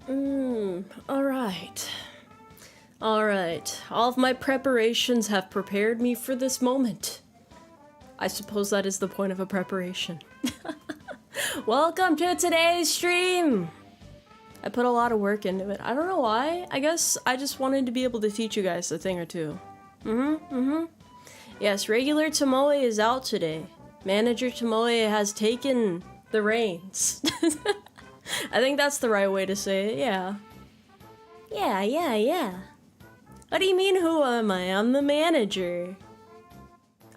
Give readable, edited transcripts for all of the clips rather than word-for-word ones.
Alright. Alright. All of my preparations have prepared me for this moment. I suppose that is the point of a preparation. Welcome to today's stream! I put a lot of work into it. I don't know why. I guess I just wanted to be able to teach you guys a thing or two. Yes, regular Tomoe is out today. Manager Tomoe has taken the reins. I think that's the right way to say it, yeah. Yeah. What do you mean, who am I? I'm the manager.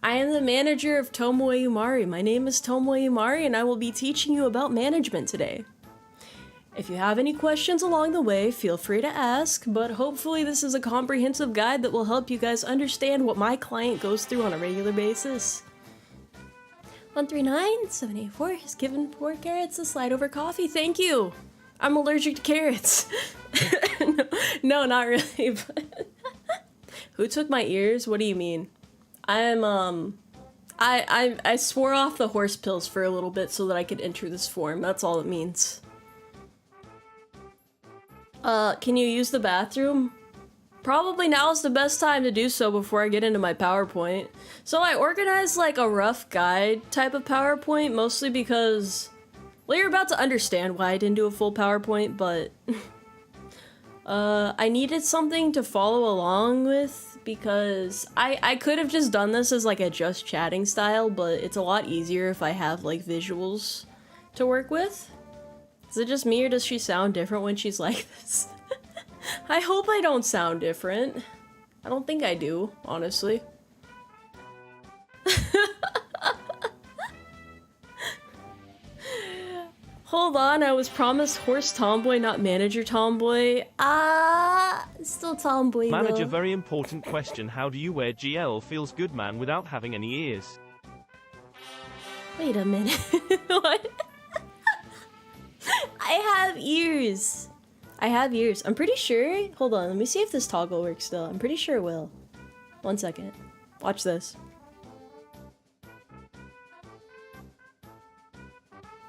I am the manager of Tomoe Umari. My name is Tomoe Umari, and I will be teaching you about management today. If you have any questions along the way, feel free to ask, but hopefully this is a comprehensive guide that will help you guys understand what my client goes through on a regular basis. 139784 has given 4 carrots a slide over coffee. Thank you! I'm allergic to carrots. No, not really, but... Who took my ears? What do you mean? I swore off the horse pills for a little bit so that I could enter this form. That's all it means. Can you use the bathroom? Probably now is the best time to do so before I get into my PowerPoint. So I organized like a rough guide type of PowerPoint, mostly because, well, you're about to understand why I didn't do a full PowerPoint, but I needed something to follow along with because I could have just done this as like a just chatting style, but it's a lot easier if I have like visuals to work with. Is it just me or does she sound different when she's like this? I hope I don't sound different. I don't think I do, honestly. Hold on, I was promised horse tomboy, not manager tomboy. Still tomboy though. Manager, very important question. How do you wear GL feels good man without having any ears? Wait a minute. What? I have ears. I have ears. I'm pretty sure. Hold on, let me see if this toggle works still. I'm pretty sure it will. 1 second. Watch this.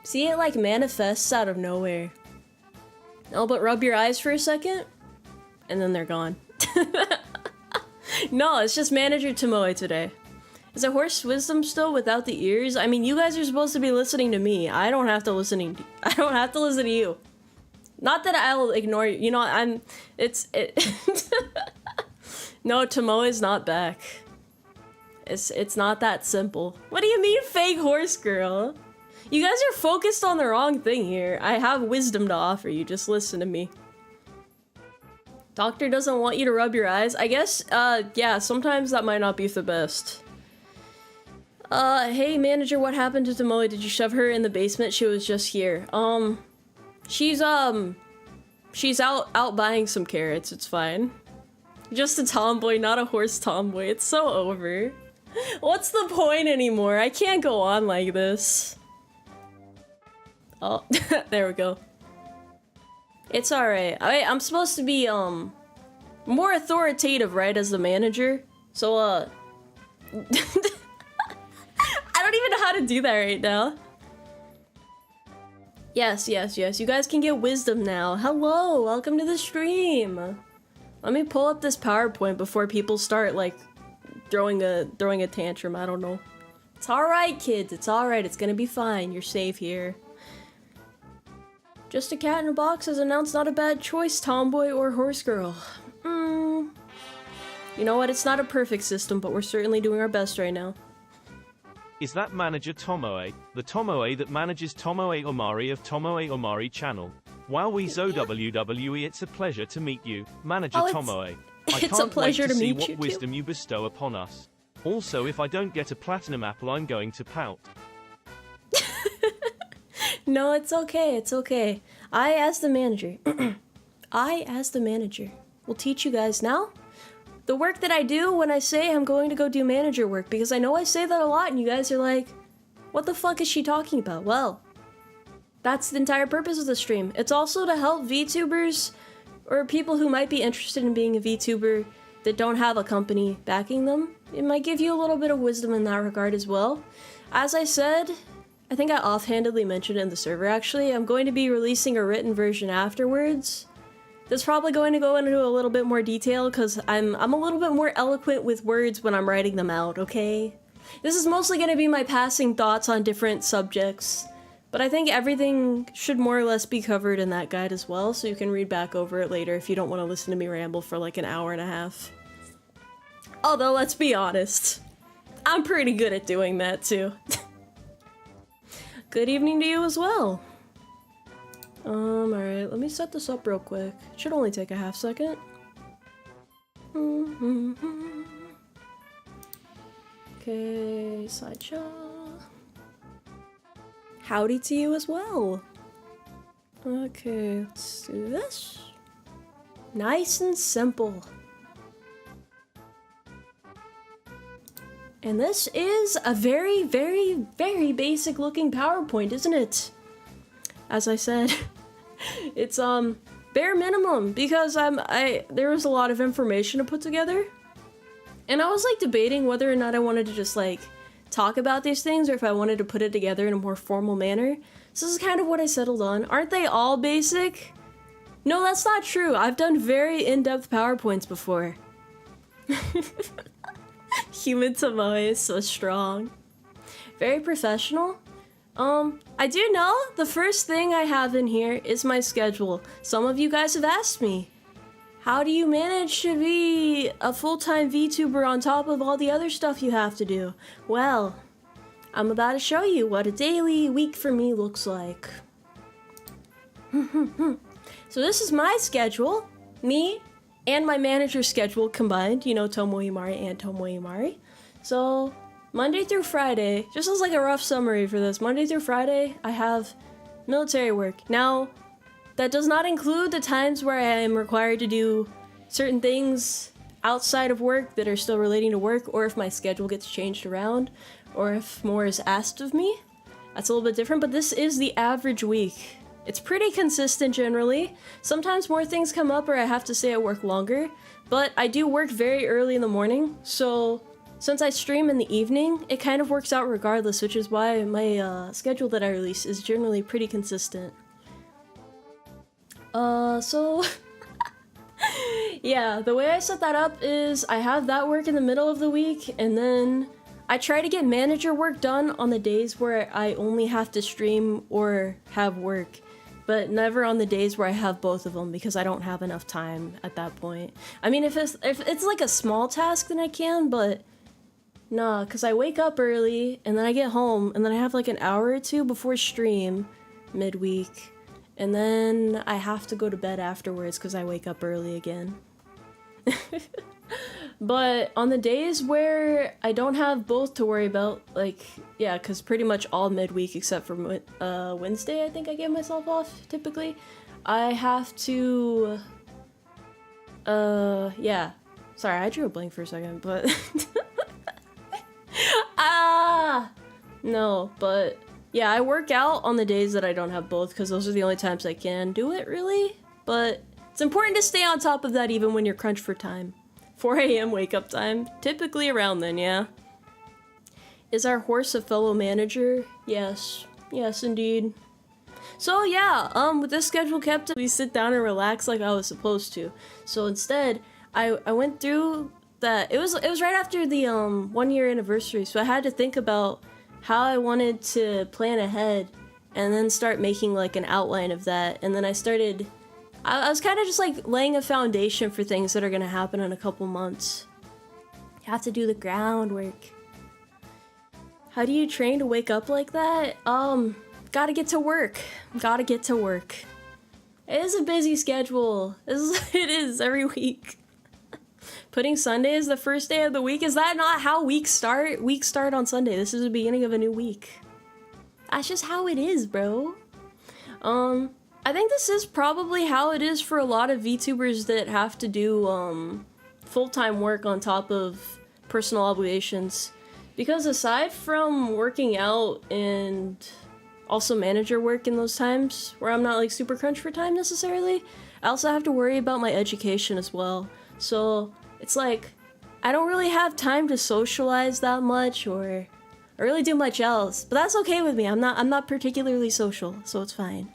See, it like manifests out of nowhere. Oh, but rub your eyes for a second, and then they're gone. No, it's just Manager Tomoe today. Is a horse wisdom still without the ears? I mean, you guys are supposed to be listening to me. I don't have to listen to you. Not that I'll ignore you. You know, No, Tomoe is not back. It's not that simple. What do you mean, fake horse girl? You guys are focused on the wrong thing here. I have wisdom to offer you. Just listen to me. Doctor doesn't want you to rub your eyes. I guess, yeah, sometimes that might not be the best. Hey manager, what happened to Tomoe? Did you shove her in the basement? She was just here. She's out buying some carrots. It's fine. Just a tomboy, not a horse tomboy. It's so over. What's the point anymore? I can't go on like this. Oh, there we go. It's alright. I'm supposed to be, more authoritative, right, as the manager? So, I don't even know how to do that right now. Yes. You guys can get wisdom now. Hello, welcome to the stream. Let me pull up this PowerPoint before people start, like, throwing a tantrum. I don't know. It's alright, kids. It's alright. It's gonna be fine. You're safe here. Just a cat in a box has announced not a bad choice, tomboy or horse girl. You know what? It's not a perfect system, but we're certainly doing our best right now. Is that Manager Tomoe, the Tomoe that manages Tomoe Umari of Tomoe Umari channel? Wow, WWE, it's a pleasure to meet you, Manager Tomoe. I can't wait to see what wisdom you bestow upon us. Also, if I don't get a platinum apple, I'm going to pout. No, it's okay, it's okay. I, as the manager, will teach you guys now the work that I do when I say I'm going to go do manager work, because I know I say that a lot and you guys are like, what the fuck is she talking about? Well, that's the entire purpose of the stream. It's also to help VTubers or people who might be interested in being a VTuber that don't have a company backing them. It might give you a little bit of wisdom in that regard as well. As I said, I think I offhandedly mentioned it in the server actually, I'm going to be releasing a written version afterwards. That's probably going to go into a little bit more detail because I'm a little bit more eloquent with words when I'm writing them out, okay? This is mostly going to be my passing thoughts on different subjects, but I think everything should more or less be covered in that guide as well, so you can read back over it later if you don't want to listen to me ramble for like an hour and a half. Although, let's be honest, I'm pretty good at doing that too. Good evening to you as well. Alright, let me set this up real quick. It should only take a half second. Okay, sideshow. Howdy to you as well. Okay, let's do this. Nice and simple. And this is a very, very, very basic looking PowerPoint, isn't it? As I said, it's bare minimum because there was a lot of information to put together. And I was like debating whether or not I wanted to just like talk about these things or if I wanted to put it together in a more formal manner. So this is kind of what I settled on. Aren't they all basic? No, that's not true. I've done very in-depth PowerPoints before. Human Tomoe is so strong. Very professional. I do know the first thing I have in here is my schedule. Some of you guys have asked me, how do you manage to be a full-time VTuber on top of all the other stuff you have to do? Well, I'm about to show you what a daily week for me looks like. So this is my schedule, me and my manager's schedule combined, you know, Tomoe Umari and Tomoe Umari. So Monday through Friday, just as like a rough summary for this, Monday through Friday, I have military work. Now, that does not include the times where I am required to do certain things outside of work that are still relating to work, or if my schedule gets changed around, or if more is asked of me. That's a little bit different, but this is the average week. It's pretty consistent generally. Sometimes more things come up or I have to stay at work longer, but I do work very early in the morning, so since I stream in the evening, it kind of works out regardless, which is why my schedule that I release is generally pretty consistent. So yeah, the way I set that up is I have that work in the middle of the week, and then I try to get manager work done on the days where I only have to stream or have work, but never on the days where I have both of them because I don't have enough time at that point. I mean, if it's like a small task, then I can, but nah, because I wake up early, and then I get home, and then I have like an hour or two before stream, midweek, and then I have to go to bed afterwards because I wake up early again. But on the days where I don't have both to worry about, like, yeah, because pretty much all midweek except for Wednesday, I think I give myself off, typically, I have to, yeah. Sorry, I drew a blank for a second, but... No, but yeah, I work out on the days that I don't have both because those are the only times I can do it, really. But it's important to stay on top of that even when you're crunched for time. 4 a.m. wake up time, typically around then, yeah. Is our horse a fellow manager? Yes. Yes, indeed. So yeah, with this schedule kept, we sit down and relax like I was supposed to. So instead, I went through that. It was right after the 1 year anniversary, so I had to think about how I wanted to plan ahead and then start making like an outline of that. And then I was kind of just like laying a foundation for things that are gonna happen in a couple months. You have to do the groundwork. How do you train to wake up like that? Gotta get to work. Gotta get to work. It is a busy schedule. It is every week. Putting Sunday as the first day of the week, is that not how weeks start? Weeks start on Sunday. This is the beginning of a new week. That's just how it is, bro. I think this is probably how it is for a lot of VTubers that have to do full-time work on top of personal obligations. Because aside from working out and also manager work in those times where I'm not like super crunched for time necessarily, I also have to worry about my education as well. So it's like I don't really have time to socialize that much or really do much else. But that's okay with me. I'm not particularly social, so it's fine.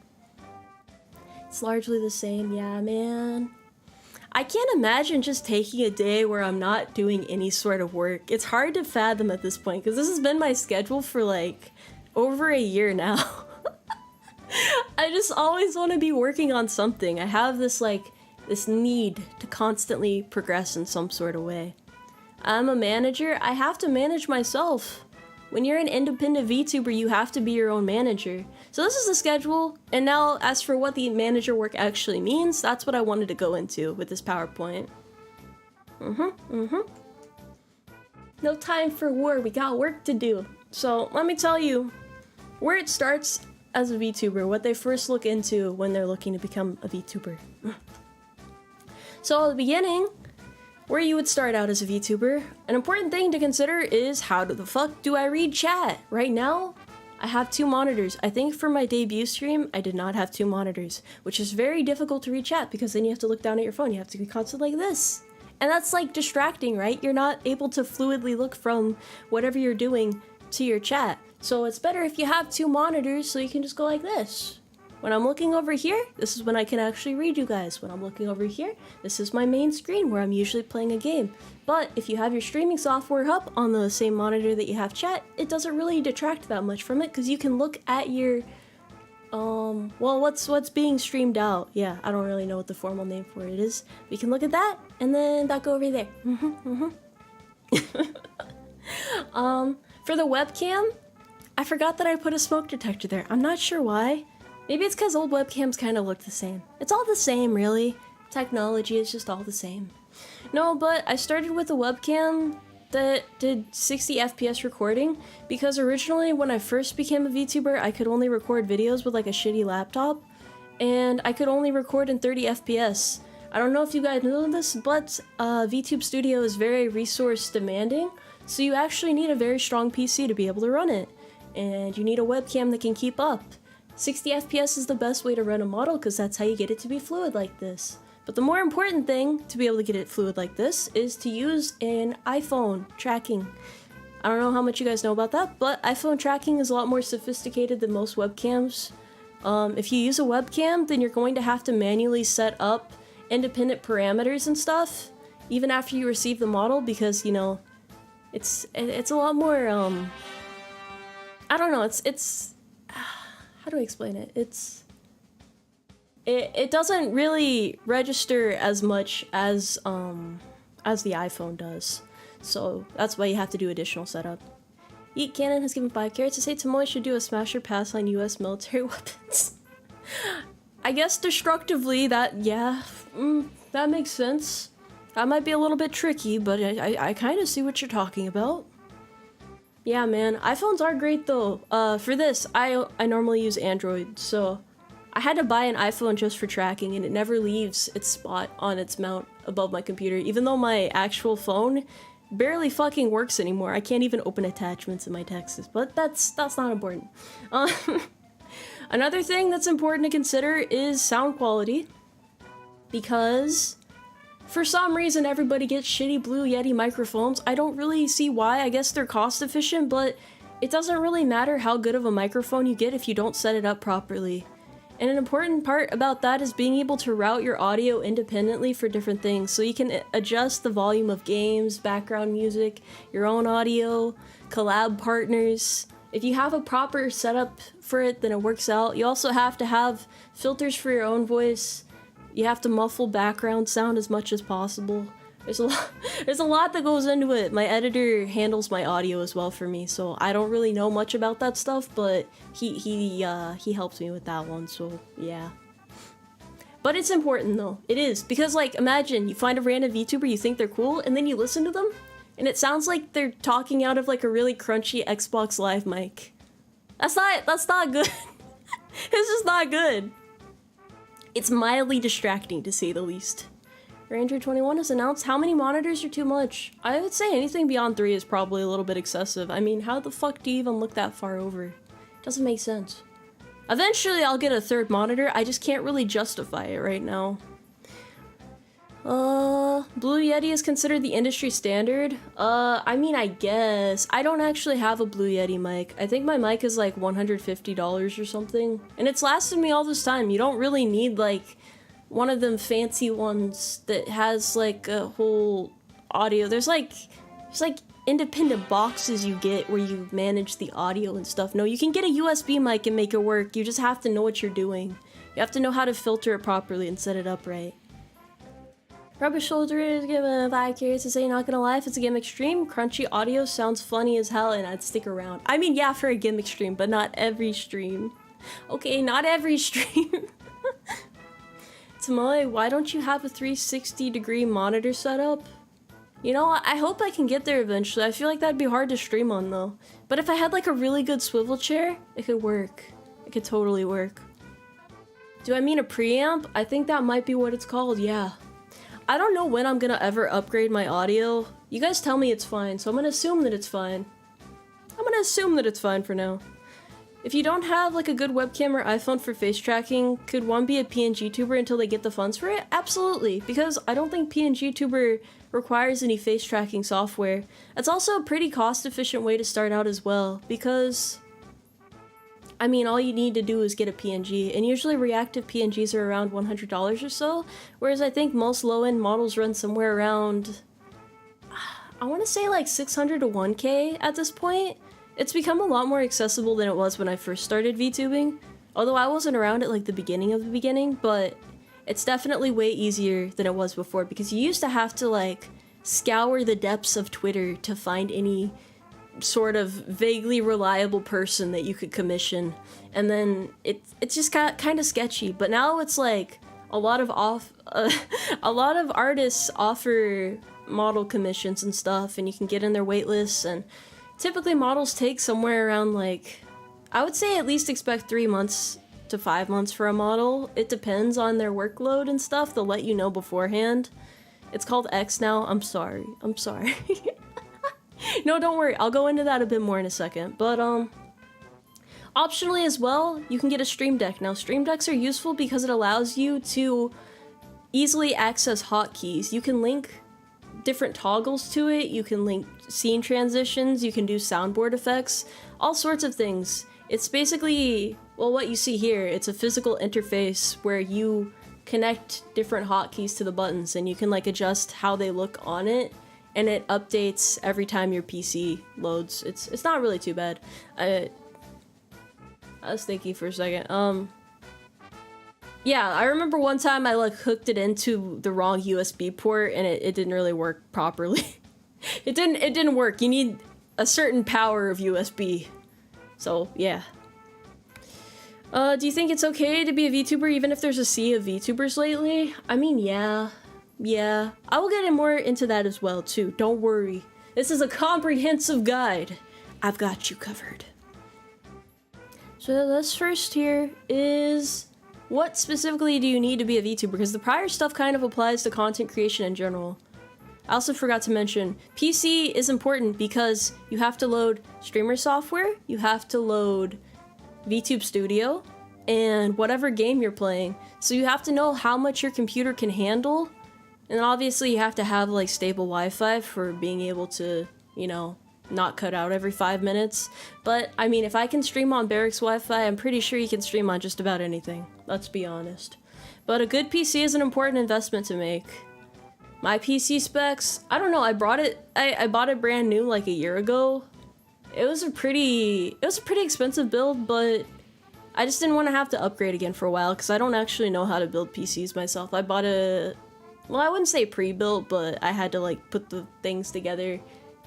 It's largely the same, yeah, man. I can't imagine just taking a day where I'm not doing any sort of work. It's hard to fathom at this point, because this has been my schedule for like over a year now. I just always want to be working on something. I have this this need to constantly progress in some sort of way. I'm a manager. I have to manage myself. When you're an independent VTuber, you have to be your own manager. So this is the schedule, and now as for what the manager work actually means, that's what I wanted to go into with this PowerPoint. No time for war, we got work to do. So let me tell you where it starts as a VTuber, what they first look into when they're looking to become a VTuber. So at the beginning, where you would start out as a VTuber, an important thing to consider is how the fuck do I read chat? Right now, I have 2 monitors. I think for my debut stream, I did not have 2 monitors, which is very difficult to read chat because then you have to look down at your phone. You have to be constantly like this. And that's like distracting, right? You're not able to fluidly look from whatever you're doing to your chat. So it's better if you have 2 monitors so you can just go like this. When I'm looking over here, this is when I can actually read you guys. When I'm looking over here, this is my main screen where I'm usually playing a game. But if you have your streaming software up on the same monitor that you have chat, it doesn't really detract that much from it because you can look at your, well, what's being streamed out. Yeah, I don't really know what the formal name for it is. We can look at that and then that go over there. For the webcam, I forgot that I put a smoke detector there. I'm not sure why. Maybe it's because old webcams kind of look the same. It's all the same, really. Technology is just all the same. No, but I started with a webcam that did 60 FPS recording because originally when I first became a VTuber, I could only record videos with like a shitty laptop and I could only record in 30 FPS. I don't know if you guys know this, but VTube Studio is very resource demanding, so you actually need a very strong PC to be able to run it. And you need a webcam that can keep up. 60 FPS is the best way to run a model because that's how you get it to be fluid like this. But the more important thing to be able to get it fluid like this is to use an iPhone tracking. I don't know how much you guys know about that, but iPhone tracking is a lot more sophisticated than most webcams. If you use a webcam, then you're going to have to manually set up independent parameters and stuff, even after you receive the model, because, you know, it's a lot more, I don't know, it's how do I explain it? It doesn't really register as much as the iPhone does. So that's why you have to do additional setup. Eat Cannon has given 5 carrots to say Tomoe should do a smasher pass on US military weapons. I guess destructively that makes sense. That might be a little bit tricky, but I kind of see what you're talking about. Yeah, man, iPhones are great though. For this, I normally use Android, so I had to buy an iPhone just for tracking, and it never leaves its spot on its mount above my computer, even though my actual phone barely fucking works anymore. I can't even open attachments in my texts, but that's not important. Another thing that's important to consider is sound quality, because for some reason, everybody gets shitty Blue Yeti microphones. I don't really see why. I guess they're cost efficient, but it doesn't really matter how good of a microphone you get if you don't set it up properly. And an important part about that is being able to route your audio independently for different things. So you can adjust the volume of games, background music, your own audio, collab partners. If you have a proper setup for it, then it works out. You also have to have filters for your own voice. You have to muffle background sound as much as possible. There's a lot that goes into it. My editor handles my audio as well for me, so I don't really know much about that stuff, but he helps me with that one, so yeah. But it's important though. It is, because like imagine you find a random VTuber, you think they're cool, and then you listen to them, and it sounds like they're talking out of like a really crunchy Xbox Live mic. That's not good. It's just not good. It's mildly distracting, to say the least. Ranger21 has announced how many monitors are too much. I would say anything beyond 3 is probably a little bit excessive. I mean, how the fuck do you even look that far over? Doesn't make sense. Eventually I'll get a 3rd monitor, I just can't really justify it right now. Blue Yeti is considered the industry standard. I mean, I guess. I don't actually have a Blue Yeti mic. I think my mic is like $150 or something. And it's lasted me all this time. You don't really need like one of them fancy ones that has like a whole audio. There's like independent boxes you get where you manage the audio and stuff. No, you can get a USB mic and make it work. You just have to know what you're doing. You have to know how to filter it properly and set it up right. Rubber shoulder is given 5 curious to say, not gonna lie, if it's a gimmick stream, crunchy audio sounds funny as hell and I'd stick around. I mean, yeah, for a gimmick stream, but not every stream. Okay, not every stream. Tomoe, why don't you have a 360-degree monitor setup? You know, I hope I can get there eventually. I feel like that'd be hard to stream on though. But if I had like a really good swivel chair, it could work. It could totally work. Do I mean a preamp? I think that might be what it's called, yeah. I don't know when I'm gonna ever upgrade my audio. You guys tell me it's fine, so I'm gonna assume that it's fine. I'm gonna assume that it's fine for now. If you don't have like a good webcam or iPhone for face tracking, could one be a PNG tuber until they get the funds for it? Absolutely, because I don't think PNG tuber requires any face tracking software. It's also a pretty cost-efficient way to start out as well, because I mean, all you need to do is get a PNG, and usually reactive PNGs are around $100 or so, whereas I think most low-end models run somewhere around, I want to say like 600 to 1K at this point. It's become a lot more accessible than it was when I first started VTubing, although I wasn't around at like the beginning of the beginning, but it's definitely way easier than it was before, because you used to have to like scour the depths of Twitter to find any sort of vaguely reliable person that you could commission, and then it's just got kind of sketchy. But now it's like a lot of artists offer model commissions and stuff, and you can get in their wait lists, and typically models take somewhere around like, I would say at least expect 3 months to 5 months for a model. It depends on their workload and stuff. They'll let you know beforehand. It's called X now. I'm sorry. No, don't worry, I'll go into that a bit more in a second, but optionally as well, you can get a Stream Deck. Now, Stream Decks are useful because it allows you to easily access hotkeys. You can link different toggles to it, you can link scene transitions, you can do soundboard effects, all sorts of things. It's basically, well, what you see here, it's a physical interface where you connect different hotkeys to the buttons, and you can like adjust how they look on it, and it updates every time your PC loads. It's not really too bad. I was thinking for a second. Yeah, I remember one time I like hooked it into the wrong USB port and it didn't really work properly. It didn't work. You need a certain power of USB. So yeah. Do you think it's okay to be a VTuber even if there's a sea of VTubers lately? I mean, yeah. Yeah, I will get more into that as well too, don't worry. This is a comprehensive guide. I've got you covered. So this first here is, what specifically do you need to be a VTuber? Because the prior stuff kind of applies to content creation in general. I also forgot to mention, PC is important because you have to load streamer software, you have to load VTube Studio, and whatever game you're playing. So you have to know how much your computer can handle. And obviously you have to have like stable Wi-Fi for being able to, you know, not cut out every 5 minutes. But I mean, if I can stream on Barrack's Wi-Fi, I'm pretty sure you can stream on just about anything. Let's be honest. But a good PC is an important investment to make. My PC specs, I don't know, I bought it brand new like a year ago. It was a pretty expensive build, but I just didn't want to have to upgrade again for a while because I don't actually know how to build PCs myself. I bought well, I wouldn't say pre-built, but I had to like put the things together,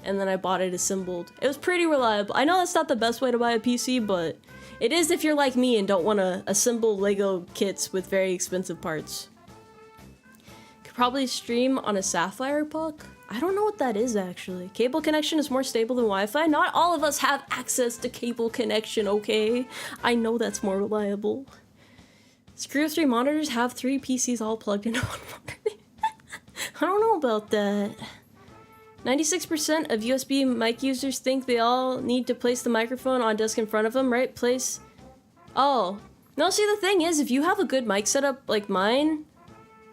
and then I bought it assembled. It was pretty reliable. I know that's not the best way to buy a PC, but it is if you're like me and don't want to assemble Lego kits with very expensive parts. Could probably stream on a Sapphire puck. I don't know what that is actually. Cable connection is more stable than Wi-Fi. Not all of us have access to cable connection, okay? I know that's more reliable. Screw 3 monitors, have 3 PCs all plugged into one monitor. I don't know about that. 96% of USB mic users think they all need to place the microphone on desk in front of them, right? Oh. No, see, the thing is, if you have a good mic setup like mine,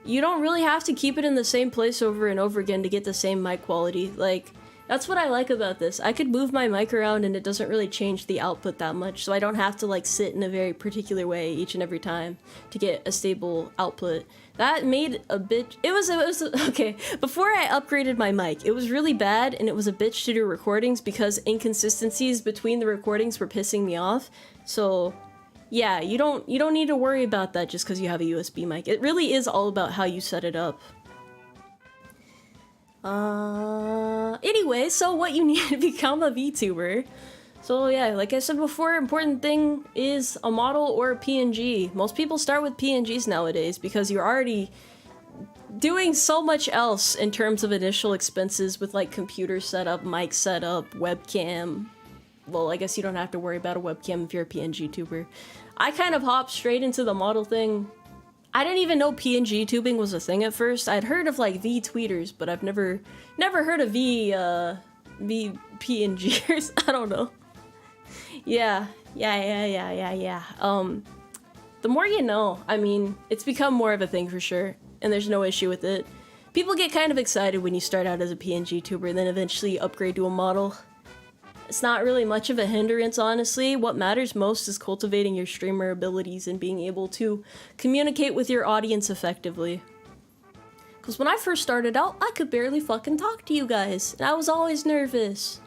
you don't really have to keep it in the same place over and over again to get the same mic quality. Like, that's what I like about this. I could move my mic around and it doesn't really change the output that much, so I don't have to like sit in a very particular way each and every time to get a stable output. That made a bitch. It was okay. Before I upgraded my mic, it was really bad and it was a bitch to do recordings because inconsistencies between the recordings were pissing me off. So yeah, you don't need to worry about that just because you have a USB mic. It really is all about how you set it up. Anyway, so what you need to become a VTuber. So yeah, like I said before, important thing is a model or a PNG. Most people start with PNGs nowadays because you're already doing so much else in terms of initial expenses with like computer setup, mic setup, webcam. Well, I guess you don't have to worry about a webcam if you're a PNG tuber. I kind of hopped straight into the model thing. I didn't even know PNG tubing was a thing at first. I'd heard of like V-tweeters, but I've never heard of V-PNGers. I don't know. Yeah. The more you know. I mean, it's become more of a thing for sure, and there's no issue with it. People get kind of excited when you start out as a PNG tuber, then eventually upgrade to a model. It's not really much of a hindrance, honestly. What matters most is cultivating your streamer abilities and being able to communicate with your audience effectively. Because when I first started out, I could barely fucking talk to you guys, and I was always nervous.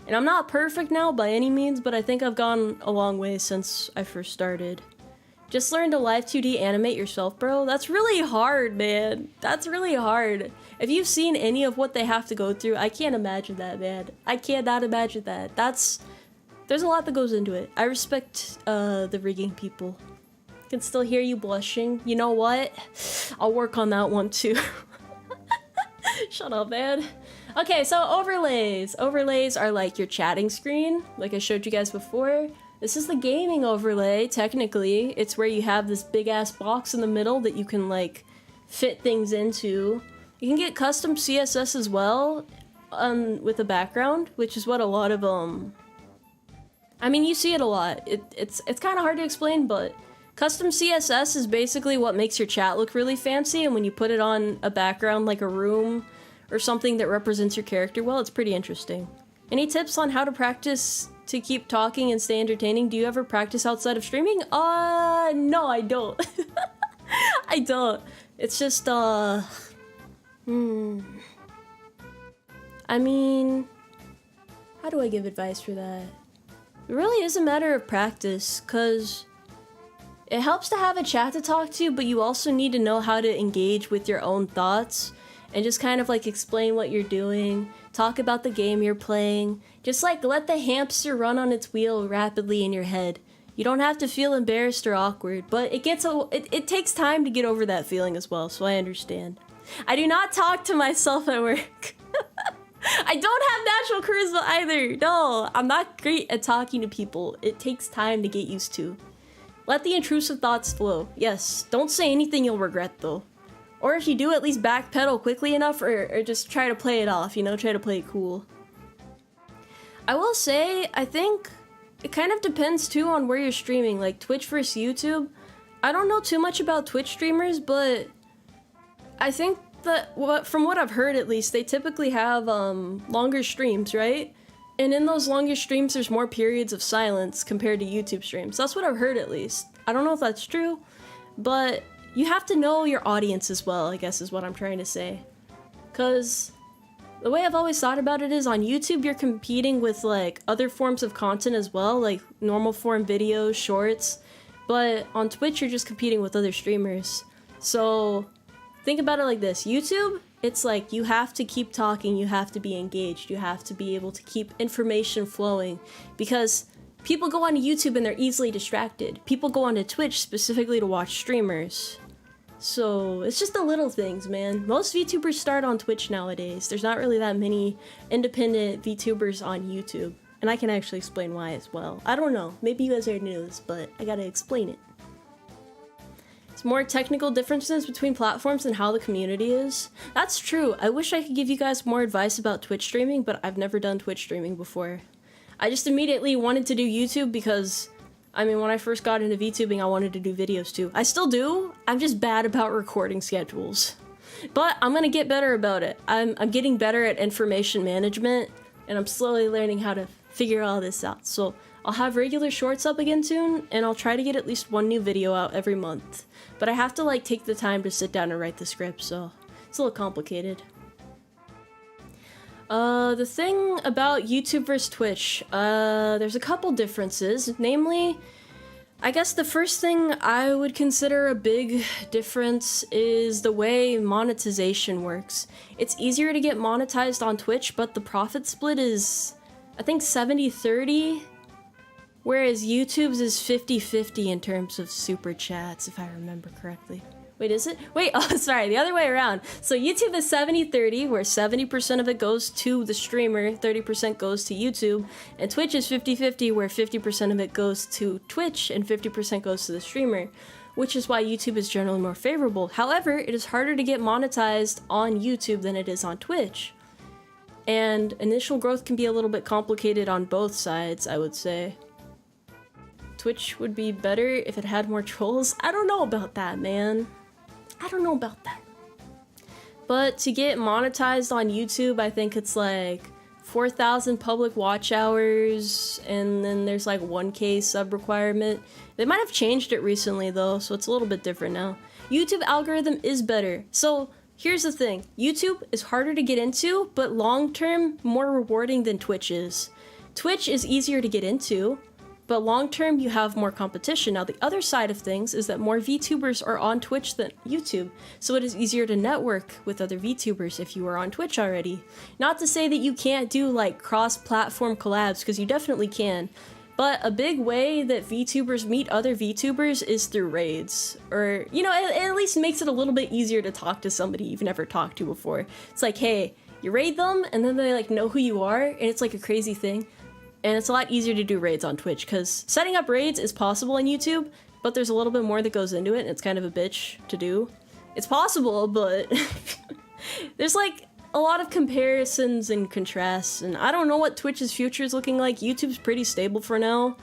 And I'm not perfect now by any means, but I think I've gone a long way since I first started. Just learn to live 2D animate yourself, bro. That's really hard, man. That's really hard. If you've seen any of what they have to go through, I can't imagine that, man. I cannot imagine that. There's a lot that goes into it. I respect the rigging people. I can still hear you blushing. You know what? I'll work on that one too. Shut up, man. Okay, so overlays. Overlays are like your chatting screen, like I showed you guys before. This is the gaming overlay, technically. It's where you have this big ass box in the middle that you can like fit things into. You can get custom CSS as well with a background, which is what a lot of I mean, you see it a lot. It's kind of hard to explain, but custom CSS is basically what makes your chat look really fancy, and when you put it on a background like a room or something that represents your character well, it's pretty interesting. Any tips on how to practice to keep talking and stay entertaining? Do you ever practice outside of streaming? No, I don't. I don't. It's just, I mean, how do I give advice for that? It really is a matter of practice, because it helps to have a chat to talk to, but you also need to know how to engage with your own thoughts and just kind of like explain what you're doing, talk about the game you're playing, just like let the hamster run on its wheel rapidly in your head. You don't have to feel embarrassed or awkward, but it takes time to get over that feeling as well, so I understand. I do not talk to myself at work. I don't have natural charisma either. No, I'm not great at talking to people. It takes time to get used to. Let the intrusive thoughts flow. Yes, don't say anything you'll regret though. Or if you do, at least backpedal quickly enough, or just try to play it off, you know, try to play it cool. I will say, I think it kind of depends too on where you're streaming, like Twitch versus YouTube. I don't know too much about Twitch streamers, but I think that, from what I've heard at least, they typically have longer streams, right? And in those longer streams, there's more periods of silence compared to YouTube streams. That's what I've heard at least. I don't know if that's true, but you have to know your audience as well, I guess is what I'm trying to say. Because the way I've always thought about it is on YouTube, you're competing with like other forms of content as well, like normal form videos, shorts. But on Twitch, you're just competing with other streamers. So think about it like this. YouTube, it's like you have to keep talking, you have to be engaged, you have to be able to keep information flowing. Because people go onto YouTube and they're easily distracted. People go onto Twitch specifically to watch streamers. So it's just the little things, man. Most VTubers start on Twitch nowadays. There's not really that many independent VTubers on YouTube. And I can actually explain why as well. I don't know, maybe you guys already knew this, but I gotta explain it. It's more technical differences between platforms and how the community is. That's true. I wish I could give you guys more advice about Twitch streaming, but I've never done Twitch streaming before. I just immediately wanted to do YouTube because I mean, when I first got into VTubing, I wanted to do videos too. I still do. I'm just bad about recording schedules. But I'm gonna get better about it. I'm getting better at information management, and I'm slowly learning how to figure all this out. So I'll have regular shorts up again soon, and I'll try to get at least one new video out every month. But I have to like take the time to sit down and write the script, so it's a little complicated. The thing about YouTube versus Twitch, there's a couple differences. Namely, I guess the first thing I would consider a big difference is the way monetization works. It's easier to get monetized on Twitch, but the profit split is, I think, 70-30, whereas YouTube's is 50-50 in terms of super chats, if I remember correctly. Wait, is it? Wait, oh, sorry, the other way around. So YouTube is 70-30, where 70% of it goes to the streamer, 30% goes to YouTube, and Twitch is 50-50, where 50% of it goes to Twitch and 50% goes to the streamer, which is why YouTube is generally more favorable. However, it is harder to get monetized on YouTube than it is on Twitch. And initial growth can be a little bit complicated on both sides, I would say. Twitch would be better if it had more trolls. I don't know about that, man. I don't know about that. But to get monetized on YouTube, I think it's like 4,000 public watch hours, and then there's like 1K sub requirement. They might have changed it recently though, so it's a little bit different now. YouTube algorithm is better. So here's the thing. YouTube is harder to get into, but long-term more rewarding than Twitch is. Twitch is easier to get into, but long-term you have more competition. Now the other side of things is that more VTubers are on Twitch than YouTube, so it is easier to network with other VTubers if you are on Twitch already. Not to say that you can't do like cross-platform collabs, because you definitely can, but a big way that VTubers meet other VTubers is through raids. Or, you know, it at least makes it a little bit easier to talk to somebody you've never talked to before. It's like, hey, you raid them, and then they like know who you are, and it's like a crazy thing. And it's a lot easier to do raids on Twitch, because setting up raids is possible on YouTube, but there's a little bit more that goes into it, and it's kind of a bitch to do. It's possible, but there's like a lot of comparisons and contrasts, and I don't know what Twitch's future is looking like. YouTube's pretty stable for now.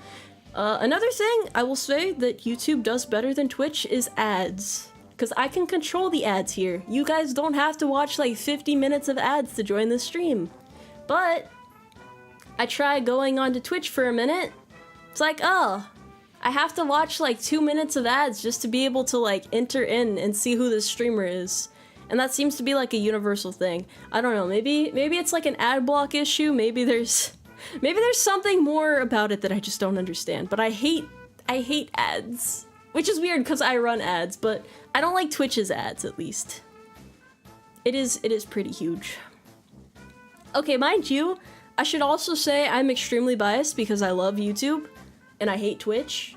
Another thing I will say that YouTube does better than Twitch is ads, because I can control the ads here. You guys don't have to watch like 50 minutes of ads to join the stream. But I tried going onto Twitch for a minute. It's like, oh, I have to watch like 2 minutes of ads just to be able to like enter in and see who this streamer is. And that seems to be like a universal thing. I don't know, maybe it's like an ad block issue, maybe there's something more about it that I just don't understand. But I hate ads. Which is weird because I run ads, but I don't like Twitch's ads at least. It is pretty huge. Okay, mind you, I should also say I'm extremely biased because I love YouTube and I hate Twitch.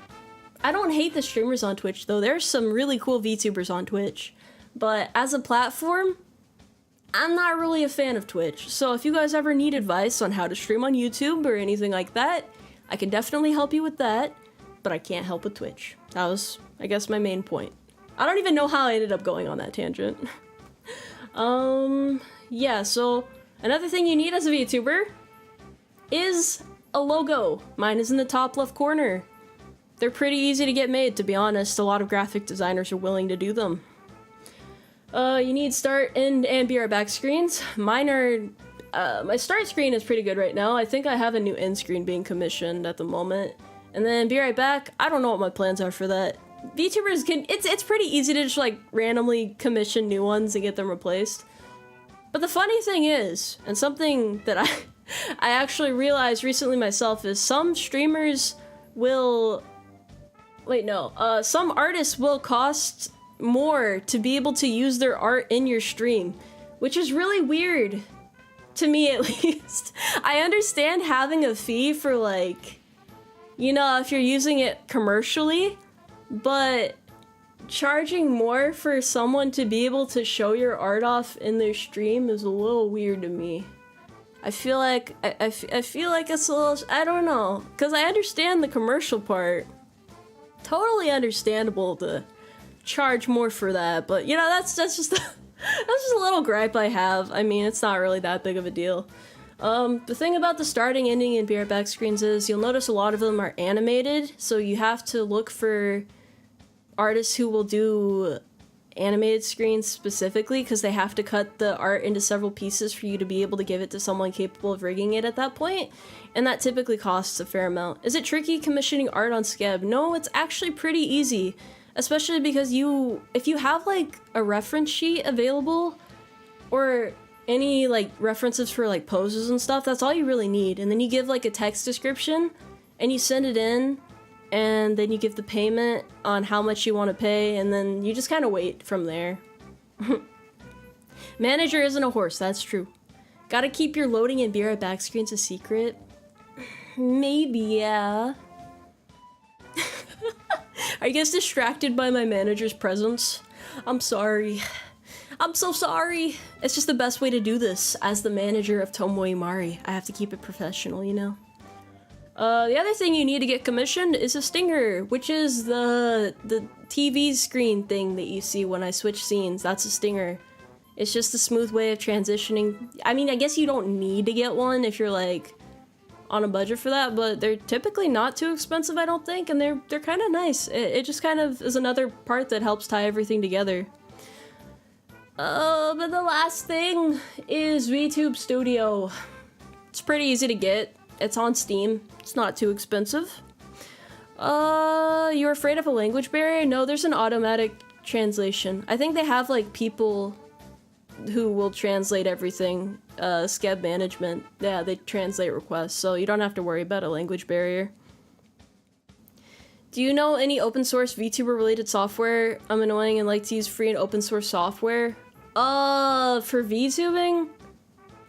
I don't hate the streamers on Twitch though. There's some really cool VTubers on Twitch. But as a platform, I'm not really a fan of Twitch. So if you guys ever need advice on how to stream on YouTube or anything like that, I can definitely help you with that, but I can't help with Twitch. That was, I guess, my main point. I don't even know how I ended up going on that tangent. Yeah, so another thing you need as a VTuber is a logo. Mine is in the top left corner. They're pretty easy to get made, to be honest. A lot of graphic designers are willing to do them. You need start, end, and be right back screens. Mine are, my start screen is pretty good right now. I think I have a new end screen being commissioned at the moment. And then be right back, I don't know what my plans are for that. VTubers can, it's pretty easy to just like randomly commission new ones and get them replaced. But the funny thing is, and something that I actually realized recently myself, is some streamers will, some artists will cost more to be able to use their art in your stream, which is really weird to me at least. I understand having a fee for like, you know, if you're using it commercially, but charging more for someone to be able to show your art off in their stream is a little weird to me. I feel like I feel like it's a little, I don't know, because I understand the commercial part. Totally understandable to charge more for that, but you know, that's just a little gripe I have. I mean, it's not really that big of a deal. The thing about the starting, ending, and be right back screens is you'll notice a lot of them are animated, so you have to look for artists who will do animated screens specifically because they have to cut the art into several pieces for you to be able to give it to someone capable of rigging it at that point, and that typically costs a fair amount. Is it tricky commissioning art on Skeb? No, it's actually pretty easy, especially because if you have like a reference sheet available or any like references for like poses and stuff, that's all you really need, and then you give like a text description and you send it in, and then you give the payment on how much you want to pay, and then you just kind of wait from there. Manager isn't a horse, that's true. Gotta keep your loading and be right back screens a secret? Maybe, yeah. Are you guys distracted by my manager's presence? I'm sorry. I'm so sorry. It's just the best way to do this. As the manager of Tomoe Umari, I have to keep it professional, you know? The other thing you need to get commissioned is a stinger, which is the TV screen thing that you see when I switch scenes. That's a stinger. It's just a smooth way of transitioning. I mean, I guess you don't need to get one if you're like on a budget for that, but they're typically not too expensive, I don't think, and they're kind of nice. It just kind of is another part that helps tie everything together. But the last thing is VTube Studio. It's pretty easy to get. It's on Steam. It's not too expensive. You're afraid of a language barrier? No, there's an automatic translation. I think they have like people who will translate everything. Skeb management. Yeah, they translate requests, so you don't have to worry about a language barrier. Do you know any open source VTuber related software? I'm annoying and like to use free and open source software. For VTubing?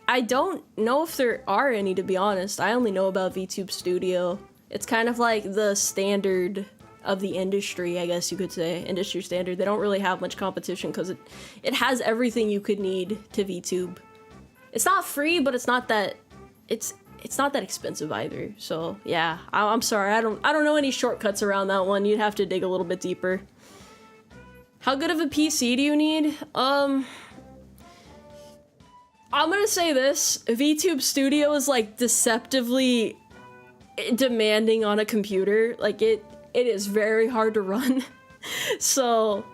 I don't know if there are any, to be honest. I only know about VTube Studio. It's kind of like the standard of the industry, I guess you could say. Industry standard. They don't really have much competition because it has everything you could need to VTube. It's not free, but it's not that expensive either. So yeah, I'm sorry. I don't know any shortcuts around that one. You'd have to dig a little bit deeper. How good of a PC do you need? I'm gonna say this, VTube Studio is like deceptively demanding on a computer. Like it is very hard to run. So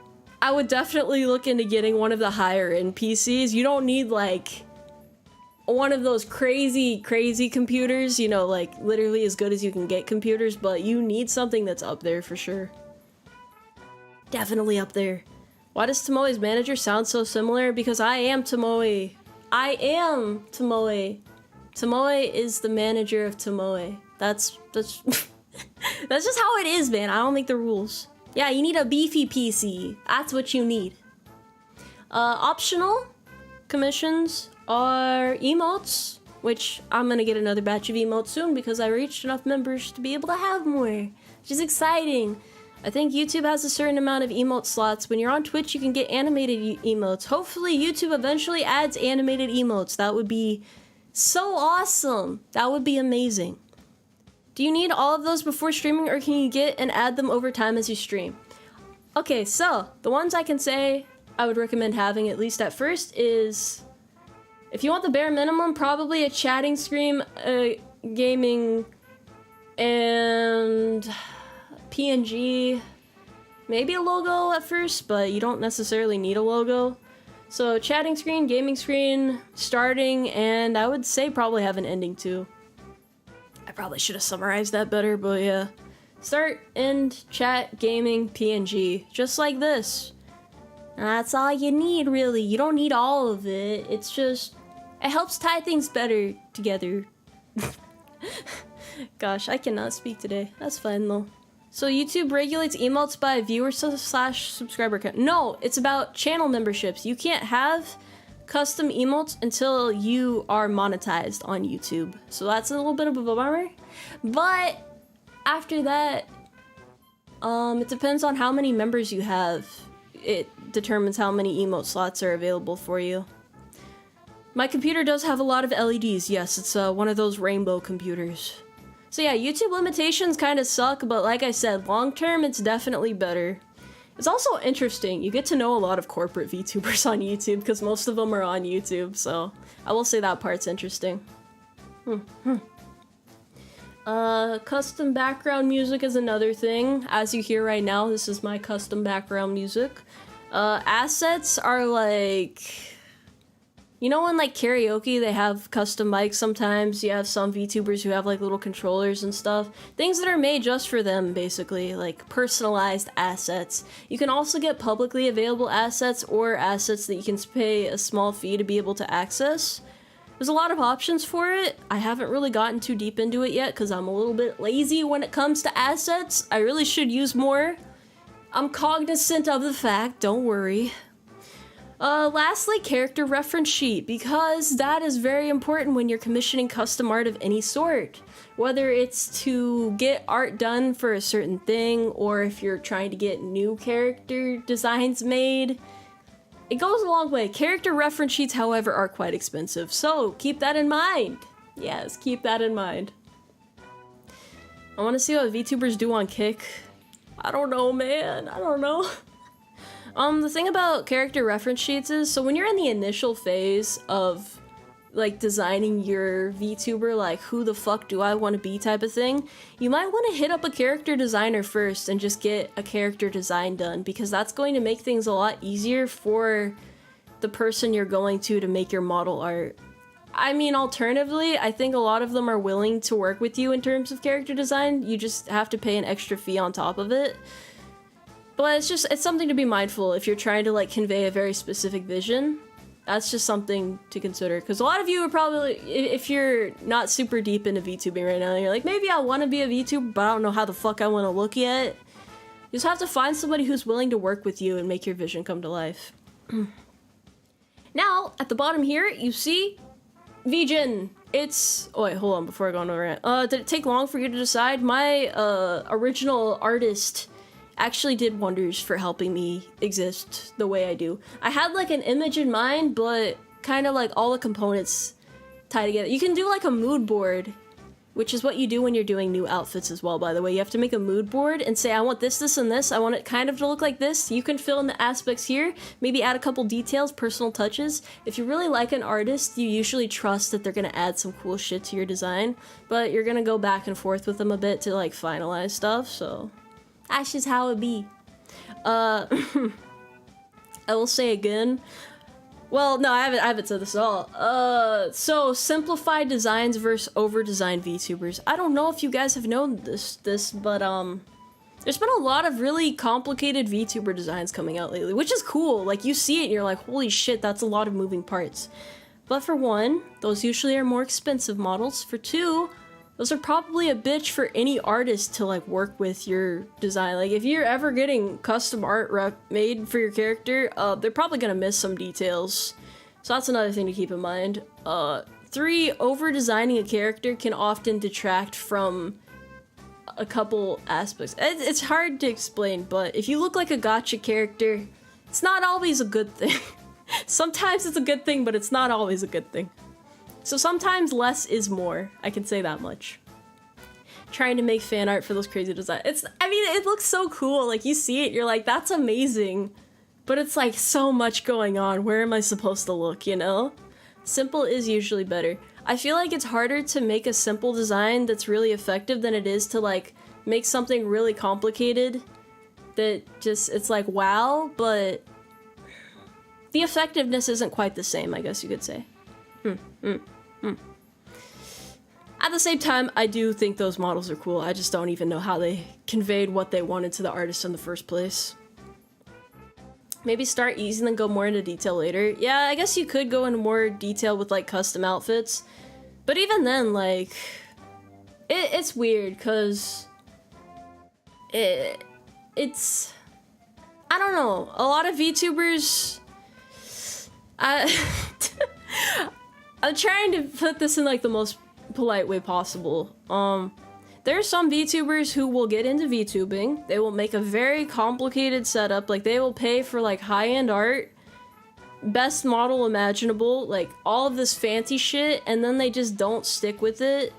I would definitely look into getting one of the higher end PCs. You don't need like one of those crazy computers, you know, like literally as good as you can get computers, but you need something that's up there for sure. Definitely up there. Why does Tomoe's manager sound so similar? Because I am Tomoe. I am Tomoe. Tomoe is the manager of Tomoe. That's that's just how it is, man. I don't make the rules. Yeah, you need a beefy PC. That's what you need. Optional commissions are emotes, which I'm gonna get another batch of emotes soon because I reached enough members to be able to have more, which is exciting. I think YouTube has a certain amount of emote slots. When you're on Twitch, you can get animated emotes. Hopefully, YouTube eventually adds animated emotes. That would be so awesome. That would be amazing. Do you need all of those before streaming, or can you get and add them over time as you stream? Okay, so the ones I can say I would recommend having, at least at first, is if you want the bare minimum, probably a chatting screen, gaming, and PNG, maybe a logo at first, but you don't necessarily need a logo. So chatting screen, gaming screen, starting, and I would say probably have an ending too. I probably should have summarized that better, but yeah. Start, end, chat, gaming, PNG, just like this. And that's all you need, really. You don't need all of it. It's just, it helps tie things better together. Gosh, I cannot speak today. That's fine though. So YouTube regulates emotes by viewer/subscriber count. No, it's about channel memberships. You can't have custom emotes until you are monetized on YouTube. So that's a little bit of a bummer. But after that, it depends on how many members you have. It determines how many emote slots are available for you. My computer does have a lot of LEDs. Yes, it's one of those rainbow computers. So yeah, YouTube limitations kind of suck, but like I said, long term, it's definitely better. It's also interesting. You get to know a lot of corporate VTubers on YouTube because most of them are on YouTube, so I will say that part's interesting. Custom background music is another thing. As you hear right now, this is my custom background music. Assets are like... You know when like karaoke, they have custom mics sometimes? You have some VTubers who have like little controllers and stuff. Things that are made just for them, basically. Like personalized assets. You can also get publicly available assets or assets that you can pay a small fee to be able to access. There's a lot of options for it. I haven't really gotten too deep into it yet because I'm a little bit lazy when it comes to assets. I really should use more. I'm cognizant of the fact, don't worry. Lastly, character reference sheet, because that is very important when you're commissioning custom art of any sort. Whether it's to get art done for a certain thing, or if you're trying to get new character designs made. It goes a long way. Character reference sheets, however, are quite expensive, so keep that in mind. Yes, keep that in mind. I want to see what VTubers do on Kick. I don't know, man. I don't know. The thing about character reference sheets is, so when you're in the initial phase of, like, designing your VTuber, like, who the fuck do I want to be type of thing, you might want to hit up a character designer first and just get a character design done, because that's going to make things a lot easier for the person you're going to make your model art. I mean, alternatively, I think a lot of them are willing to work with you in terms of character design. You just have to pay an extra fee on top of it. But it's something to be mindful if you're trying to, like, convey a very specific vision. That's just something to consider. Because a lot of you are probably, if you're not super deep into VTubing right now, you're like, maybe I want to be a VTuber, but I don't know how the fuck I want to look yet. You just have to find somebody who's willing to work with you and make your vision come to life. Now, at the bottom here, you see Vision. It's... Oh, wait, hold on before I go on over it. Did it take long for you to decide? My original artist actually did wonders for helping me exist the way I do. I had like an image in mind, but kind of like all the components tie together. You can do like a mood board, which is what you do when you're doing new outfits as well, by the way. You have to make a mood board and say, I want this, this, and this. I want it kind of to look like this. You can fill in the aspects here, maybe add a couple details, personal touches. If you really like an artist, you usually trust that they're gonna add some cool shit to your design, but you're gonna go back and forth with them a bit to like finalize stuff, so... That's just how it be. I will say again. Well, no, I haven't said this at all. So simplified designs versus over-designed VTubers. I don't know if you guys have known this, but there's been a lot of really complicated VTuber designs coming out lately, which is cool. Like, you see it and you're like, holy shit, that's a lot of moving parts. But for one, those usually are more expensive models. For two, those are probably a bitch for any artist to like work with your design. Like if you're ever getting custom art made for your character, they're probably gonna miss some details. So that's another thing to keep in mind. Three, over-designing a character can often detract from a couple aspects. It's hard to explain, but if you look like a gacha character, it's not always a good thing. Sometimes it's a good thing, but it's not always a good thing. So sometimes less is more, I can say that much. Trying to make fan art for those crazy designs. I mean, it looks so cool. Like, you see it, you're like, that's amazing. But it's like so much going on. Where am I supposed to look, you know? Simple is usually better. I feel like it's harder to make a simple design that's really effective than it is to like make something really complicated that just, it's like, wow, but the effectiveness isn't quite the same, I guess you could say. At the same time, I do think those models are cool. I just don't even know how they conveyed what they wanted to the artist in the first place. Maybe start easy and then go more into detail later. Yeah, I guess you could go into more detail with like custom outfits. But even then, like, it's weird because it's... I don't know. A lot of VTubers... I'm trying to put this in like the most polite way possible. There are some VTubers who will get into VTubing. They will make a very complicated setup. Like, they will pay for like high-end art, best model imaginable, like all of this fancy shit, and then they just don't stick with it.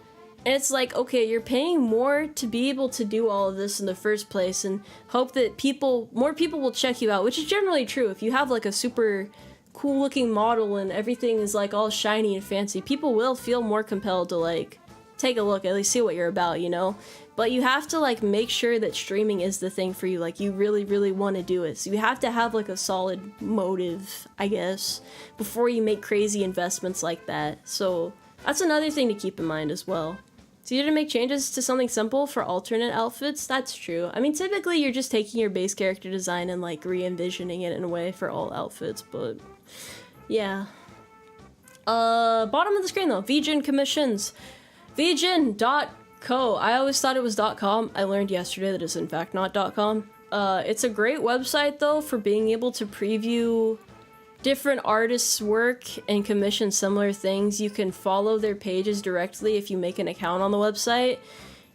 And it's like, okay, you're paying more to be able to do all of this in the first place and hope that more people will check you out, which is generally true. If you have like a super cool looking model and everything is like all shiny and fancy, people will feel more compelled to like take a look, at least see what you're about, you know? But you have to like make sure that streaming is the thing for you, like you really want to do it. So you have to have like a solid motive, I guess, before you make crazy investments like that. So that's another thing to keep in mind as well. It's easier to make changes to something simple for alternate outfits, that's true. I mean, typically you're just taking your base character design and like re-envisioning it in a way for all outfits, but yeah. Bottom of the screen though, VGen commissions. VGen.co. I always thought it was .com. I learned yesterday that it's in fact not .com. It's a great website though for being able to preview different artists' work and commission similar things. You can follow their pages directly if you make an account on the website,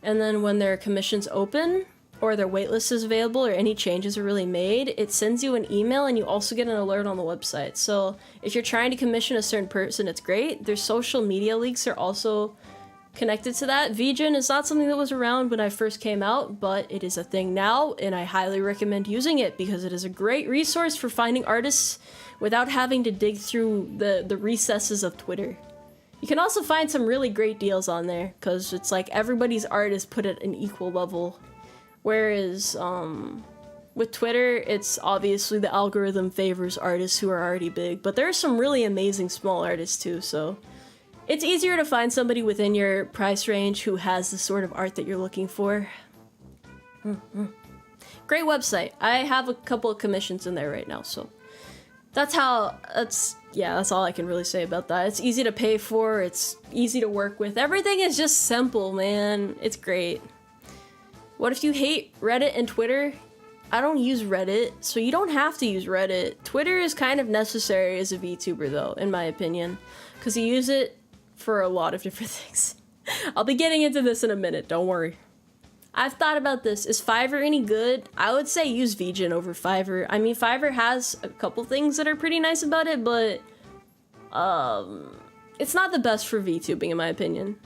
and then when their commissions open or their waitlist is available or any changes are really made, it sends you an email and you also get an alert on the website. So if you're trying to commission a certain person, it's great. Their social media links are also connected to that. VGen is not something that was around when I first came out, but it is a thing now, and I highly recommend using it because it is a great resource for finding artists without having to dig through the recesses of Twitter. You can also find some really great deals on there, because it's like everybody's art is put at an equal level. Whereas, with Twitter, it's obviously the algorithm favors artists who are already big, but there are some really amazing small artists too, so it's easier to find somebody within your price range who has the sort of art that you're looking for. Great website. I have a couple of commissions in there right now, so that's all I can really say about that. It's easy to pay for, it's easy to work with. Everything is just simple, man. It's great. What if you hate Reddit and Twitter? I don't use Reddit, so you don't have to use Reddit. Twitter is kind of necessary as a VTuber though, in my opinion, because you use it for a lot of different things. I'll be getting into this in a minute, don't worry. I've thought about this. Is Fiverr any good? I would say use VGen over Fiverr. I mean, Fiverr has a couple things that are pretty nice about it, but it's not the best for VTubing in my opinion.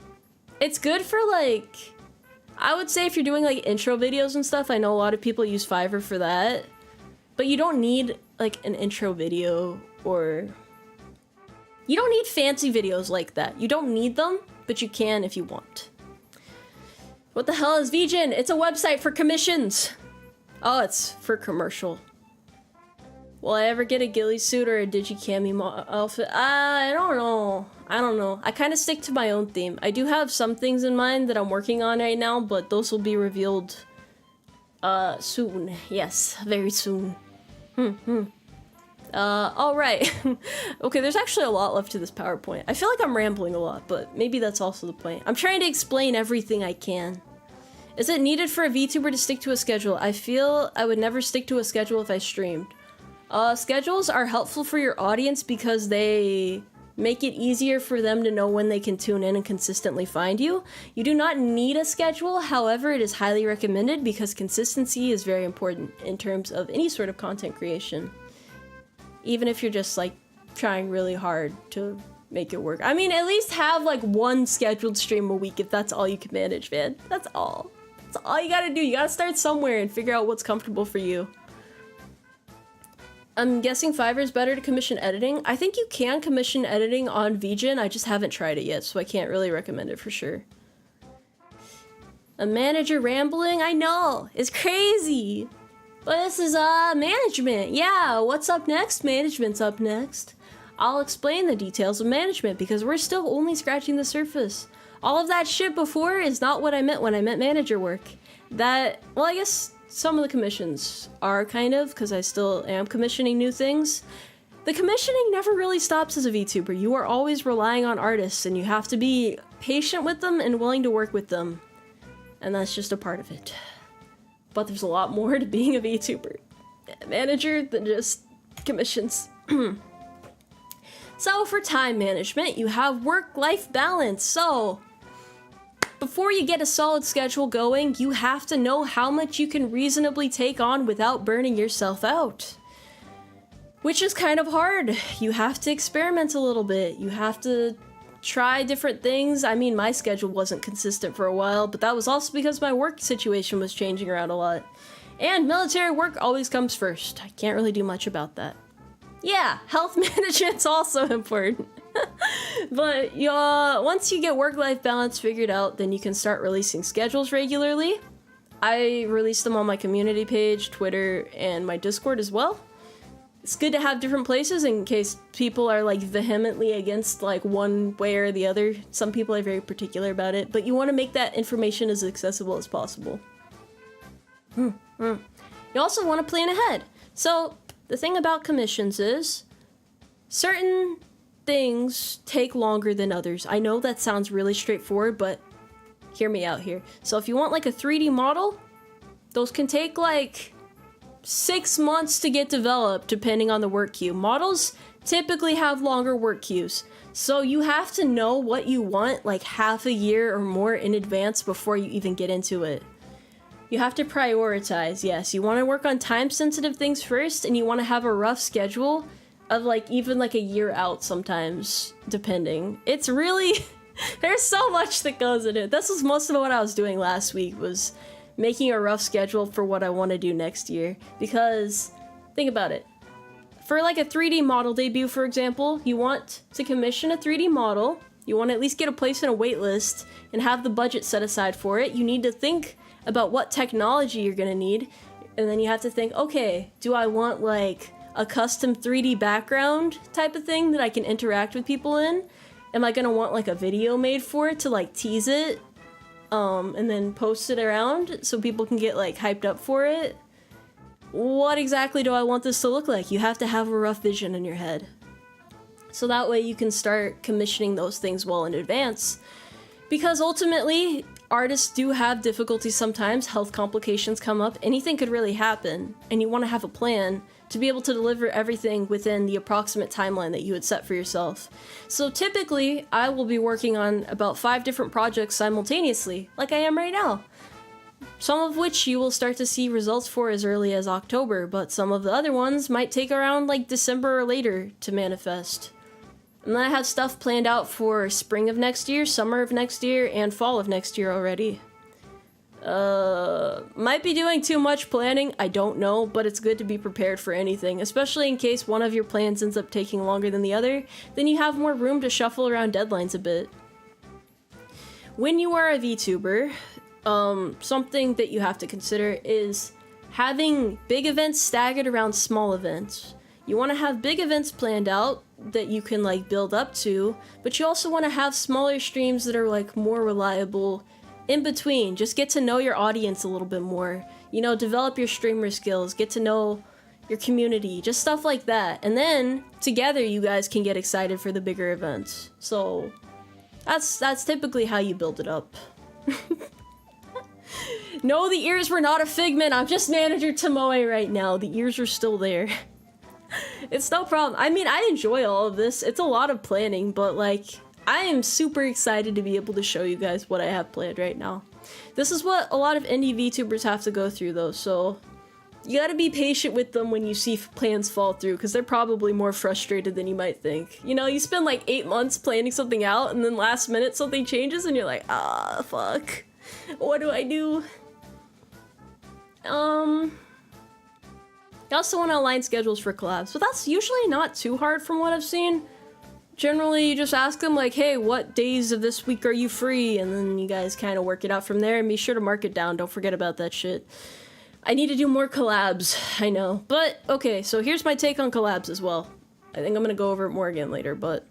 It's good for like, I would say if you're doing like intro videos and stuff, I know a lot of people use Fiverr for that, but you don't need like an intro video, or you don't need fancy videos like that. You don't need them, but you can if you want. What the hell is VGen? It's a website for commissions. Oh, it's for commercial. Will I ever get a ghillie suit or a digicami outfit? I don't know. I kind of stick to my own theme. I do have some things in mind that I'm working on right now, but those will be revealed soon. Yes, very soon. Alright. Okay, there's actually a lot left to this PowerPoint. I feel like I'm rambling a lot, but maybe that's also the point. I'm trying to explain everything I can. Is it needed for a VTuber to stick to a schedule? I feel I would never stick to a schedule if I streamed. Schedules are helpful for your audience because they make it easier for them to know when they can tune in and consistently find you. You do not need a schedule, however, it is highly recommended because consistency is very important in terms of any sort of content creation. Even if you're just like trying really hard to make it work. I mean, at least have like one scheduled stream a week if that's all you can manage, man. That's all. That's all you gotta do. You gotta start somewhere and figure out what's comfortable for you. I'm guessing Fiverr is better to commission editing. I think you can commission editing on VGen. I just haven't tried it yet, so I can't really recommend it for sure. A manager rambling? I know. It's crazy. But this is management. Yeah, what's up next? Management's up next. I'll explain the details of management because we're still only scratching the surface. All of that shit before is not what I meant when I meant manager work. That, well, I guess some of the commissions are kind of, because I still am commissioning new things. The commissioning never really stops as a VTuber. You are always relying on artists and you have to be patient with them and willing to work with them. And that's just a part of it. But there's a lot more to being a VTuber manager than just commissions. So for time management, you have work-life balance. So before you get a solid schedule going, you have to know how much you can reasonably take on without burning yourself out. Which is kind of hard. You have to experiment a little bit. You have to try different things. I mean, my schedule wasn't consistent for a while, but that was also because my work situation was changing around a lot. And military work always comes first. I can't really do much about that. Yeah, health management's also important. But once you get work-life balance figured out, then you can start releasing schedules regularly. I release them on my community page, Twitter, and my Discord as well. It's good to have different places in case people are like vehemently against like one way or the other. Some people are very particular about it, but you want to make that information as accessible as possible. You also want to plan ahead. So the thing about commissions is certain things take longer than others. I know that sounds really straightforward, but hear me out here. So if you want like a 3D model, those can take like 6 months to get developed depending on the work queue. Models typically have longer work queues. So you have to know what you want like half a year or more in advance before you even get into it. You have to prioritize, yes. You want to work on time-sensitive things first, and you want to have a rough schedule of like even like a year out sometimes, depending. It's really, there's so much that goes in it. This was most of what I was doing last week, was making a rough schedule for what I want to do next year. Because, think about it. For like a 3D model debut, for example, you want to commission a 3D model, you want to at least get a place in a wait list, and have the budget set aside for it. You need to think about what technology you're gonna need, and then you have to think, okay, do I want like a custom 3D background type of thing that I can interact with people in? Am I gonna want like a video made for it to like tease it, and then post it around so people can get like hyped up for it? What exactly do I want this to look like? You have to have a rough vision in your head. So that way you can start commissioning those things well in advance. Because ultimately, artists do have difficulties sometimes, health complications come up, anything could really happen, and you want to have a plan to be able to deliver everything within the approximate timeline that you had set for yourself. So typically, I will be working on about 5 different projects simultaneously, like I am right now. Some of which you will start to see results for as early as October, but some of the other ones might take around like December or later to manifest. And then I have stuff planned out for spring of next year, summer of next year, and fall of next year already. Might be doing too much planning, I don't know, but it's good to be prepared for anything, especially in case one of your plans ends up taking longer than the other, then you have more room to shuffle around deadlines a bit. When you are a VTuber, something that you have to consider is having big events staggered around small events. You want to have big events planned out that you can like build up to, but you also want to have smaller streams that are like more reliable in between. Just get to know your audience a little bit more, you know, develop your streamer skills, get to know your community, just stuff like that. And then together you guys can get excited for the bigger events. So that's typically how you build it up. No, the ears were not a figment. I'm just manager Tomoe right now. The ears are still there. It's no problem. I mean, I enjoy all of this. It's a lot of planning, but like, I am super excited to be able to show you guys what I have planned right now. This is what a lot of indie VTubers have to go through though, so you gotta be patient with them when you see plans fall through, because they're probably more frustrated than you might think. You know, you spend like 8 months planning something out, and then last minute something changes, and you're like, ah, fuck. What do I do? I also want to align schedules for collabs, but that's usually not too hard from what I've seen. Generally, you just ask them like, hey, what days of this week are you free? And then you guys kind of work it out from there, and be sure to mark it down. Don't forget about that shit. I need to do more collabs, I know. But, okay, so here's my take on collabs as well. I think I'm gonna go over it more again later, but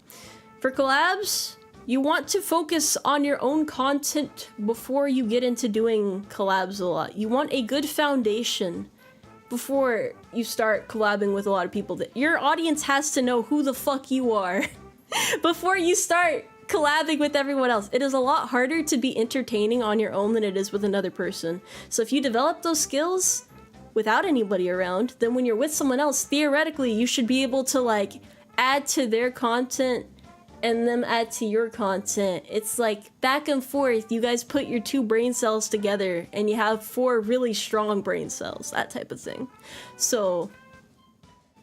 for collabs, you want to focus on your own content before you get into doing collabs a lot. You want a good foundation before you start collabing with a lot of people. That your audience has to know who the fuck you are before you start collabing with everyone else. It is a lot harder to be entertaining on your own than it is with another person. So if you develop those skills without anybody around, then when you're with someone else, theoretically you should be able to like add to their content and them add to your content. It's like back and forth. You guys put your 2 brain cells together and you have 4 really strong brain cells, that type of thing. So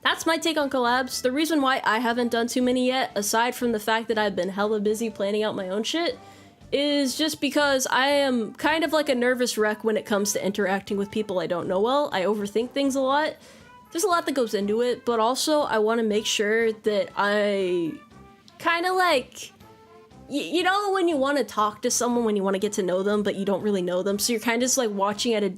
that's my take on collabs. The reason why I haven't done too many yet, aside from the fact that I've been hella busy planning out my own shit, is just because I am kind of like a nervous wreck when it comes to interacting with people I don't know well. I overthink things a lot. there's a lot that goes into it, but also I want to make sure that I kind of like, you know when you want to talk to someone, when you want to get to know them, but you don't really know them, so you're kind of just like watching at a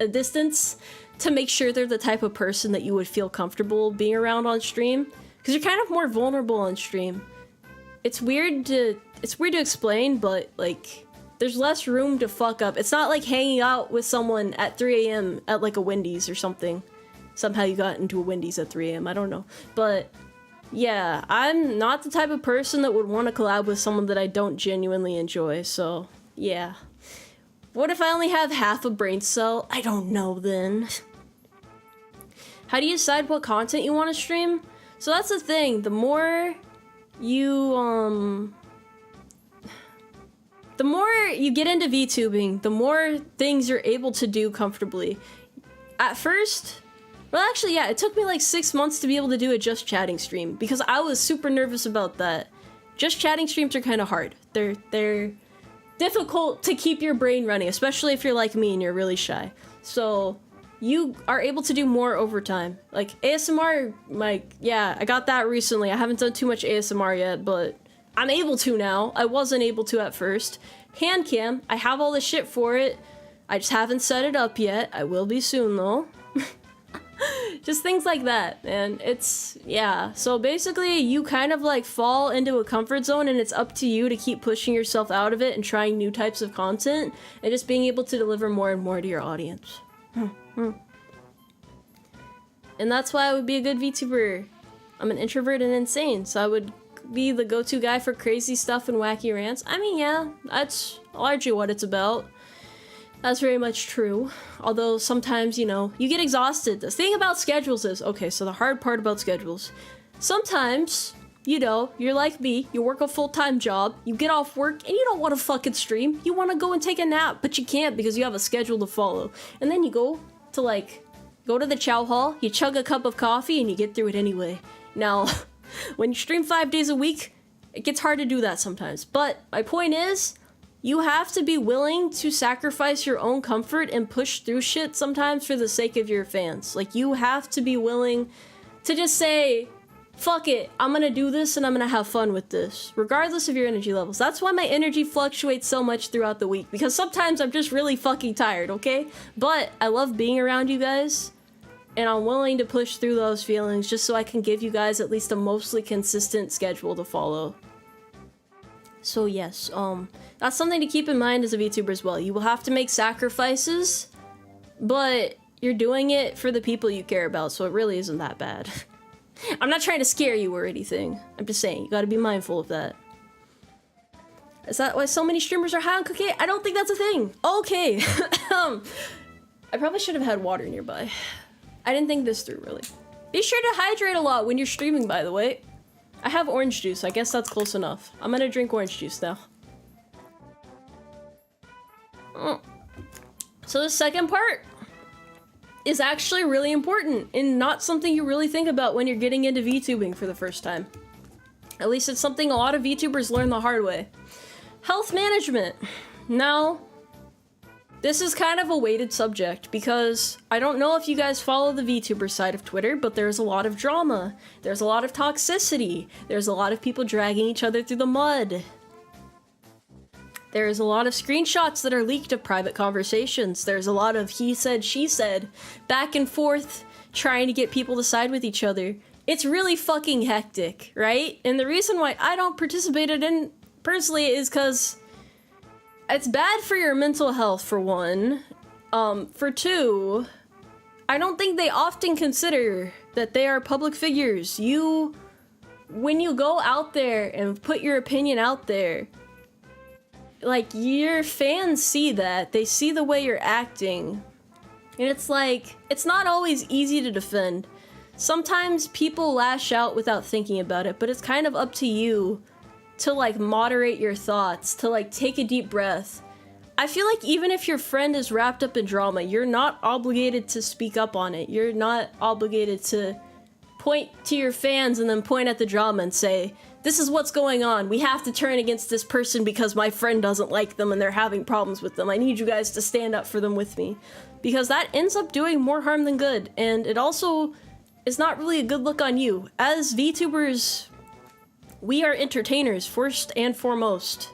distance to make sure they're the type of person that you would feel comfortable being around on stream, because you're kind of more vulnerable on stream. It's weird to explain, but like there's less room to fuck up. It's not like hanging out with someone at 3 a.m. at like a Wendy's or something. Somehow you got into a Wendy's at 3 a.m. I don't know, but yeah, I'm not the type of person that would want to collab with someone that I don't genuinely enjoy, so yeah. What if I only have half a brain cell? I don't know then. How do you decide what content you want to stream? So that's the thing, the more you get into VTubing, the more things you're able to do comfortably. At first, well, actually, yeah, it took me like 6 months to be able to do a just chatting stream because I was super nervous about that. Just chatting streams are kind of hard. They're difficult to keep your brain running, especially if you're like me and you're really shy. So you are able to do more over time. Like ASMR, like, yeah, I got that recently. I haven't done too much ASMR yet, but I'm able to now. I wasn't able to at first. Hand cam, I have all the shit for it. I just haven't set it up yet. I will be soon though. Just things like that, and it's, yeah. So basically, you kind of like fall into a comfort zone, and it's up to you to keep pushing yourself out of it and trying new types of content, and just being able to deliver more and more to your audience. And that's why I would be a good VTuber. I'm an introvert and insane, so I would be the go-to guy for crazy stuff and wacky rants. I mean, yeah, that's largely what it's about. That's very much true. Although sometimes, you know, you get exhausted. The thing about schedules is, okay, so the hard part about schedules. Sometimes, you know, you're like me, you work a full-time job, you get off work, and you don't want to fucking stream. You want to go and take a nap, but you can't because you have a schedule to follow. And then you go to the chow hall, you chug a cup of coffee, and you get through it anyway. Now, when you stream 5 days a week, it gets hard to do that sometimes. But my point is, you have to be willing to sacrifice your own comfort and push through shit sometimes for the sake of your fans. Like, you have to be willing to just say, fuck it, I'm gonna do this and I'm gonna have fun with this, regardless of your energy levels. That's why my energy fluctuates so much throughout the week, because sometimes I'm just really fucking tired, okay? But I love being around you guys, and I'm willing to push through those feelings just so I can give you guys at least a mostly consistent schedule to follow. So yes, that's something to keep in mind as a VTuber as well. You will have to make sacrifices, but you're doing it for the people you care about, so it really isn't that bad. I'm not trying to scare you or anything. I'm just saying, you gotta be mindful of that. Is that why so many streamers are high on cocaine? I don't think that's a thing. Okay. I probably should have had water nearby. I didn't think this through, really. Be sure to hydrate a lot when you're streaming, by the way. I have orange juice. I guess that's close enough. I'm gonna drink orange juice now. So the second part is actually really important and not something you really think about when you're getting into VTubing for the first time. At least it's something a lot of VTubers learn the hard way. Health management. Now, this is kind of a weighted subject because I don't know if you guys follow the VTuber side of Twitter, but there's a lot of drama. There's a lot of toxicity. There's a lot of people dragging each other through the mud. There's a lot of screenshots that are leaked of private conversations. There's a lot of he said, she said, back and forth, trying to get people to side with each other. It's really fucking hectic, right? And the reason why I don't participate in it personally is because it's bad for your mental health, for one. For two, I don't think they often consider that they are public figures. When you go out there and put your opinion out there, like, your fans see that. They see the way you're acting. And it's like, it's not always easy to defend. Sometimes people lash out without thinking about it, but it's kind of up to you to, like, moderate your thoughts, to, like, take a deep breath. I feel like even if your friend is wrapped up in drama, you're not obligated to speak up on it. You're not obligated to point to your fans and then point at the drama and say, this is what's going on. We have to turn against this person because my friend doesn't like them and they're having problems with them. I need you guys to stand up for them with me. Because that ends up doing more harm than good. And it also is not really a good look on you. As VTubers, we are entertainers first and foremost.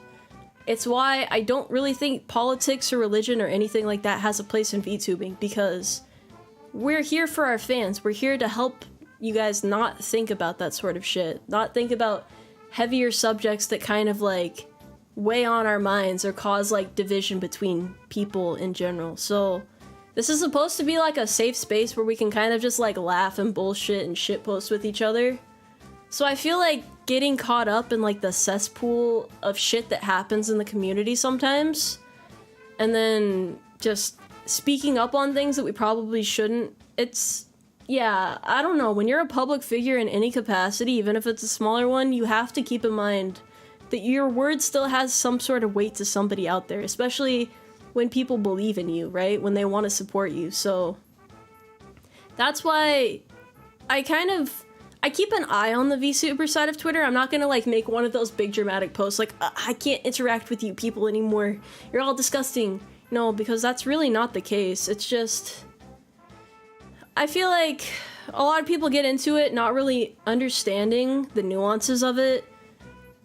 It's why I don't really think politics or religion or anything like that has a place in VTubing, because we're here for our fans. We're here to help you guys not think about that sort of shit. Not think about heavier subjects that kind of like weigh on our minds or cause like division between people in general. So this is supposed to be like a safe space where we can kind of just like laugh and bullshit and shitpost with each other. So I feel like getting caught up in like the cesspool of shit that happens in the community sometimes, and then just speaking up on things that we probably shouldn't, yeah, I don't know. When you're a public figure in any capacity, even if it's a smaller one, you have to keep in mind that your word still has some sort of weight to somebody out there, especially when people believe in you, right? When they want to support you. So that's why I keep an eye on the VTuber side of Twitter. I'm not gonna like make one of those big dramatic posts like, I can't interact with you people anymore. You're all disgusting. No, because that's really not the case. It's just, I feel like a lot of people get into it not really understanding the nuances of it.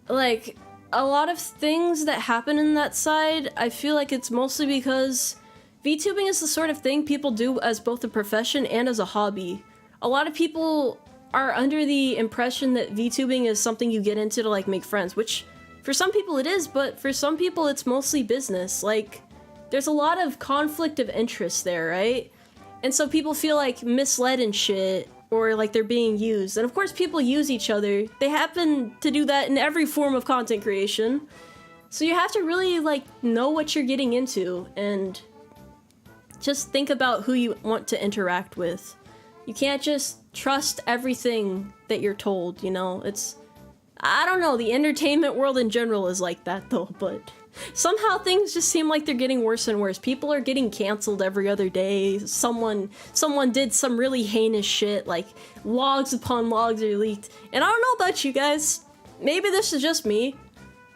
Like, a lot of things that happen in that side, I feel like it's mostly because VTubing is the sort of thing people do as both a profession and as a hobby. A lot of people are under the impression that VTubing is something you get into to like make friends, which for some people it is, but for some people it's mostly business. Like, there's a lot of conflict of interest there, right? And so people feel like misled and shit, or like they're being used. And of course people use each other. They happen to do that in every form of content creation. So you have to really like know what you're getting into and just think about who you want to interact with. You can't just trust everything that you're told, you know? I don't know, the entertainment world in general is like that though, but somehow things just seem like they're getting worse and worse. People are getting canceled every other day. Someone did some really heinous shit, like logs upon logs are leaked. And I don't know about you guys, maybe this is just me,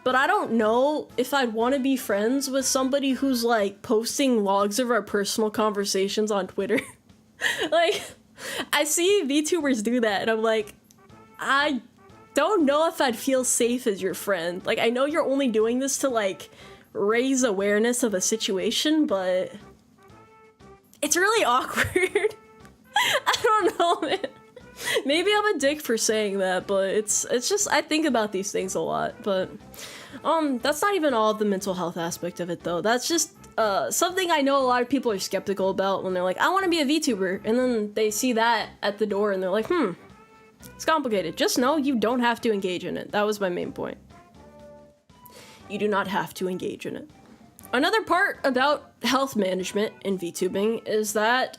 but I don't know if I'd want to be friends with somebody who's like posting logs of our personal conversations on Twitter. Like, I see VTubers do that and I'm like, I don't know if I'd feel safe as your friend. Like, I know you're only doing this to like raise awareness of a situation, but it's really awkward. I don't know, man. Maybe I'm a dick for saying that, but it's just, I think about these things a lot. But that's not even all of the mental health aspect of it though. That's just something I know a lot of people are skeptical about when they're like, I want to be a VTuber, and then they see that at the door and they're like, it's complicated. Just know you don't have to engage in it. That was my main point. You do not have to engage in it. Another part about health management in VTubing is that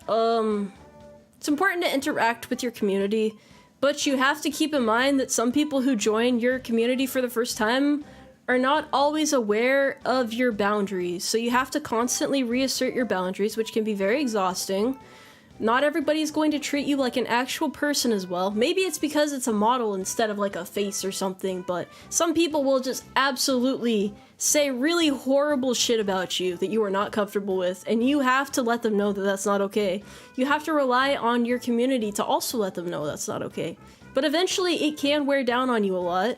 it's important to interact with your community, but you have to keep in mind that some people who join your community for the first time are not always aware of your boundaries. So you have to constantly reassert your boundaries, which can be very exhausting. Not everybody's going to treat you like an actual person as well. Maybe it's because it's a model instead of like a face or something, but some people will just absolutely say really horrible shit about you that you are not comfortable with, and you have to let them know that that's not okay. You have to rely on your community to also let them know that's not okay. But eventually it can wear down on you a lot.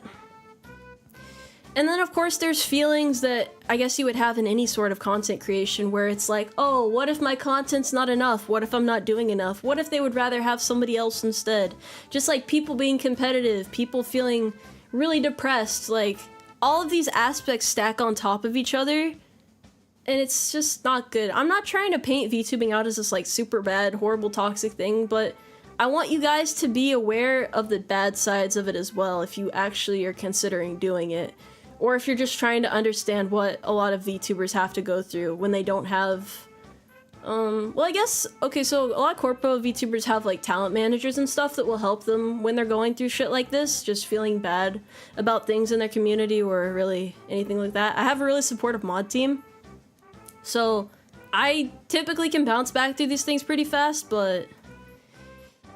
And then of course there's feelings that I guess you would have in any sort of content creation where it's like, oh, what if my content's not enough? What if I'm not doing enough? What if they would rather have somebody else instead? Just like people being competitive, people feeling really depressed, like all of these aspects stack on top of each other, and it's just not good. I'm not trying to paint VTubing out as this like super bad, horrible, toxic thing, but I want you guys to be aware of the bad sides of it as well if you actually are considering doing it. Or if you're just trying to understand what a lot of VTubers have to go through when they don't have, well, I guess, okay, so a lot of corpo VTubers have like talent managers and stuff that will help them when they're going through shit like this, just feeling bad about things in their community or really anything like that. I have a really supportive mod team, so I typically can bounce back through these things pretty fast, but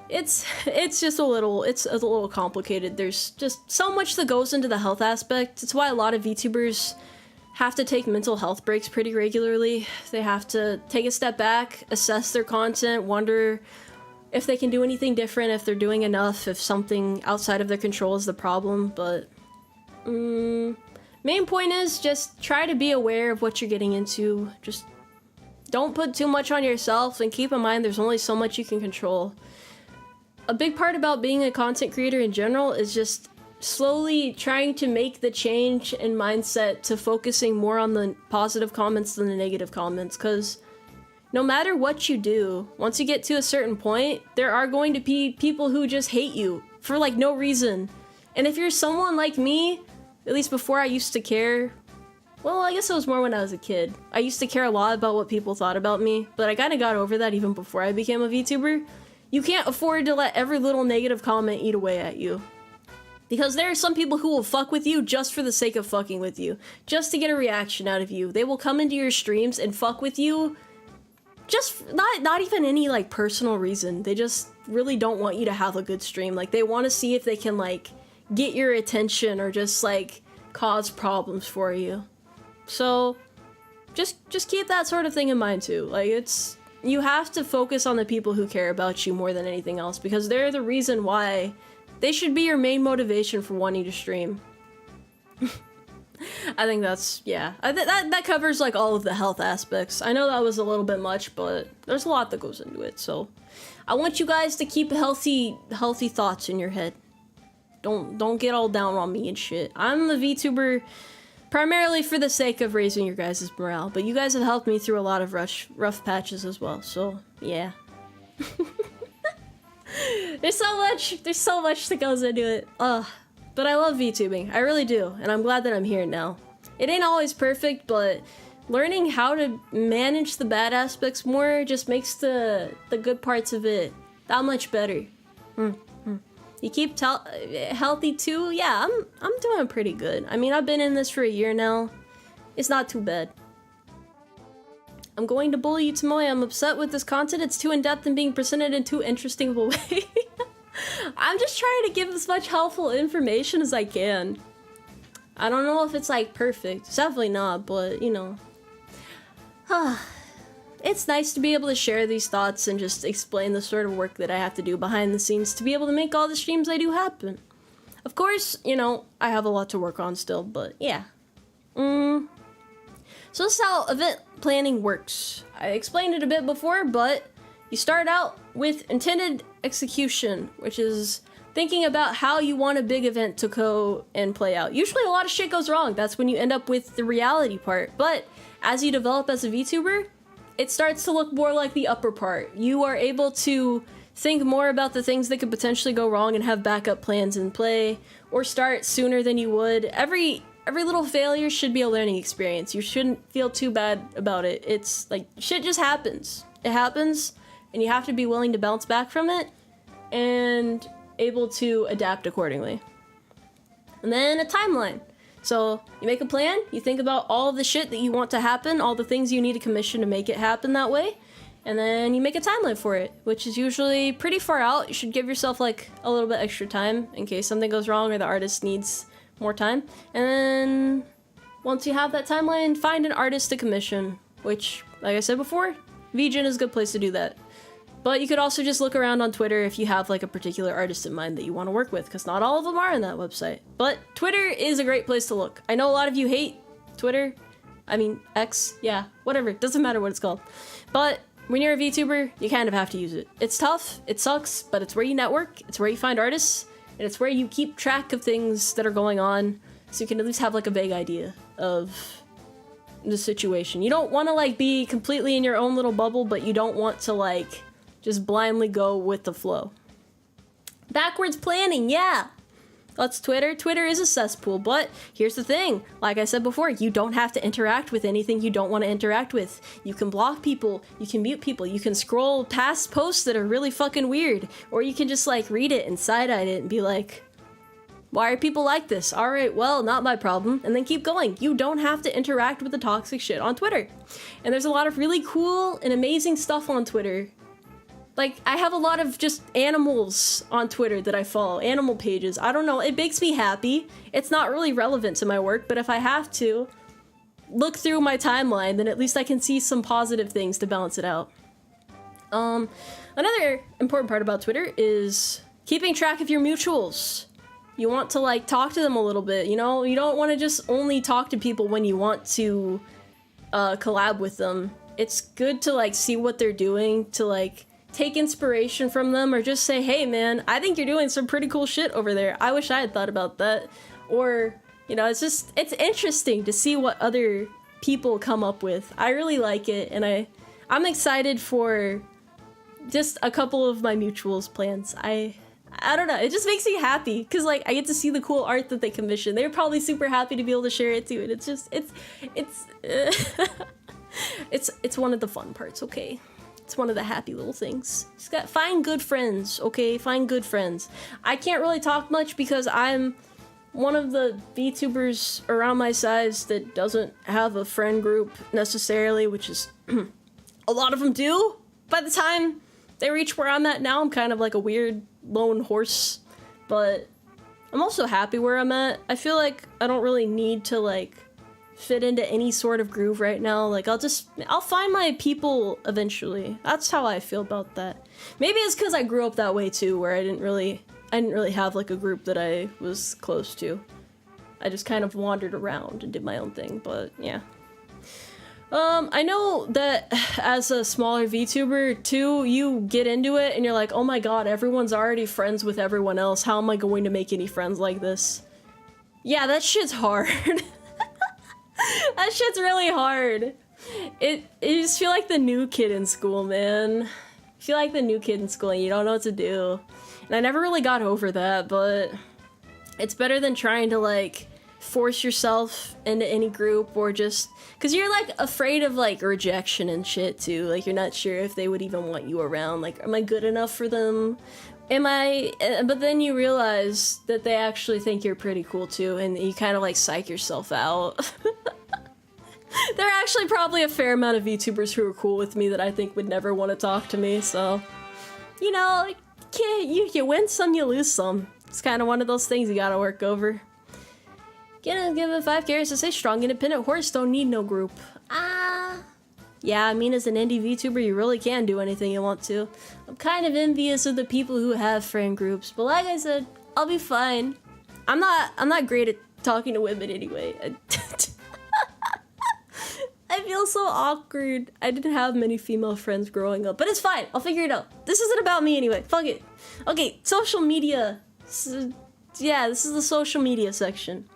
it's just a little complicated. There's just so much that goes into the health aspect. It's why a lot of VTubers have to take mental health breaks pretty regularly. They have to take a step back, assess their content, wonder if they can do anything different, if they're doing enough, if something outside of their control is the problem, but main point is just try to be aware of what you're getting into. Just don't put too much on yourself, and keep in mind there's only so much you can control. A big part about being a content creator in general is just slowly trying to make the change in mindset to focusing more on the positive comments than the negative comments, because no matter what you do, once you get to a certain point, there are going to be people who just hate you for like no reason. And if you're someone like me, at least before I used to care, well, I guess it was more when I was a kid. I used to care a lot about what people thought about me, but I kind of got over that even before I became a VTuber. You can't afford to let every little negative comment eat away at you. Because there are some people who will fuck with you just for the sake of fucking with you. Just to get a reaction out of you. They will come into your streams and fuck with you. Just, not even any, like, personal reason. They just really don't want you to have a good stream. Like, they want to see if they can, like, get your attention or just, like, cause problems for you. So, just keep that sort of thing in mind, too. Like, you have to focus on the people who care about you more than anything else. Because they're the reason why they should be your main motivation for wanting to stream. I think that's, yeah. That covers, like, all of the health aspects. I know that was a little bit much, but there's a lot that goes into it, so I want you guys to keep healthy thoughts in your head. Don't get all down on me and shit. I'm the VTuber primarily for the sake of raising your guys' morale, but you guys have helped me through a lot of rough patches as well, so, yeah. There's so much that goes into it. But I love VTubing. I really do, and I'm glad that I'm here now. It ain't always perfect, but learning how to manage the bad aspects more just makes the good parts of it that much better. You keep healthy too? Yeah, I'm doing pretty good. I mean, I've been in this for a year now. It's not too bad. I'm going to bully you, Tomoe. I'm upset with this content. It's too in-depth and being presented in too interesting of a way. I'm just trying to give as much helpful information as I can. I don't know if it's, like, perfect. It's definitely not, but, you know. It's nice to be able to share these thoughts and just explain the sort of work that I have to do behind the scenes to be able to make all the streams I do happen. Of course, you know, I have a lot to work on still, but yeah. So this is how event planning works. I explained it a bit before, but you start out with intended execution, which is thinking about how you want a big event to go and play out. Usually a lot of shit goes wrong. That's when you end up with the reality part. But as you develop as a VTuber, it starts to look more like the upper part. You are able to think more about the things that could potentially go wrong and have backup plans in play, or start sooner than you would. Every little failure should be a learning experience. You shouldn't feel too bad about it. It's like, shit just happens. It happens, and you have to be willing to bounce back from it and able to adapt accordingly. And then a timeline. So you make a plan, you think about all of the shit that you want to happen, all the things you need to commission to make it happen that way, and then you make a timeline for it, which is usually pretty far out. You should give yourself like a little bit extra time in case something goes wrong or the artist needs more time. And then once you have that timeline, find an artist to commission, which, like I said before, VGen is a good place to do that. But you could also just look around on Twitter if you have like a particular artist in mind that you want to work with, because not all of them are on that website. But Twitter is a great place to look. I know a lot of you hate Twitter. I mean, X, yeah, whatever. It doesn't matter what it's called. But when you're a VTuber, you kind of have to use it. It's tough, it sucks, but it's where you network, it's where you find artists, and it's where you keep track of things that are going on, so you can at least have like a vague idea of the situation. You don't want to like be completely in your own little bubble, but you don't want to like just blindly go with the flow. Backwards planning, yeah! That's Twitter. Twitter is a cesspool, but here's the thing. Like I said before, you don't have to interact with anything you don't want to interact with. You can block people, you can mute people, you can scroll past posts that are really fucking weird, or you can just like read it and side-eye it and be like, why are people like this? Alright, well, not my problem, and then keep going. You don't have to interact with the toxic shit on Twitter. And there's a lot of really cool and amazing stuff on Twitter. Like, I have a lot of just animals on Twitter that I follow, animal pages. I don't know, it makes me happy. It's not really relevant to my work, but if I have to look through my timeline, then at least I can see some positive things to balance it out. Another important part about Twitter is keeping track of your mutuals. You want to like talk to them a little bit, you know? You don't want to just only talk to people when you want to collab with them. It's good to like see what they're doing, to like take inspiration from them, or just say, hey man, I think you're doing some pretty cool shit over there. I wish I had thought about that. Or, you know, it's interesting to see what other people come up with. I really like it, and I'm excited for just a couple of my mutuals plans. I don't know, it just makes me happy because like I get to see the cool art that they commission. They're probably super happy to be able to share it too, and it's just it's one of the fun parts. Okay, it's one of the happy little things. Just got find good friends. Okay, find good friends. I can't really talk much because I'm one of the VTubers around my size that doesn't have a friend group necessarily, which is a lot of them do. By the time they reach where I'm at now, I'm kind of like a weird lone horse, but I'm also happy where I'm at. I feel like I don't really need to like fit into any sort of groove right now. Like I'll find my people eventually. That's how I feel about that. Maybe it's because I grew up that way too, where I didn't really have like a group that I was close to. I just kind of wandered around and did my own thing, but yeah. I know that as a smaller VTuber too, you get into it and you're like, oh my god, everyone's already friends with everyone else. How am I going to make any friends like this? Yeah, that shit's hard. That shit's really hard. You just feel like the new kid in school, man. You feel like the new kid in school and you don't know what to do. And I never really got over that, but it's better than trying to like force yourself into any group, or just because you're like afraid of like rejection and shit too. Like you're not sure if they would even want you around. Like, am I good enough for them? But then you realize that they actually think you're pretty cool too, and you kind of like psych yourself out. There are actually probably a fair amount of VTubers who are cool with me that I think would never want to talk to me, so you know, you win some, you lose some. It's kind of one of those things you gotta work over. Gonna give it 5 carrots to say strong, independent horse, don't need no group. Yeah, I mean, as an indie VTuber, you really can do anything you want to. I'm kind of envious of the people who have friend groups, but like I said, I'll be fine. I'm not great at talking to women anyway. I feel so awkward. I didn't have many female friends growing up, but it's fine. I'll figure it out. This isn't about me anyway. Fuck it. Okay, social media. Yeah, this is the social media section.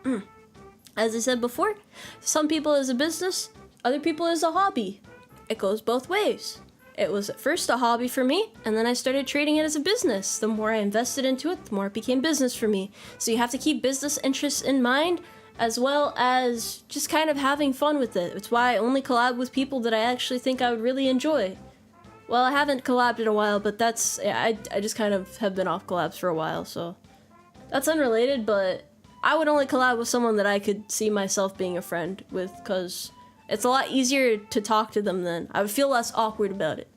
As I said before, some people is a business, other people is a hobby. It goes both ways. It was at first a hobby for me, and then I started treating it as a business. The more I invested into it, the more it became business for me. So you have to keep business interests in mind, as well as just kind of having fun with it. It's why I only collab with people that I actually think I would really enjoy. Well, I haven't collabed in a while, but that's, I just kind of have been off collabs for a while, so that's unrelated, but I would only collab with someone that I could see myself being a friend with, because it's a lot easier to talk to them then. I would feel less awkward about it.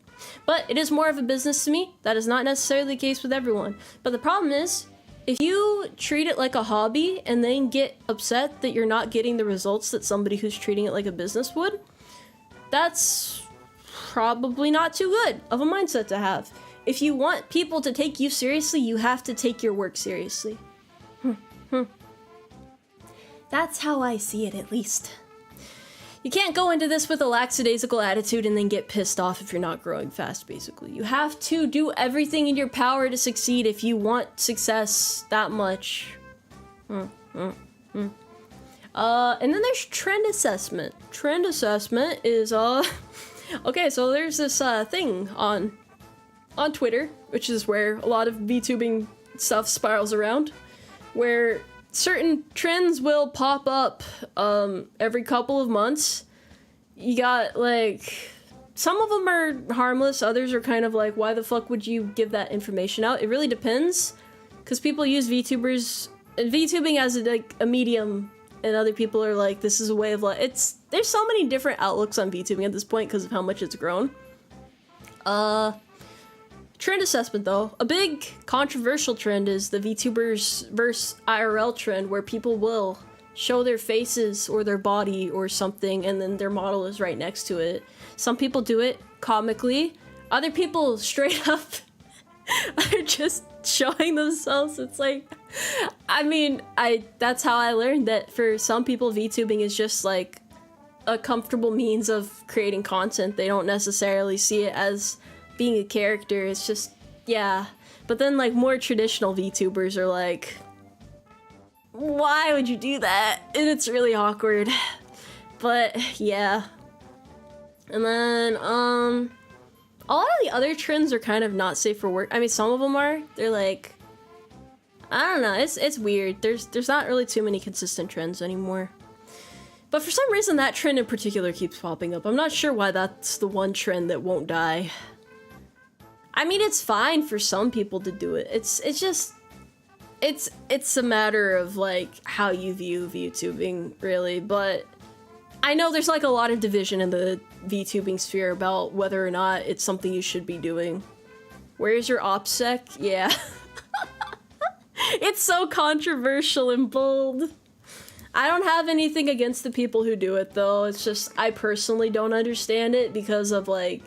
But it is more of a business to me. That is not necessarily the case with everyone. But the problem is, if you treat it like a hobby and then get upset that you're not getting the results that somebody who's treating it like a business would, that's probably not too good of a mindset to have. If you want people to take you seriously, you have to take your work seriously. That's how I see it, at least. You can't go into this with a lackadaisical attitude and then get pissed off if you're not growing fast, basically. You have to do everything in your power to succeed if you want success that much. And then there's trend assessment. Trend assessment is, okay, so there's this thing on Twitter, which is where a lot of VTubing stuff spirals around, where certain trends will pop up every couple of months. You got, like, some of them are harmless, others are kind of like, why the fuck would you give that information out? It really depends, because people use VTubing as a medium, and other people are like, this is a way of life. There's so many different outlooks on VTubing at this point because of how much it's grown. Trend assessment, though. A big controversial trend is the VTubers versus IRL trend, where people will show their faces or their body or something, and then their model is right next to it. Some people do it comically. other people straight up are just showing themselves. It's like, I mean, that's how I learned that for some people VTubing is just like a comfortable means of creating content. They don't necessarily see it as being a character. It's just, yeah. But then like more traditional VTubers are like, why would you do that? And it's really awkward. But yeah. And then a lot of the other trends are kind of not safe for work. I mean, some of them are. They're like, I don't know. It's weird. There's not really too many consistent trends anymore. But for some reason, that trend in particular keeps popping up. I'm not sure why that's the one trend that won't die. I mean, it's fine for some people to do it. It's just, it's a matter of like how you view VTubing, really. But I know there's like a lot of division in the VTubing sphere about whether or not it's something you should be doing. Where's your OPSEC? Yeah. It's so controversial and bold. I don't have anything against the people who do it though. It's just, I personally don't understand it because of like,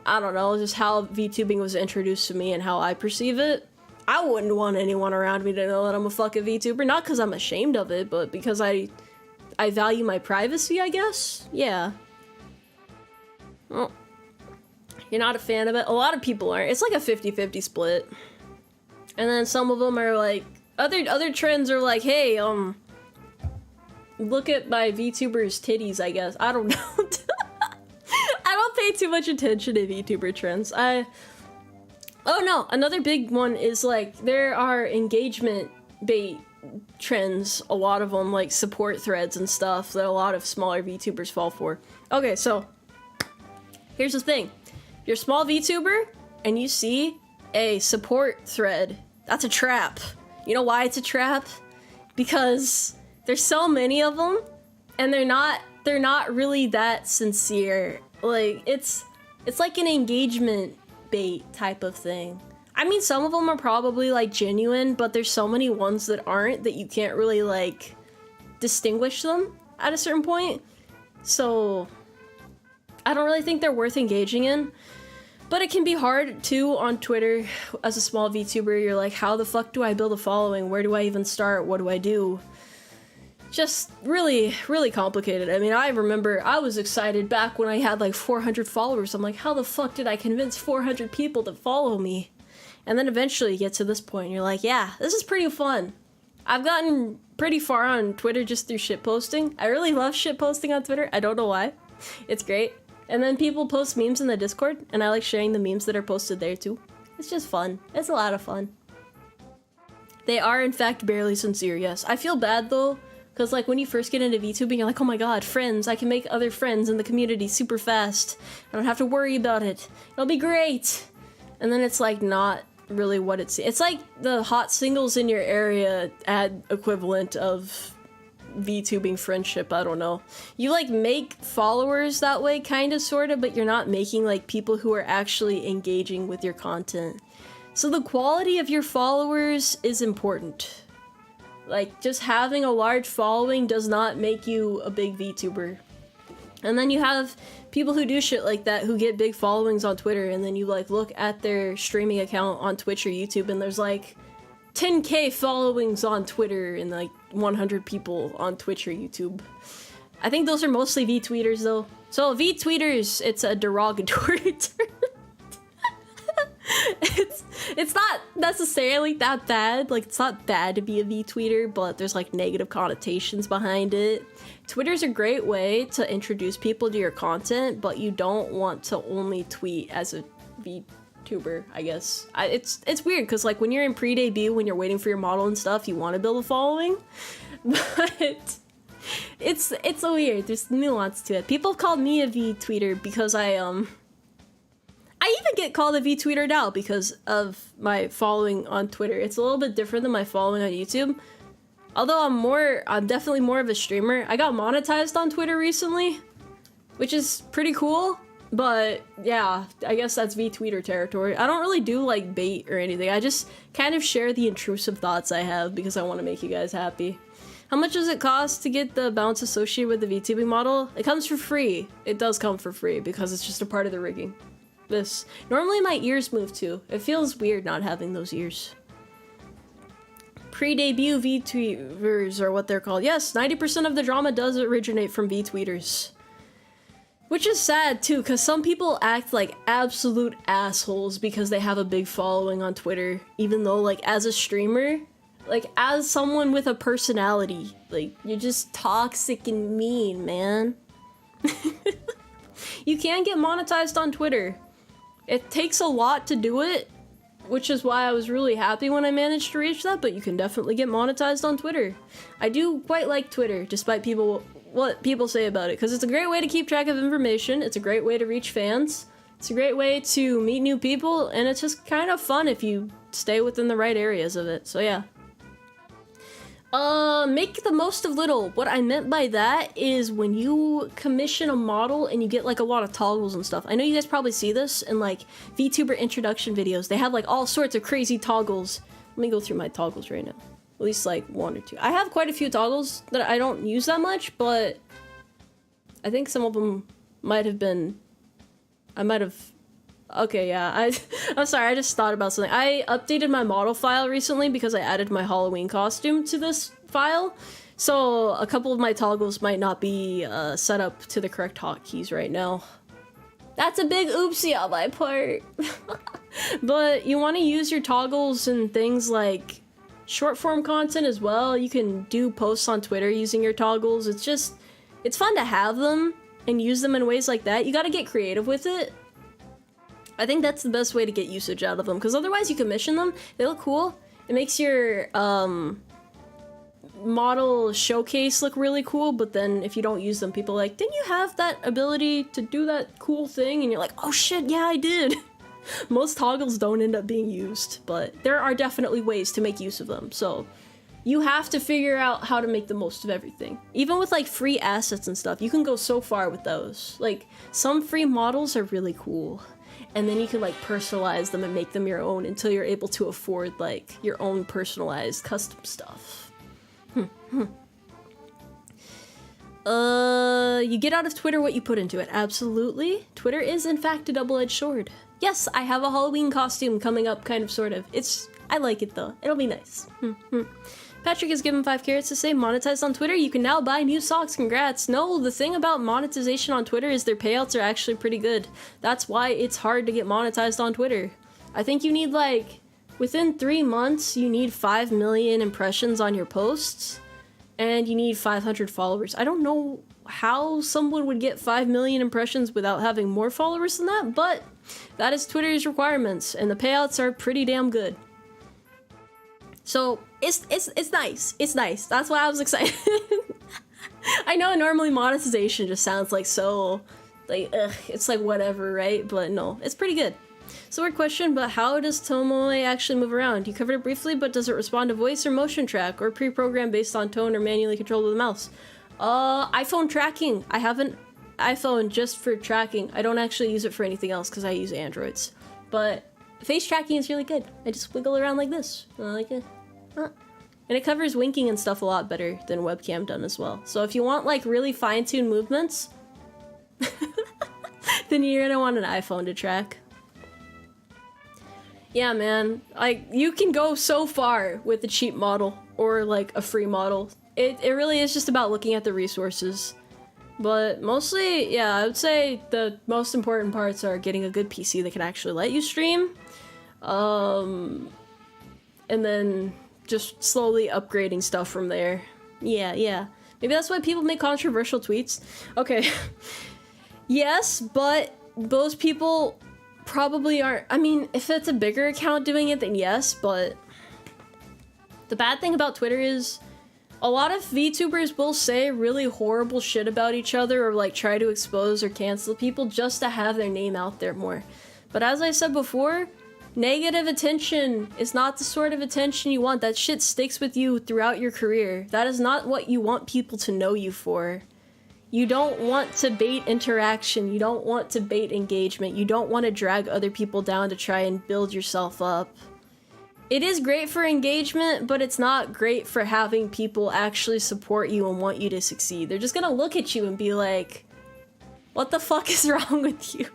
I don't know, just how VTubing was introduced to me and how I perceive it. I wouldn't want anyone around me to know that I'm a fucking VTuber. Not because I'm ashamed of it, but because I value my privacy, I guess? Yeah. Well, you're not a fan of it? A lot of people aren't. It's like a 50-50 split. And then some of them are like, other trends are like, hey, look at my VTuber's titties, I guess. I don't know. I don't pay too much attention to VTuber trends. Oh no, another big one is like, there are engagement bait trends, a lot of them, like support threads and stuff that a lot of smaller VTubers fall for. Okay, so here's the thing. You're a small VTuber and you see a support thread. That's a trap. You know why it's a trap? Because there's so many of them and they're not really that sincere. Like, it's like an engagement bait type of thing. I mean, some of them are probably like genuine, but there's so many ones that aren't that you can't really like distinguish them at a certain point. So I don't really think they're worth engaging in. But it can be hard too on Twitter as a small VTuber. You're like, how the fuck do I build a following? Where do I even start? What do I do? Just really, really complicated. I mean, I remember I was excited back when I had like 400 followers. I'm like, how the fuck did I convince 400 people to follow me? And then eventually you get to this point and you're like, yeah, this is pretty fun. I've gotten pretty far on Twitter just through shitposting. I really love shitposting on Twitter. I don't know why. It's great. And then people post memes in the Discord and I like sharing the memes that are posted there too. It's just fun. It's a lot of fun. They are in fact barely sincere, yes. I feel bad though, because like when you first get into VTubing, you're like, oh my god, friends, I can make other friends in the community super fast. I don't have to worry about it. It'll be great. And then it's like not really what it's like the hot singles in your area ad equivalent of VTubing friendship. I don't know. You like make followers that way, kind of, sort of, but you're not making like people who are actually engaging with your content. So the quality of your followers is important. Like, just having a large following does not make you a big VTuber. And then you have people who do shit like that who get big followings on Twitter, and then you like look at their streaming account on Twitch or YouTube and there's like 10k followings on Twitter and like 100 people on Twitch or YouTube. I think those are mostly V-tweeters though. So V-tweeters, it's a derogatory term. It's not necessarily that bad. Like, it's not bad to be a V-tweeter, but there's like negative connotations behind it. Twitter's a great way to introduce people to your content, but you don't want to only tweet as a VTuber, I guess. It's weird because like when you're in pre-debut, when you're waiting for your model and stuff, you want to build a following, but it's so weird. There's nuance to it. People have called me a V-tweeter because I even get called a V-tweeter now because of my following on Twitter. It's a little bit different than my following on YouTube. Although I'm definitely more of a streamer. I got monetized on Twitter recently, which is pretty cool. But yeah, I guess that's V-tweeter territory. I don't really do like bait or anything. I just kind of share the intrusive thoughts I have because I want to make you guys happy. How much does it cost to get the bounce associated with the VTubing model? It comes for free. It does come for free because it's just a part of the rigging. this. Normally my ears move too. It feels weird not having those ears. Pre-debut VTubers are what they're called. Yes, 90% of the drama does originate from VTweeters. Which is sad too, because some people act like absolute assholes because they have a big following on Twitter, even though, like, as a streamer, like, as someone with a personality, like, you're just toxic and mean, man. You can get monetized on Twitter. It takes a lot to do it, which is why I was really happy when I managed to reach that, but you can definitely get monetized on Twitter. I do quite like Twitter, despite what people say about it, because it's a great way to keep track of information, it's a great way to reach fans, it's a great way to meet new people, and it's just kind of fun if you stay within the right areas of it, so yeah. Make the most of little. What I meant by that is when you commission a model and you get like a lot of toggles and stuff. I know you guys probably see this in like VTuber introduction videos. They have like all sorts of crazy toggles. Let me go through my toggles right now. At least like 1 or 2. I have quite a few toggles that I don't use that much, but I think some of them might have been, okay, yeah, I'm sorry, I just thought about something. I updated my model file recently because I added my Halloween costume to this file, so a couple of my toggles might not be set up to the correct hotkeys right now. That's a big oopsie on my part. But you want to use your toggles in things like short form content as well. You can do posts on Twitter using your toggles. It's fun to have them and use them in ways like that. You got to get creative with it. I think that's the best way to get usage out of them, because otherwise you commission them, they look cool, it makes your model showcase look really cool, but then if you don't use them, people are like, didn't you have that ability to do that cool thing? And you're like, oh shit, yeah, I did. Most toggles don't end up being used, but there are definitely ways to make use of them, so you have to figure out how to make the most of everything. Even with like free assets and stuff, you can go so far with those. Like, some free models are really cool. And then you can like personalize them and make them your own until you're able to afford like your own personalized custom stuff. You get out of Twitter what you put into it. Absolutely. Twitter is in fact a double-edged sword. Yes, I have a Halloween costume coming up, kind of, sort of. I like it though. It'll be nice. Patrick has given 5 carrots to say, monetized on Twitter, you can now buy new socks, congrats. No, the thing about monetization on Twitter is their payouts are actually pretty good. That's why it's hard to get monetized on Twitter. I think you need like, within 3 months, you need 5 million impressions on your posts, and you need 500 followers. I don't know how someone would get 5 million impressions without having more followers than that, but that is Twitter's requirements, and the payouts are pretty damn good. So, it's nice. It's nice. That's why I was excited. I know normally monetization just sounds like so, like, ugh, it's like whatever, right? But no, it's pretty good. So weird question, but how does Tomoe actually move around? You covered it briefly, but does it respond to voice or motion track, or pre-programmed based on tone or manually controlled with a mouse? iPhone tracking. I have an iPhone just for tracking. I don't actually use it for anything else because I use Androids. But face tracking is really good. I just wiggle around like this. Like it. And it covers winking and stuff a lot better than webcam done as well. So if you want like really fine-tuned movements, then you're gonna want an iPhone to track. Yeah, man. Like, you can go so far with a cheap model or like a free model. It really is just about looking at the resources. But mostly, yeah, I would say the most important parts are getting a good PC that can actually let you stream. And then just slowly upgrading stuff from there. Yeah. Maybe that's why people make controversial tweets. Okay. Yes, but those people probably aren't. I mean, if it's a bigger account doing it, then yes, but the bad thing about Twitter is a lot of VTubers will say really horrible shit about each other or like try to expose or cancel people just to have their name out there more. But as I said before, negative attention is not the sort of attention you want. That shit sticks with you throughout your career. That is not what you want people to know you for. You don't want to bait interaction. You don't want to bait engagement. You don't want to drag other people down to try and build yourself up. It is great for engagement, but it's not great for having people actually support you and want you to succeed. They're just gonna look at you and be like, what the fuck is wrong with you?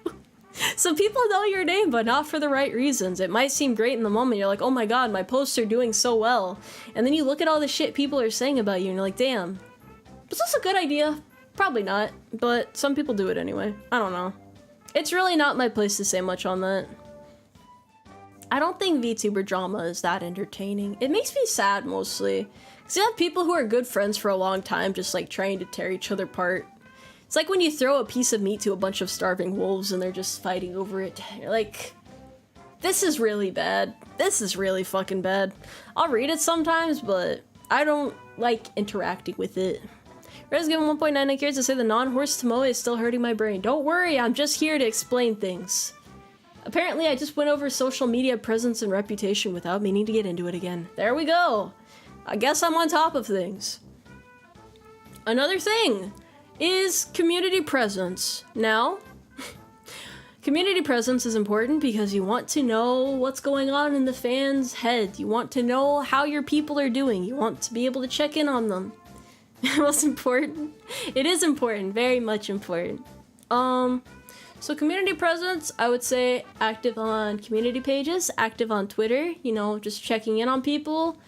So people know your name, but not for the right reasons. It might seem great in the moment. You're like, oh my god, my posts are doing so well. And then you look at all the shit people are saying about you and you're like, damn, was this a good idea? Probably not, but some people do it anyway. I don't know. It's really not my place to say much on that. I don't think VTuber drama is that entertaining. It makes me sad mostly. Because you have people who are good friends for a long time just like trying to tear each other apart. It's like when you throw a piece of meat to a bunch of starving wolves and they're just fighting over it. You're like, this is really bad. This is really fucking bad. I'll read it sometimes, but I don't like interacting with it. Red's given 1.99 carats to say the non-horse Tomoe is still hurting my brain. Don't worry, I'm just here to explain things. Apparently, I just went over social media presence and reputation without meaning to get into it again. There we go. I guess I'm on top of things. Another thing is community presence. Now, community presence is important because you want to know what's going on in the fans' head. You want to know how your people are doing. You want to be able to check in on them. Most important? It is important, very much important. So community presence, I would say active on community pages, active on Twitter, you know, just checking in on people,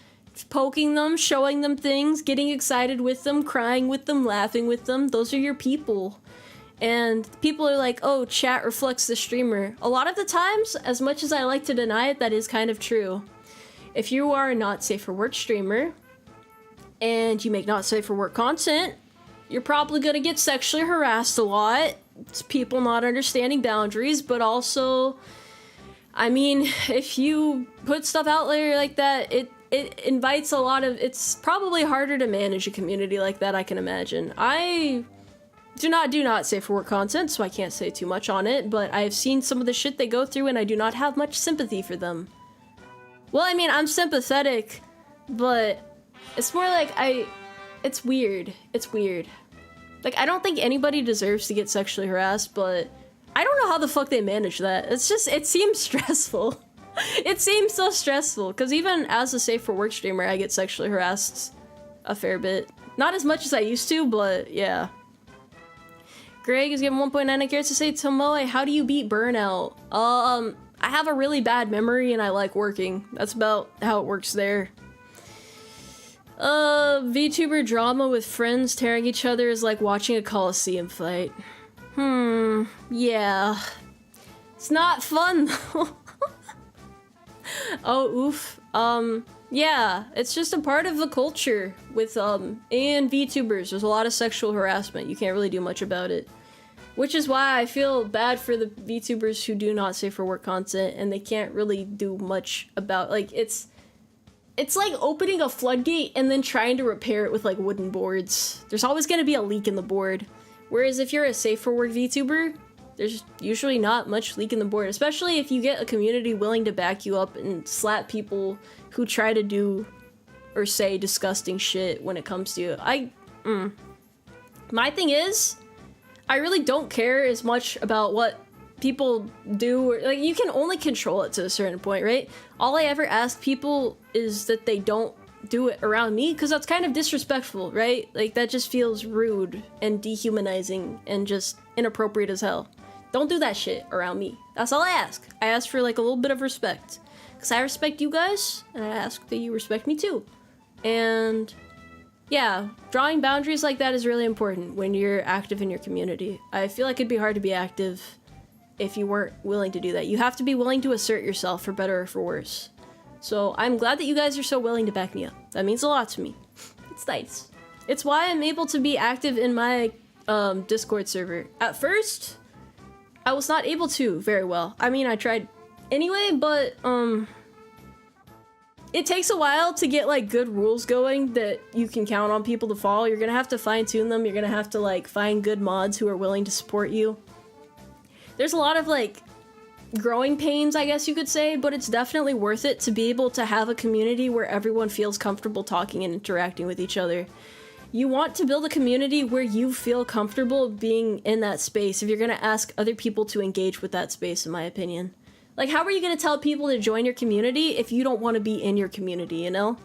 poking them, showing them things, getting excited with them, crying with them, laughing with them. Those are your people. And people are like, oh, chat reflects the streamer. A lot of the times, as much as I like to deny it, that is kind of true. If you are a not safe for work streamer, and you make not safe for work content, you're probably gonna get sexually harassed a lot. It's people not understanding boundaries, but also, I mean, if you put stuff out there like that, it invites a lot of, it's probably harder to manage a community like that, I can imagine. I do not safe for work content, so I can't say too much on it, but I've seen some of the shit they go through and I do not have much sympathy for them. Well, I mean, I'm sympathetic, but it's more like it's weird. It's weird. Like, I don't think anybody deserves to get sexually harassed, but I don't know how the fuck they manage that. It's just, it seems stressful. It seems so stressful, because even as a safe for work streamer, I get sexually harassed a fair bit. Not as much as I used to, but yeah. Greg is given 1.9 carats to say, Tomoe, how do you beat burnout? I have a really bad memory and I like working. That's about how it works there. VTuber drama with friends tearing each other is like watching a Coliseum fight. Yeah. It's not fun though. Oh, oof. Yeah, it's just a part of the culture with, and VTubers. There's a lot of sexual harassment. You can't really do much about it. Which is why I feel bad for the VTubers who do not safe for work content and they can't really do much about, like, it's like opening a floodgate and then trying to repair it with like wooden boards. There's always going to be a leak in the board. Whereas if you're a safe for work VTuber, there's usually not much leak in the board, especially if you get a community willing to back you up and slap people who try to do or say disgusting shit when it comes to you. My thing is, I really don't care as much about what people do, or, like, you can only control it to a certain point, right? All I ever ask people is that they don't do it around me, because that's kind of disrespectful, right? Like, that just feels rude and dehumanizing and just inappropriate as hell. Don't do that shit around me. That's all I ask. I ask for like a little bit of respect, because I respect you guys and I ask that you respect me too. And yeah, drawing boundaries like that is really important when you're active in your community. I feel like it'd be hard to be active if you weren't willing to do that. You have to be willing to assert yourself, for better or for worse. So I'm glad that you guys are so willing to back me up. That means a lot to me. It's nice. It's why I'm able to be active in my Discord server. At first, I was not able to very well. I mean, I tried anyway, but it takes a while to get like good rules going that you can count on people to follow. You're gonna have to fine tune them. You're gonna have to like find good mods who are willing to support you. There's a lot of like growing pains, I guess you could say, but it's definitely worth it to be able to have a community where everyone feels comfortable talking and interacting with each other. You want to build a community where you feel comfortable being in that space if you're gonna ask other people to engage with that space, in my opinion. Like, how are you gonna tell people to join your community if you don't want to be in your community, you know?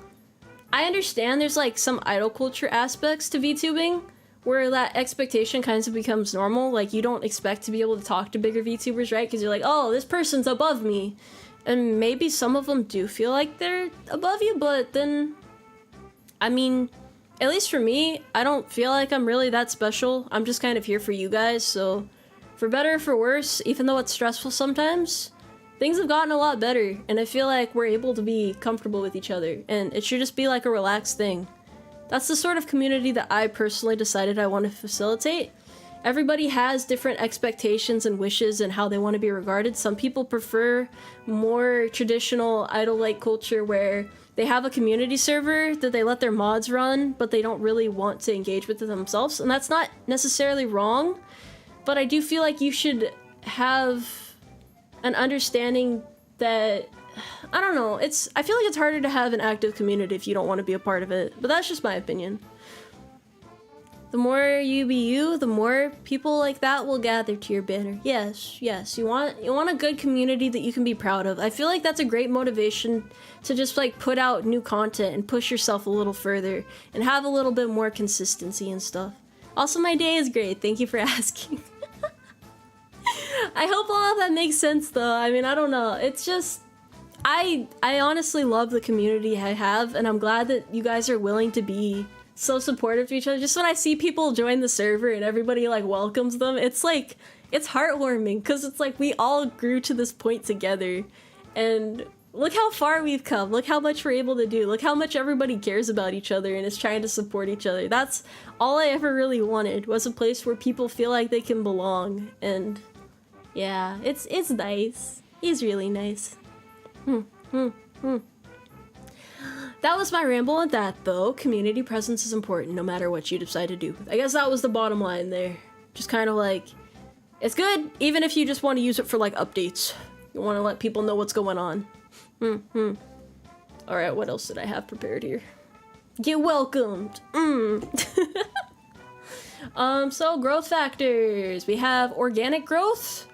I understand there's like some idol culture aspects to VTubing, where that expectation kind of becomes normal. Like, you don't expect to be able to talk to bigger VTubers, right? Because you're like, oh, this person's above me. And maybe some of them do feel like they're above you, but then, I mean, at least for me, I don't feel like I'm really that special. I'm just kind of here for you guys, so for better or for worse, even though it's stressful sometimes, things have gotten a lot better, and I feel like we're able to be comfortable with each other, and it should just be like a relaxed thing. That's the sort of community that I personally decided I want to facilitate. Everybody has different expectations and wishes and how they want to be regarded. Some people prefer more traditional idol-like culture where they have a community server that they let their mods run, but they don't really want to engage with it themselves, and that's not necessarily wrong, but I do feel like you should have an understanding that, I don't know, I feel like it's harder to have an active community if you don't want to be a part of it, but that's just my opinion. The more you be you, the more people like that will gather to your banner. Yes, yes, you want a good community that you can be proud of. I feel like that's a great motivation to just like put out new content and push yourself a little further and have a little bit more consistency and stuff. Also, my day is great. Thank you for asking. I hope all of that makes sense though. I mean, I don't know. It's just, I honestly love the community I have, and I'm glad that you guys are willing to be so supportive to each other. Just when I see people join the server and everybody like welcomes them, it's like, it's heartwarming, because it's like we all grew to this point together, and look how far we've come, look how much we're able to do, look how much everybody cares about each other and is trying to support each other. That's all I ever really wanted, was a place where people feel like they can belong, and yeah, it's nice. He's really nice. That was my ramble on that, though. Community presence is important no matter what you decide to do. I guess that was the bottom line there. Just kind of like, it's good even if you just want to use it for like updates. You want to let people know what's going on. Alright, what else did I have prepared here? Get welcomed! So growth factors. We have organic growth,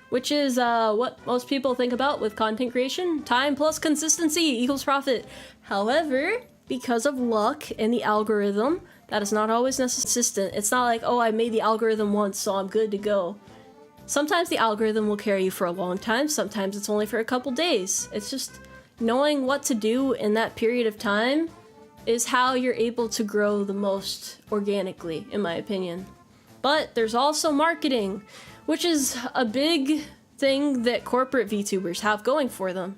which is what most people think about with content creation. Time plus consistency equals profit. However, because of luck and the algorithm, that is not always consistent. It's not like, oh, I made the algorithm once, so I'm good to go. Sometimes the algorithm will carry you for a long time, sometimes it's only for a couple days. It's just knowing what to do in that period of time is how you're able to grow the most organically, in my opinion. But there's also marketing, which is a big thing that corporate VTubers have going for them.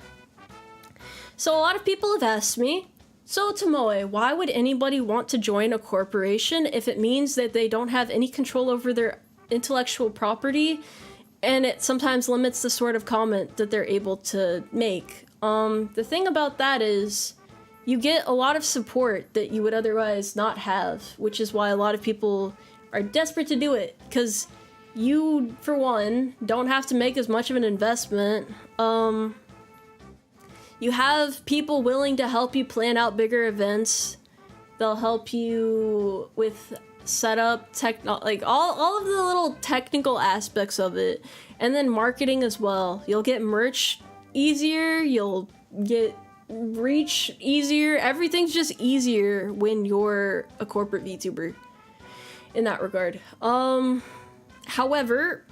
So a lot of people have asked me, so Tomoe, why would anybody want to join a corporation if it means that they don't have any control over their intellectual property, and it sometimes limits the sort of comment that they're able to make? The thing about that is, you get a lot of support that you would otherwise not have, which is why a lot of people are desperate to do it, because you, for one, don't have to make as much of an investment. You have people willing to help you plan out bigger events. They'll help you with setup, like all of the little technical aspects of it, and then marketing as well. You'll get merch easier, you'll get reach easier. Everything's just easier when you're a corporate VTuber in that regard. However,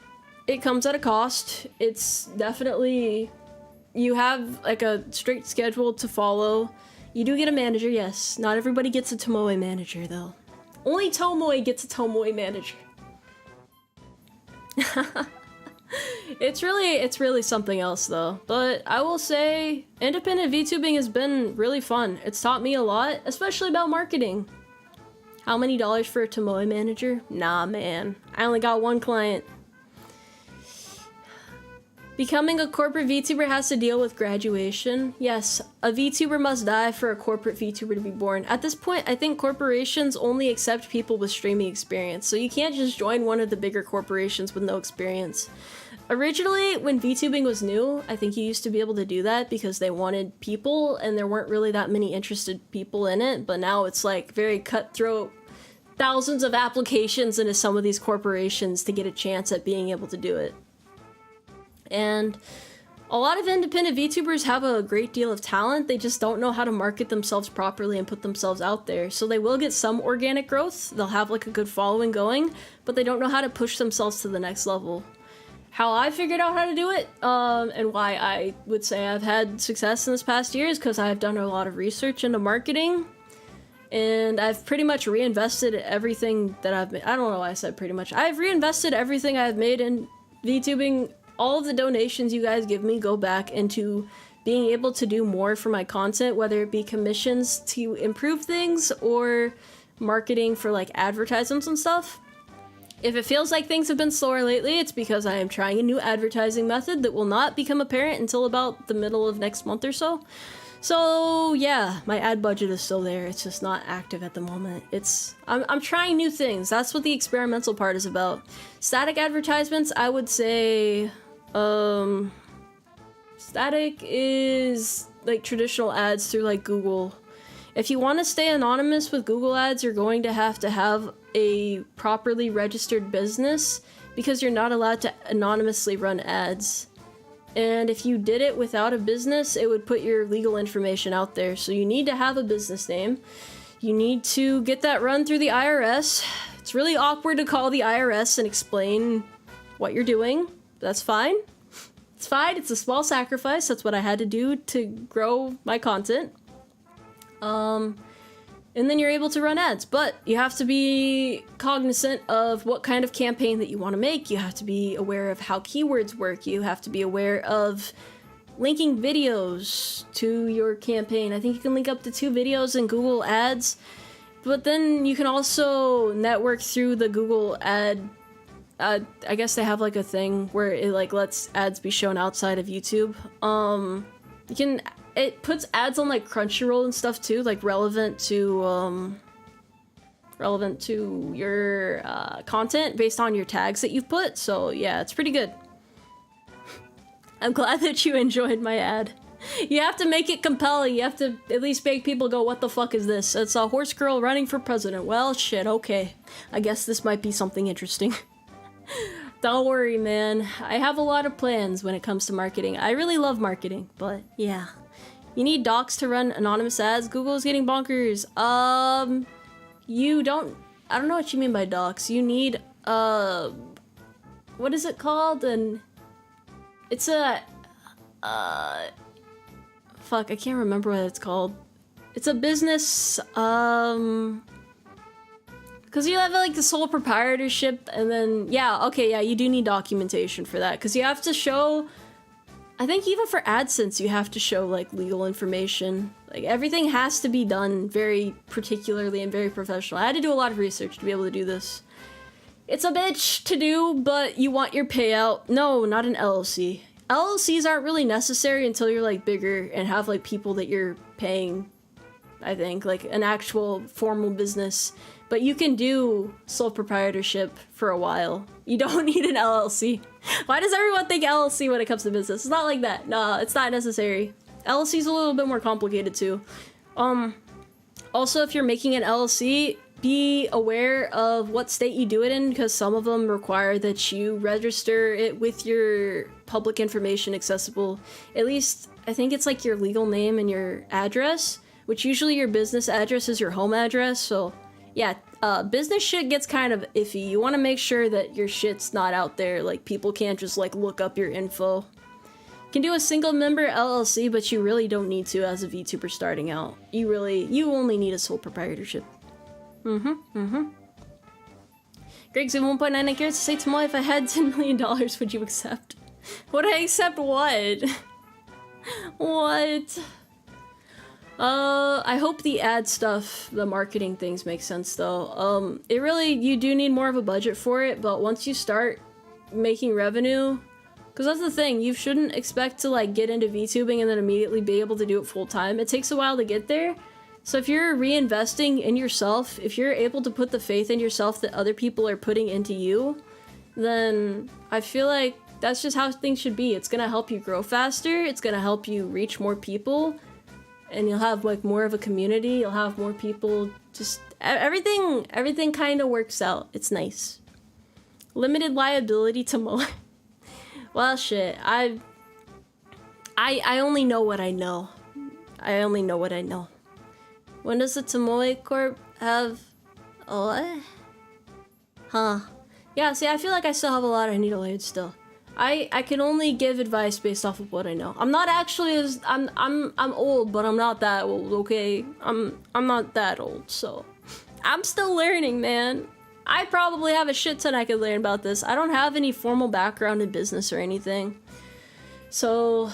it comes at a cost. It's definitely, you have like a strict schedule to follow. You do get a manager, yes. Not everybody gets a Tomoe manager though. Only Tomoe gets a Tomoe manager. It's really something else though. But I will say, independent VTubing has been really fun. It's taught me a lot, especially about marketing. How many dollars for a Tomoe manager? Nah, man. I only got one client. Becoming a corporate VTuber has to deal with graduation. Yes, a VTuber must die for a corporate VTuber to be born. At this point, I think corporations only accept people with streaming experience, so you can't just join one of the bigger corporations with no experience. Originally, when VTubing was new, I think you used to be able to do that because they wanted people and there weren't really that many interested people in it, but now it's like very cutthroat, thousands of applications into some of these corporations to get a chance at being able to do it. And A lot of independent VTubers have a great deal of talent, they just don't know how to market themselves properly and put themselves out there. So they will get some organic growth, they'll have like a good following going, but they don't know how to push themselves to the next level. How I figured out how to do it, and why I would say I've had success in this past year is because I've done a lot of research into marketing, and I've pretty much reinvested everything that I've made. I don't know why I said pretty much. I've reinvested everything I've made in VTubing. All of the donations you guys give me go back into being able to do more for my content, whether it be commissions to improve things or marketing for like advertisements and stuff. If it feels like things have been slower lately, it's because I am trying a new advertising method that will not become apparent until about the middle of next month or so. So yeah, my ad budget is still there, it's just not active at the moment. I'm trying new things, that's what the experimental part is about. Static advertisements, I would say, static is like traditional ads through like Google. If you want to stay anonymous with Google ads, you're going to have a properly registered business because you're not allowed to anonymously run ads. And if you did it without a business, it would put your legal information out there. So you need to have a business name. You need to get that run through the IRS. It's really awkward to call the IRS and explain what you're doing. That's fine. It's fine. It's a small sacrifice. That's what I had to do to grow my content. And then you're able to run ads, but you have to be cognizant of what kind of campaign that you want to make. You have to be aware of how keywords work. You have to be aware of linking videos to your campaign. I think you can link up to 2 videos in Google Ads, but then you can also network through the Google ad. I guess they have like a thing where it like lets ads be shown outside of YouTube. It puts ads on like Crunchyroll and stuff too, like relevant to your content based on your tags that you've put. So yeah, it's pretty good. I'm glad that you enjoyed my ad. You have to make it compelling. You have to at least make people go, what the fuck is this? It's a horse girl running for president. Well, shit, okay. I guess this might be something interesting. Don't worry, man. I have a lot of plans when it comes to marketing. I really love marketing, but yeah. You need docs to run anonymous ads. Google's getting bonkers. I don't know what you mean by docs. You need, what is it called? And it's a, fuck, I can't remember what it's called. It's a business, because you have like the sole proprietorship and then, yeah, okay, yeah, you do need documentation for that because you have to show, I think even for AdSense, you have to show like legal information. Like everything has to be done very particularly and very professional. I had to do a lot of research to be able to do this. It's a bitch to do, but you want your payout. No, not an LLC. LLCs aren't really necessary until you're like bigger and have like people that you're paying, I think, like an actual formal business. But you can do sole proprietorship for a while. You don't need an LLC. Why does everyone think LLC when it comes to business? It's not like that. No, it's not necessary. LLC's a little bit more complicated too. Also, if you're making an LLC, be aware of what state you do it in because some of them require that you register it with your public information accessible. At least, I think it's like your legal name and your address, which usually your business address is your home address, so yeah, business shit gets kind of iffy. You want to make sure that your shit's not out there, like people can't just like look up your info. You can do a single member LLC, but you really don't need to as a VTuber starting out. You only need a sole proprietorship. Greg Zoom 1.99 cares to say, Tomoe, if I had $10 million, would you accept? Would I accept what? What? I hope the ad stuff, the marketing things make sense though. You do need more of a budget for it, but once you start making revenue, because that's the thing, you shouldn't expect to like get into VTubing and then immediately be able to do it full time. It takes a while to get there. So if you're reinvesting in yourself, if you're able to put the faith in yourself that other people are putting into you, then I feel like that's just how things should be. It's gonna help you grow faster, it's gonna help you reach more people, and you'll have like more of a community, you'll have more people, just everything kind of works out. It's nice. Limited liability to Well, shit, I only know what I know. I only know what I know. When does the Tomoe Corp have... Oh, huh. Yeah, see, I feel like I still have a lot I need to learn still. I can only give advice based off of what I know. I'm not actually as... I'm old, but I'm not that old, okay? I'm not that old, so... I'm still learning, man. I probably have a shit ton I could learn about this. I don't have any formal background in business or anything. So...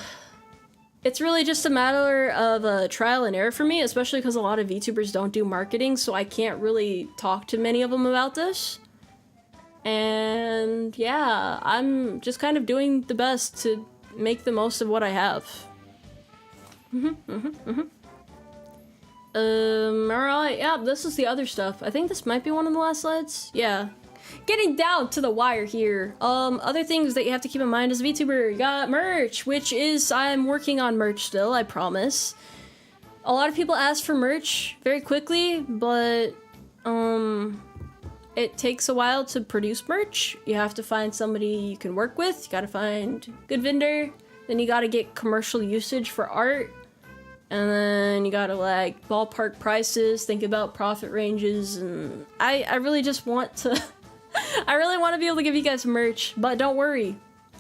It's really just a matter of trial and error for me, especially because a lot of VTubers don't do marketing, so I can't really talk to many of them about this. And yeah, I'm just kind of doing the best to make the most of what I have. Alright, yeah, this is the other stuff. I think this might be one of the last slides. Yeah. Getting down to the wire here. Other things that you have to keep in mind as a VTuber. You got merch, which is, I'm working on merch still, I promise. A lot of people ask for merch very quickly, but, it takes a while to produce merch. You have to find somebody you can work with. You gotta find a good vendor. Then you gotta get commercial usage for art. And then you gotta, like, ballpark prices, think about profit ranges, and I really just want to... I really want to be able to give you guys merch, but don't worry.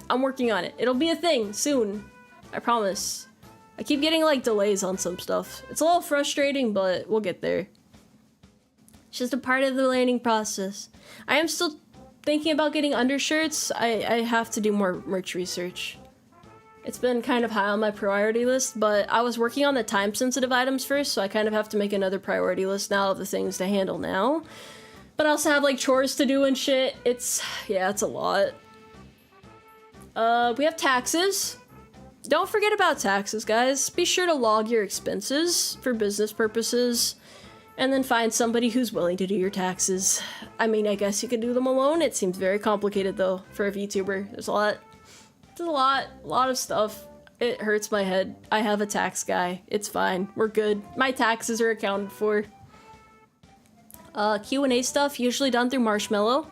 I'm working on it. It'll be a thing soon. I promise. I keep getting, like, delays on some stuff. It's a little frustrating, but we'll get there. It's just a part of the learning process. I am still thinking about getting undershirts. I have to do more merch research. It's been kind of high on my priority list, but I was working on the time-sensitive items first, so I kind of have to make another priority list now of the things to handle now. But I also have, like, chores to do and shit. Yeah, it's a lot. We have taxes. Don't forget about taxes, guys. Be sure to log your expenses for business purposes, and then find somebody who's willing to do your taxes. I mean, I guess you could do them alone. It seems very complicated, though, for a VTuber. There's a lot of stuff. It hurts my head. I have a tax guy. It's fine. We're good. My taxes are accounted for. Q&A stuff, usually done through Marshmallow.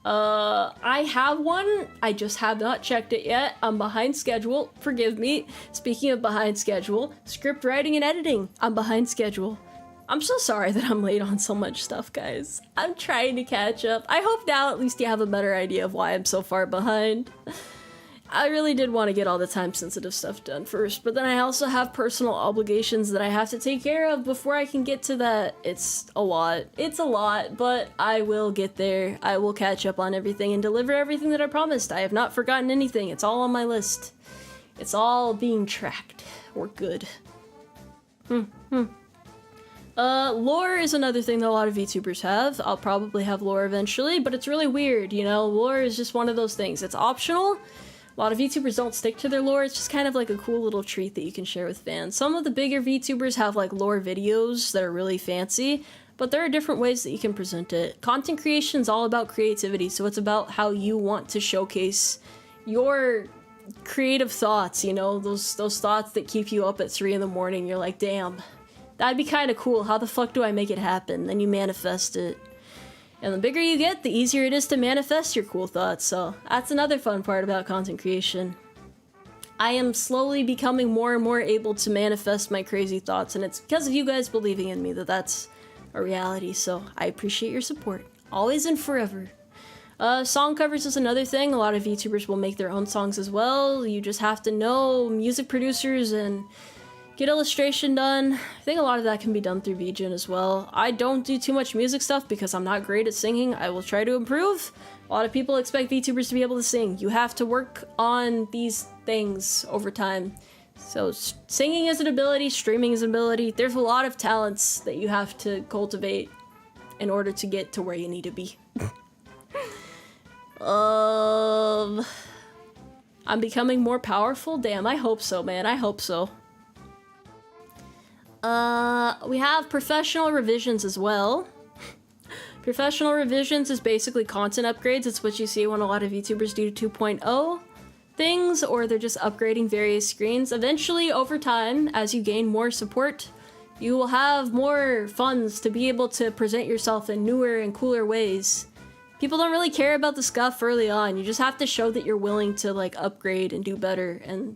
I have one. I just have not checked it yet. I'm behind schedule. Forgive me. Speaking of behind schedule, script writing and editing. I'm behind schedule. I'm so sorry that I'm late on so much stuff, guys. I'm trying to catch up. I hope now at least you have a better idea of why I'm so far behind. I really did want to get all the time-sensitive stuff done first, but then I also have personal obligations that I have to take care of before I can get to that. It's a lot. It's a lot, but I will get there. I will catch up on everything and deliver everything that I promised. I have not forgotten anything. It's all on my list. It's all being tracked. We're good. Lore is another thing that a lot of VTubers have. I'll probably have lore eventually, but it's really weird, you know? Lore is just one of those things. It's optional. A lot of VTubers don't stick to their lore. It's just kind of like a cool little treat that you can share with fans. Some of the bigger VTubers have like lore videos that are really fancy, but there are different ways that you can present it. Content creation is all about creativity, so it's about how you want to showcase your creative thoughts, you know, those thoughts that keep you up at 3 in the morning. You're like, damn, that'd be kind of cool. How the fuck do I make it happen? Then you manifest it. And the bigger you get, the easier it is to manifest your cool thoughts, so that's another fun part about content creation. I am slowly becoming more and more able to manifest my crazy thoughts, and it's because of you guys believing in me that that's a reality, so I appreciate your support. Always and forever. Song covers is another thing. A lot of VTubers will make their own songs as well. You just have to know music producers and get illustration done. I think a lot of that can be done through VGen as well. I don't do too much music stuff because I'm not great at singing. I will try to improve. A lot of people expect VTubers to be able to sing. You have to work on these things over time. So singing is an ability, streaming is an ability. There's a lot of talents that you have to cultivate in order to get to where you need to be. I'm becoming more powerful? Damn, I hope so, man. I hope so. We have professional revisions as well. Professional revisions is basically content upgrades. It's what you see when a lot of YouTubers do 2.0 things, or they're just upgrading various screens. Eventually, over time, as you gain more support, you will have more funds to be able to present yourself in newer and cooler ways. People don't really care about the scuff early on. You just have to show that you're willing to, like, upgrade and do better, and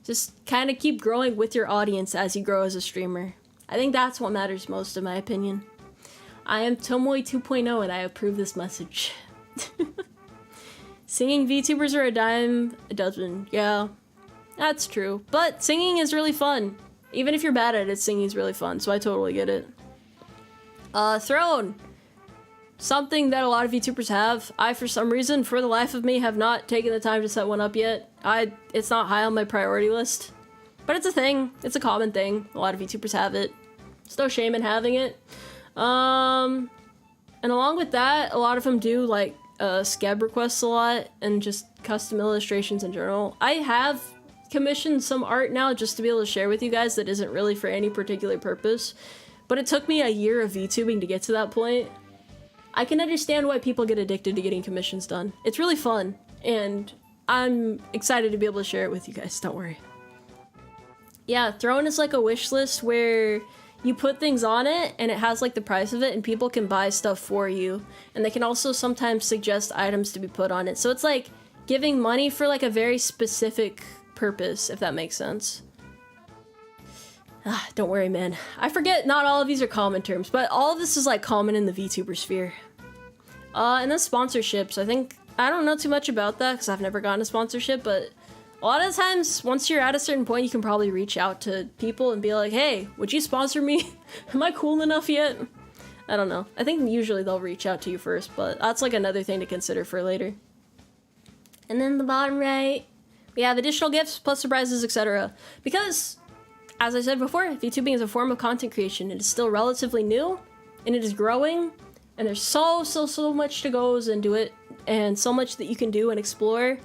Just kind of keep growing with your audience as you grow as a streamer. I think that's what matters most, in my opinion. I am Tomoe 2.0 and I approve this message. Singing VTubers are a dime a dozen. Yeah, that's true. But singing is really fun. Even if you're bad at it, singing is really fun, so I totally get it. Throne. Something that a lot of VTubers have. I, for some reason, for the life of me, have not taken the time to set one up yet. It's not high on my priority list. But it's a thing. It's a common thing. A lot of VTubers have it. There's no shame in having it. And along with that, a lot of them do, like, scab requests a lot, and just custom illustrations in general. I have commissioned some art now just to be able to share with you guys that isn't really for any particular purpose. But it took me a year of VTubing to get to that point. I can understand why people get addicted to getting commissions done. It's really fun, and I'm excited to be able to share it with you guys, don't worry. Yeah, Throne is like a wish list where you put things on it, and it has like the price of it, and people can buy stuff for you. And they can also sometimes suggest items to be put on it. So it's like giving money for like a very specific purpose, if that makes sense. Don't worry, man. I forget not all of these are common terms, but all of this is like common in the VTuber sphere. And then sponsorships. I don't know too much about that because I've never gotten a sponsorship, but a lot of the times, once you're at a certain point, you can probably reach out to people and be like, hey, would you sponsor me? Am I cool enough yet? I don't know. I think usually they'll reach out to you first, but that's like another thing to consider for later. And then the bottom right, we have additional gifts, plus surprises, etc. Because, as I said before, VTubing is a form of content creation. It is still relatively new, and it is growing, and there's so much to goes into it, and so much that you can do and explore.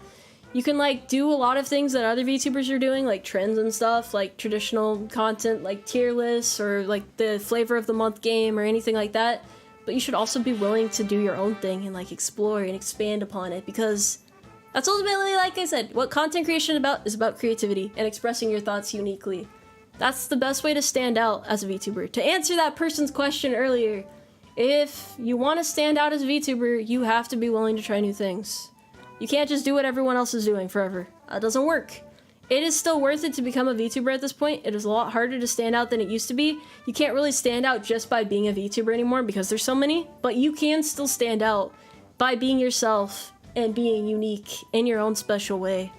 You can, like, do a lot of things that other VTubers are doing, like trends and stuff, like traditional content, like tier lists, or like the flavor of the month game, or anything like that. But you should also be willing to do your own thing and, like, explore and expand upon it, because that's ultimately, like I said, what content creation is about creativity and expressing your thoughts uniquely. That's the best way to stand out as a VTuber. To answer that person's question earlier, if you want to stand out as a VTuber, you have to be willing to try new things. You can't just do what everyone else is doing forever. That doesn't work. It is still worth it to become a VTuber at this point. It is a lot harder to stand out than it used to be. You can't really stand out just by being a VTuber anymore because there's so many, but you can still stand out by being yourself and being unique in your own special way.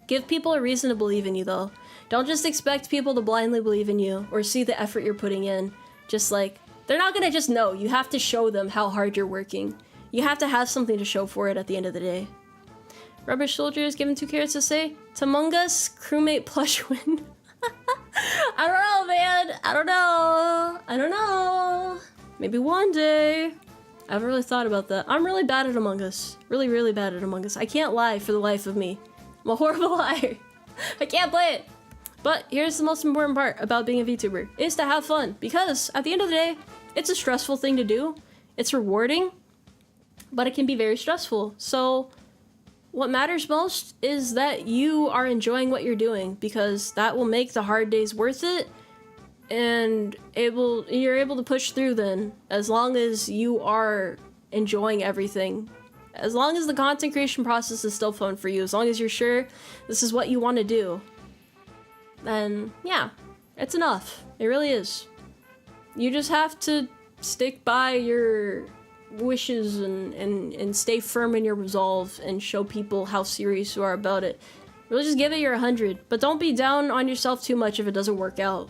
Give people a reason to believe in you, though. Don't just expect people to blindly believe in you or see the effort you're putting in. Just like, they're not gonna just know. You have to show them how hard you're working. You have to have something to show for it at the end of the day. Rubbish Soldier is given 2 carrots to say, Tamungus crewmate plush win. I don't know, man. I don't know. Maybe one day. I haven't really thought about that. I'm really bad at Among Us. Really, really bad at Among Us. I can't lie for the life of me. I'm a horrible liar. I can't play it. But here's the most important part about being a VTuber, is to have fun. Because at the end of the day, it's a stressful thing to do. It's rewarding, but it can be very stressful. So what matters most is that you are enjoying what you're doing, because that will make the hard days worth it, and you're able to push through then, as long as you are enjoying everything. As long as the content creation process is still fun for you, as long as you're sure this is what you want to do, then yeah, it's enough. It really is. You just have to stick by your wishes and stay firm in your resolve and show people how serious you are about it. Really just give it your 100, but don't be down on yourself too much if it doesn't work out.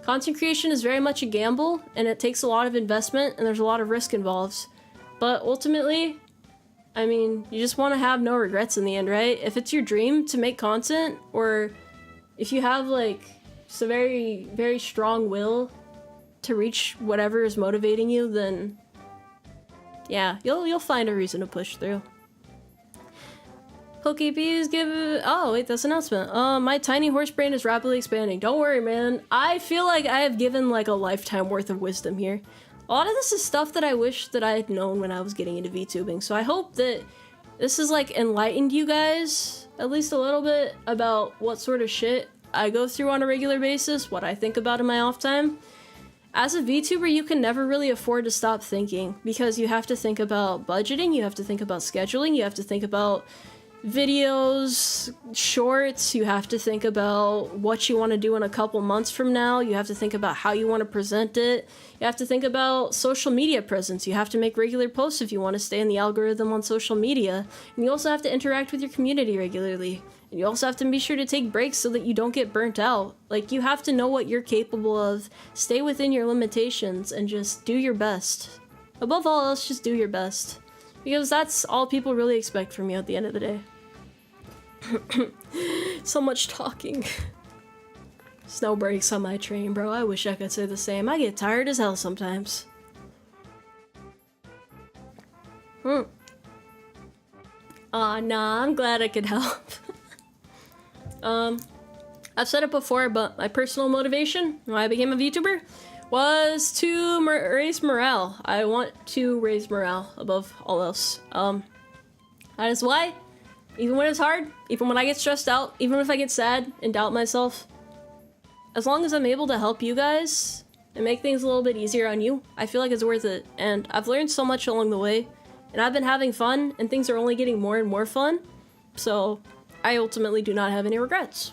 Content creation is very much a gamble, and it takes a lot of investment, and there's a lot of risk involved. But ultimately, I mean, you just want to have no regrets in the end, right? If it's your dream to make content, or if you have like a very, very strong will to reach whatever is motivating you, then yeah, you'll find a reason to push through. PokeBees give... Oh, wait, that's an announcement. My tiny horse brain is rapidly expanding. Don't worry, man. I feel like I have given like a lifetime worth of wisdom here. A lot of this is stuff that I wish that I had known when I was getting into VTubing, so I hope that this has like enlightened you guys at least a little bit about what sort of shit I go through on a regular basis, what I think about in my off time. As a VTuber, you can never really afford to stop thinking, because you have to think about budgeting, you have to think about scheduling, you have to think about videos, shorts. You have to think about what you want to do in a couple months from now. You have to think about how you want to present it. You have to think about social media presence. You have to make regular posts if you want to stay in the algorithm on social media. And you also have to interact with your community regularly. And you also have to be sure to take breaks so that you don't get burnt out. Like, you have to know what you're capable of, stay within your limitations, and just do your best. Above all else, just do your best. Because that's all people really expect from you at the end of the day. So much talking. Snow breaks on my train, bro. I wish I could say the same. I get tired as hell sometimes. Nah, I'm glad I could help. I've said it before, but my personal motivation when I became a VTuber was to raise morale. I want to raise morale above all else. That is why, even when it's hard, even when I get stressed out, even if I get sad and doubt myself, as long as I'm able to help you guys and make things a little bit easier on you, I feel like it's worth it. And I've learned so much along the way, and I've been having fun, and things are only getting more and more fun. So I ultimately do not have any regrets.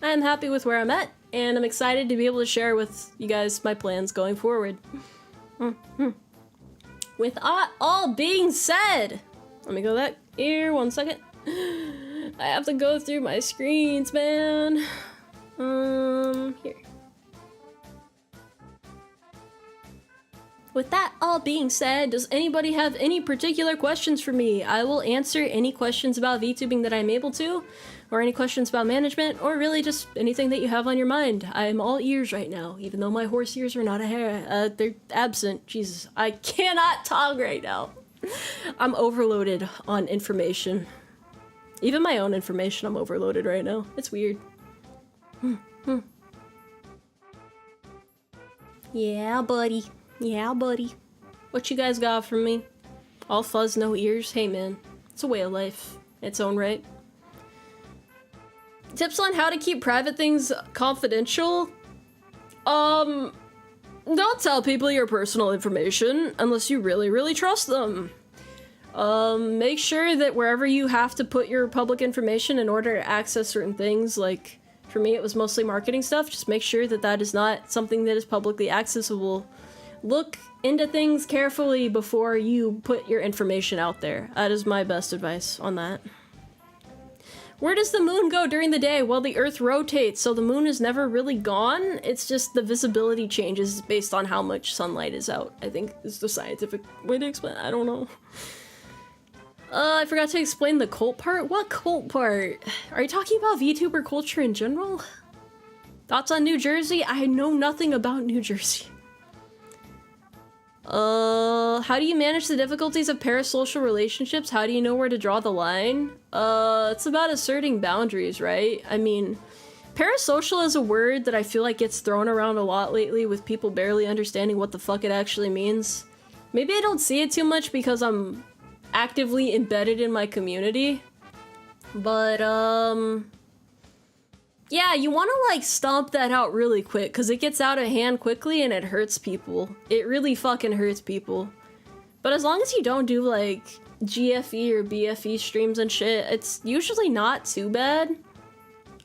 I am happy with where I'm at, and I'm excited to be able to share with you guys my plans going forward. With all being said, let me go back here 1 second. I have to go through my screens, man. Here. With that all being said, does anybody have any particular questions for me? I will answer any questions about VTubing that I'm able to, or any questions about management, or really just anything that you have on your mind. I am all ears right now, even though my horse ears are not a hair. They're absent. Jesus, I cannot talk right now. I'm overloaded on information. Even my own information, I'm overloaded right now. It's weird. Yeah, buddy. Yeah, buddy. What you guys got from me? All fuzz, no ears? Hey, man. It's a way of life. Its own right. Tips on how to keep private things confidential? Don't tell people your personal information unless you really, really trust them. Make sure that wherever you have to put your public information in order to access certain things, like, for me it was mostly marketing stuff, just make sure that that is not something that is publicly accessible. Look into things carefully before you put your information out there. That is my best advice on that. Where does the moon go during the day? Well, the Earth rotates, so the moon is never really gone. It's just the visibility changes based on how much sunlight is out, I think is the scientific way to explain it. I don't know. I forgot to explain the cult part? What cult part? Are you talking about VTuber culture in general? Thoughts on New Jersey? I know nothing about New Jersey. How do you manage the difficulties of parasocial relationships? How do you know where to draw the line? It's about asserting boundaries, right? I mean, parasocial is a word that I feel like gets thrown around a lot lately with people barely understanding what the fuck it actually means. Maybe I don't see it too much because I'm actively embedded in my community. But, yeah, you want to, like, stomp that out really quick, because it gets out of hand quickly and it hurts people. It really fucking hurts people. But as long as you don't do, like, GFE or BFE streams and shit, it's usually not too bad,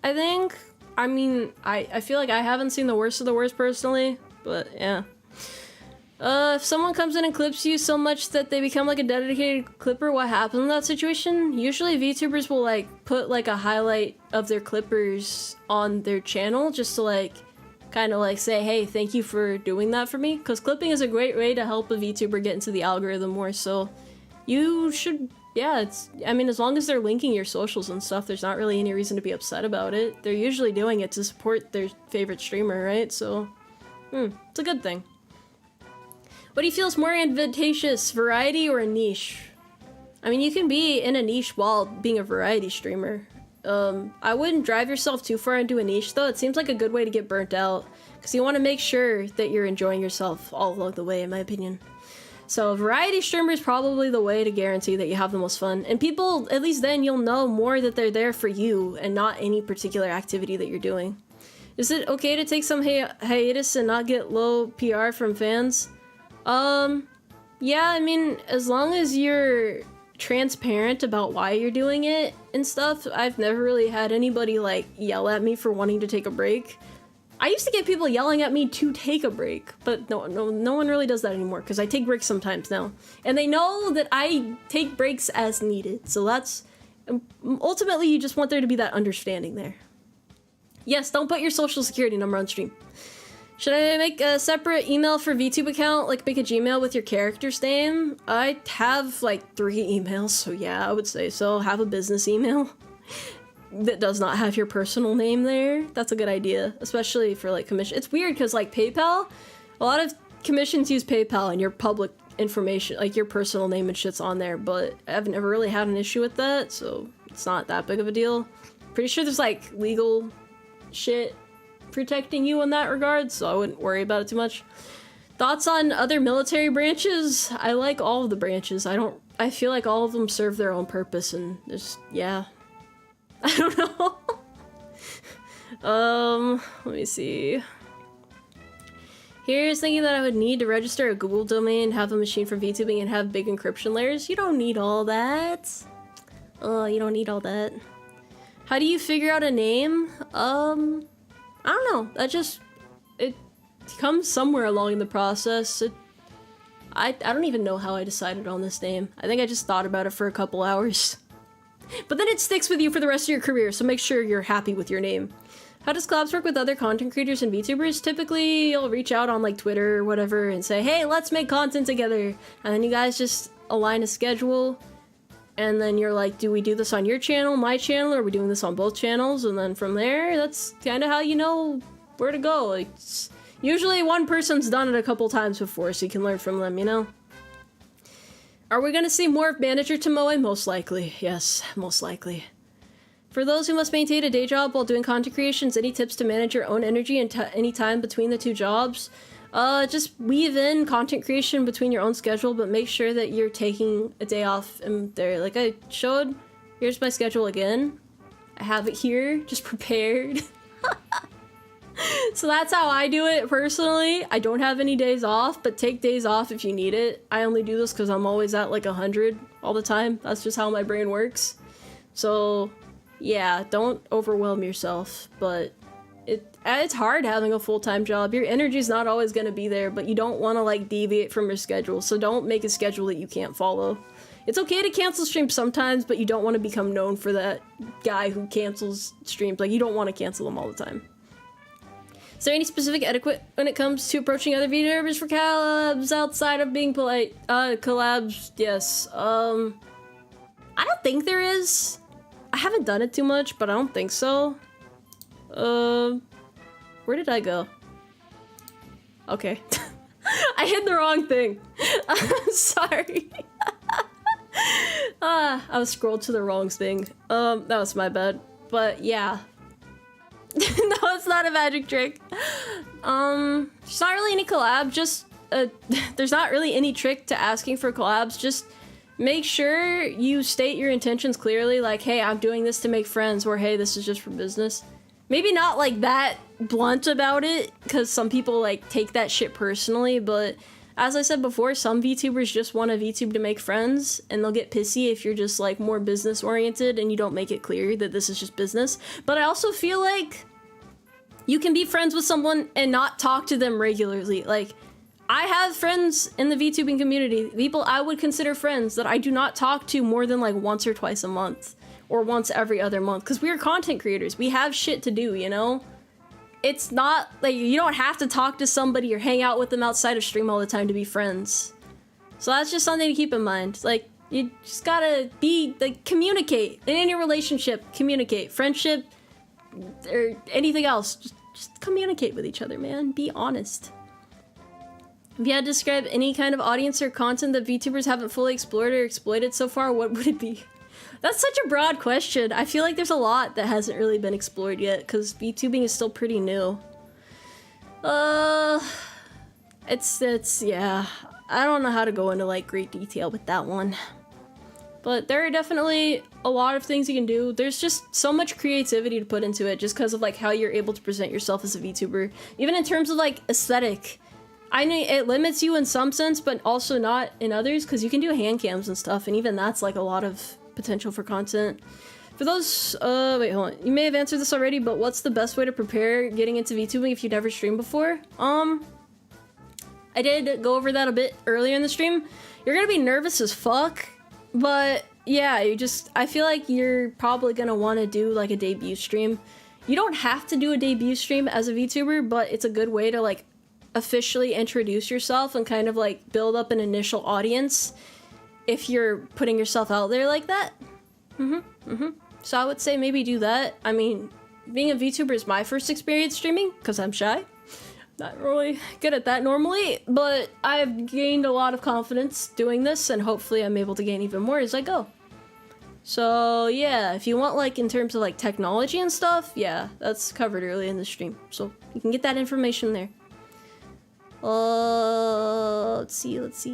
I think. I mean, I feel like I haven't seen the worst of the worst personally, but yeah. If someone comes in and clips you so much that they become like a dedicated clipper, what happens in that situation? Usually VTubers will like put like a highlight of their clippers on their channel just to like kind of like say, hey, thank you for doing that for me, because clipping is a great way to help a VTuber get into the algorithm more. So you should, yeah, it's, I mean, as long as they're linking your socials and stuff, there's not really any reason to be upset about it. They're usually doing it to support their favorite streamer, right? So it's a good thing. What do you feel is more advantageous, variety or a niche? I mean, you can be in a niche while being a variety streamer. I wouldn't drive yourself too far into a niche, though. It seems like a good way to get burnt out, because you want to make sure that you're enjoying yourself all along the way, in my opinion. So variety streamer is probably the way to guarantee that you have the most fun. And people, at least then, you'll know more that they're there for you and not any particular activity that you're doing. Is it okay to take some hiatus and not get low PR from fans? Yeah, I mean, as long as you're transparent about why you're doing it and stuff. I've never really had anybody like yell at me for wanting to take a break. I used to get people yelling at me to take a break, but no one really does that anymore because I take breaks sometimes now. And they know that I take breaks as needed. So that's, ultimately you just want there to be that understanding there. Yes, don't put your social security number on stream. Should I make a separate email for VTube account, like make a Gmail with your character's name? I have like 3 emails, so yeah, I would say so. Have a business email that does not have your personal name there. That's a good idea, especially for like commission. It's weird because like PayPal, a lot of commissions use PayPal and your public information, like your personal name and shit's on there, but I've never really had an issue with that, so it's not that big of a deal. Pretty sure there's like legal shit protecting you in that regard, so I wouldn't worry about it too much. Thoughts on other military branches? I like all of the branches. I feel like all of them serve their own purpose, and there's, yeah. I don't know. Let me see. Here's thinking that I would need to register a Google domain, have a machine for VTubing, and have big encryption layers. You don't need all that. You don't need all that. How do you figure out a name? I don't know. It comes somewhere along in the process. I don't even know how I decided on this name. I think I just thought about it for a couple hours. But then it sticks with you for the rest of your career, so make sure you're happy with your name. How does collabs work with other content creators and VTubers? Typically, you'll reach out on like Twitter or whatever and say, hey, let's make content together. And then you guys just align a schedule. And then you're like, do we do this on your channel, my channel, or are we doing this on both channels? And then from there, that's kind of how you know where to go. Like, usually one person's done it a couple times before, so you can learn from them, you know? Are we gonna see more of Manager Tomoe? Most likely. Yes, most likely. For those who must maintain a day job while doing content creations, any tips to manage your own energy and any time between the 2 jobs? Just weave in content creation between your own schedule, but make sure that you're taking a day off in there. Like I showed, here's my schedule again. I have it here, just prepared. So that's how I do it personally. I don't have any days off, but take days off if you need it. I only do this because I'm always at like 100 all the time. That's just how my brain works. So yeah, don't overwhelm yourself, but it's hard having a full-time job. Your energy's not always going to be there, but you don't want to like deviate from your schedule, so don't make a schedule that you can't follow. It's okay to cancel streams sometimes, but you don't want to become known for that guy who cancels streams. Like, you don't want to cancel them all the time. Is there any specific etiquette when it comes to approaching other VTubers for collabs outside of being polite? Collabs, yes. I don't think there is. I haven't done it too much, but I don't think so. Where did I go? Okay. I hit the wrong thing. I'm sorry. I was scrolled to the wrong thing. That was my bad. But yeah. No, it's not a magic trick. There's not really any collab, just, there's not really any trick to asking for collabs. Just make sure you state your intentions clearly, like, hey, I'm doing this to make friends, or hey, this is just for business. Maybe not like that blunt about it, because some people like take that shit personally, but as I said before, some VTubers just want to VTube to make friends, and they'll get pissy if you're just like more business oriented and you don't make it clear that this is just business. But I also feel like you can be friends with someone and not talk to them regularly. Like, I have friends in the VTubing community, people I would consider friends, that I do not talk to more than like once or twice a month, or once every other month, because we are content creators. We have shit to do, you know? It's not like you don't have to talk to somebody or hang out with them outside of stream all the time to be friends. So that's just something to keep in mind. Like, you just gotta be, like, communicate. In any relationship, communicate. Friendship, or anything else, just communicate with each other, man. Be honest. If you had to describe any kind of audience or content that VTubers haven't fully explored or exploited so far, what would it be? That's such a broad question. I feel like there's a lot that hasn't really been explored yet, because VTubing is still pretty new. Yeah. I don't know how to go into, like, great detail with that one. But there are definitely a lot of things you can do. There's just so much creativity to put into it, just because of, like, how you're able to present yourself as a VTuber. Even in terms of, like, aesthetic. I know it limits you in some sense, but also not in others, because you can do hand cams and stuff, and even that's like a lot of potential for content. For those, wait, hold on. You may have answered this already, but what's the best way to prepare getting into VTubing if you've never streamed before? I did go over that a bit earlier in the stream. You're gonna be nervous as fuck, but yeah, I feel like you're probably gonna want to do like a debut stream. You don't have to do a debut stream as a VTuber, but it's a good way to like officially introduce yourself and kind of like build up an initial audience if you're putting yourself out there like that. So I would say maybe do that. I mean, being a VTuber is my first experience streaming because I'm shy. Not really good at that normally, but I've gained a lot of confidence doing this, and hopefully I'm able to gain even more as I go. So yeah, if you want like in terms of like technology and stuff, yeah, that's covered early in the stream. So you can get that information there. Let's see. Is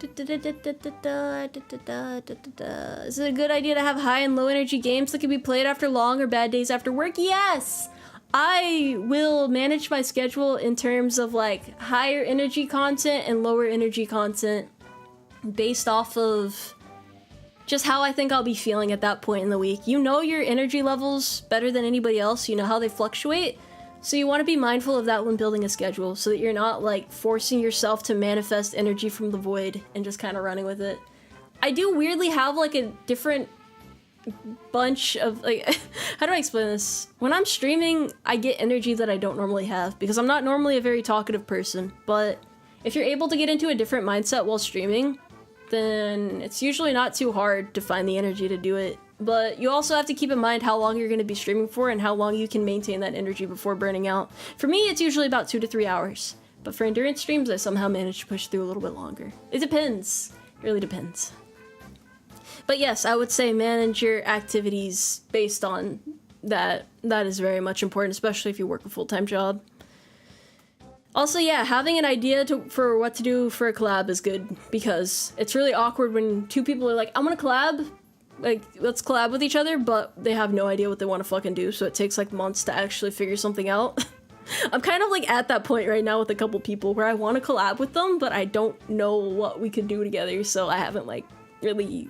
it a good idea to have high and low energy games that can be played after long or bad days after work? Yes! I will manage my schedule in terms of like higher energy content and lower energy content based off of just how I think I'll be feeling at that point in the week. You know your energy levels better than anybody else. You know how they fluctuate. So you want to be mindful of that when building a schedule so that you're not like forcing yourself to manifest energy from the void and just kind of running with it. I do weirdly have like a different bunch of like how do I explain this? When I'm streaming, I get energy that I don't normally have because I'm not normally a very talkative person, but if you're able to get into a different mindset while streaming, then it's usually not too hard to find the energy to do it. But you also have to keep in mind how long you're going to be streaming for and how long you can maintain that energy before burning out. For me, it's usually about 2 to 3 hours, but for endurance streams, I somehow manage to push through a little bit longer. It depends. It really depends. But yes, I would say manage your activities based on that. That is very much important, especially if you work a full-time job. Also, yeah, having an idea for what to do for a collab is good because it's really awkward when two people are like, I want to collab, like, let's collab with each other, but they have no idea what they want to fucking do, so it takes like months to actually figure something out. I'm kind of like at that point right now with a couple people where I want to collab with them, but I don't know what we could do together, so I haven't like really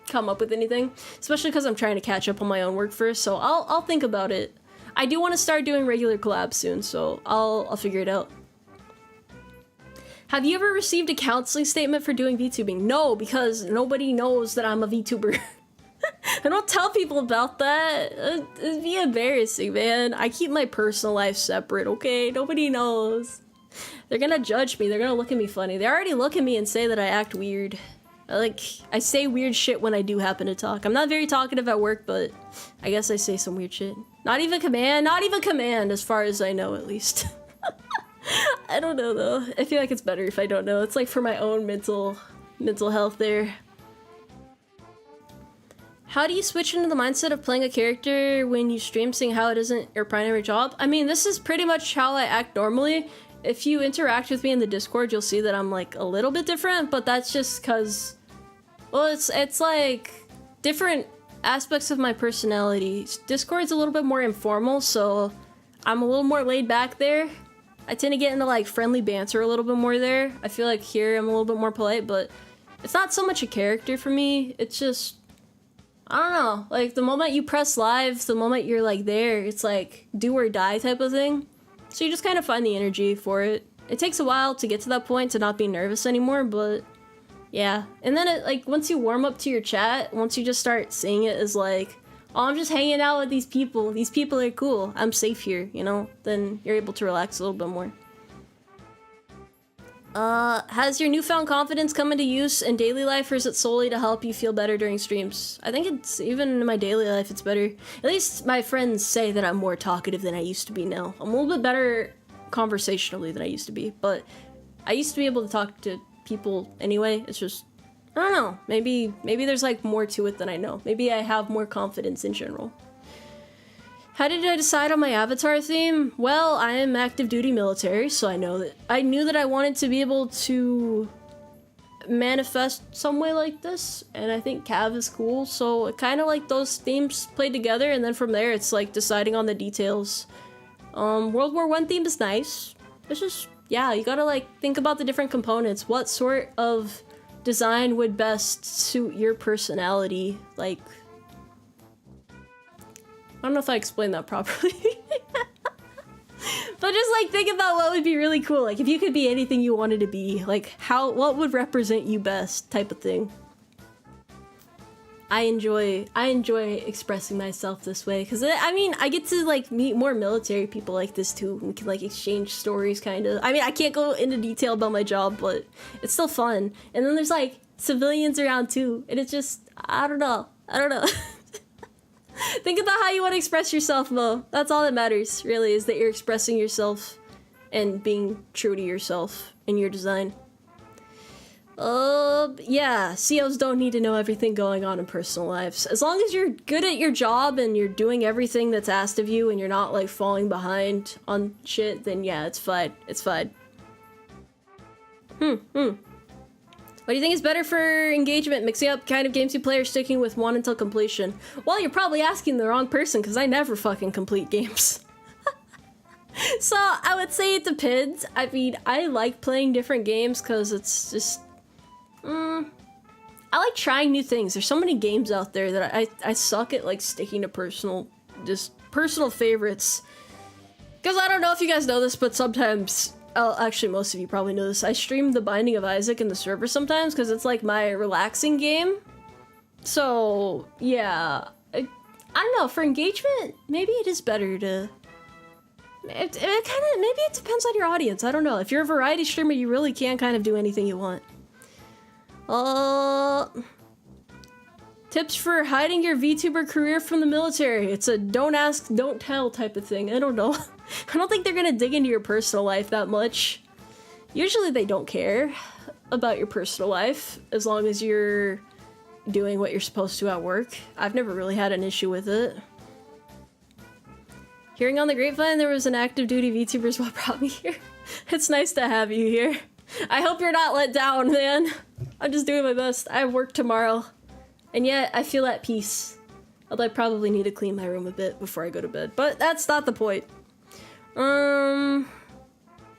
come up with anything, especially because I'm trying to catch up on my own work first, so I'll think about it. I do want to start doing regular collabs soon, so I'll figure it out. Have you ever received a counseling statement for doing VTubing? No, because nobody knows that I'm a VTuber. I don't tell people about that. It'd be embarrassing, man. I keep my personal life separate, okay? Nobody knows. They're gonna judge me. They're gonna look at me funny. They already look at me and say that I act weird. Like, I say weird shit when I do happen to talk. I'm not very talkative at work, but I guess I say some weird shit. Not even command, as far as I know, at least. I don't know, though. I feel like it's better if I don't know. It's like for my own mental health there. How do you switch into the mindset of playing a character when you stream, seeing how it isn't your primary job? I mean, this is pretty much how I act normally. If you interact with me in the Discord, you'll see that I'm like a little bit different, but that's just because, well, it's like different aspects of my personality. Discord's a little bit more informal, so I'm a little more laid back there. I tend to get into like friendly banter a little bit more there. I feel like here I'm a little bit more polite, but it's not so much a character for me. It's just, I don't know, like the moment you press live, the moment you're like there, it's like do or die type of thing. So you just kind of find the energy for it. It takes a while to get to that point to not be nervous anymore, but yeah. And then it, like once you warm up to your chat, once you just start seeing it as like, oh, I'm just hanging out with these people are cool, I'm safe here, you know, then you're able to relax a little bit more. Has your newfound confidence come into use in daily life, or is it solely to help you feel better during streams? I think it's, even in my daily life, it's better. At least my friends say that I'm more talkative than I used to be now. I'm a little bit better conversationally than I used to be, but I used to be able to talk to people anyway. It's just, I don't know, maybe there's like more to it than I know. Maybe I have more confidence in general. How did I decide on my avatar theme? Well, I am active duty military, so I knew that I wanted to be able to manifest some way like this, and I think Cav is cool, so it kind of like those themes played together, and then from there it's like deciding on the details. World War I theme is nice. It's just, yeah, you gotta like think about the different components. What sort of design would best suit your personality? Like, I don't know if I explained that properly. But just like think about what would be really cool. Like if you could be anything you wanted to be, like what would represent you best type of thing. I enjoy expressing myself this way because I mean I get to like meet more military people like this too. We can like exchange stories kind of. I mean I can't go into detail about my job, but it's still fun. And then there's like civilians around too, and it's just I don't know. Think about how you want to express yourself, Mo. That's all that matters, really, is that you're expressing yourself and being true to yourself in your design. Yeah, COs don't need to know everything going on in personal lives. As long as you're good at your job and you're doing everything that's asked of you and you're not, like, falling behind on shit, then yeah, it's fine. It's fine. What do you think is better for engagement? Mixing up kind of games you play or sticking with one until completion? Well, you're probably asking the wrong person because I never fucking complete games. So, I would say it depends. I mean, I like playing different games because it's just... I like trying new things. There's so many games out there that I suck at, like, sticking to personal favorites. Because I don't know if you guys know this, but sometimes... Oh, actually, most of you probably know this. I stream The Binding of Isaac in the server sometimes because it's like my relaxing game. So, yeah. I don't know, for engagement, maybe it is better to... maybe it depends on your audience. I don't know. If you're a variety streamer, you really can kind of do anything you want. Tips for hiding your VTuber career from the military. It's a don't ask, don't tell type of thing. I don't know. I don't think they're gonna dig into your personal life that much. Usually they don't care about your personal life as long as you're doing what you're supposed to at work. I've never really had an issue with it. Hearing on the grapevine there was an active duty VTuber is what brought me here. It's nice to have you here. I hope you're not let down, man. I'm just doing my best. I have work tomorrow. And yet, I feel at peace. Although I probably need to clean my room a bit before I go to bed. But that's not the point.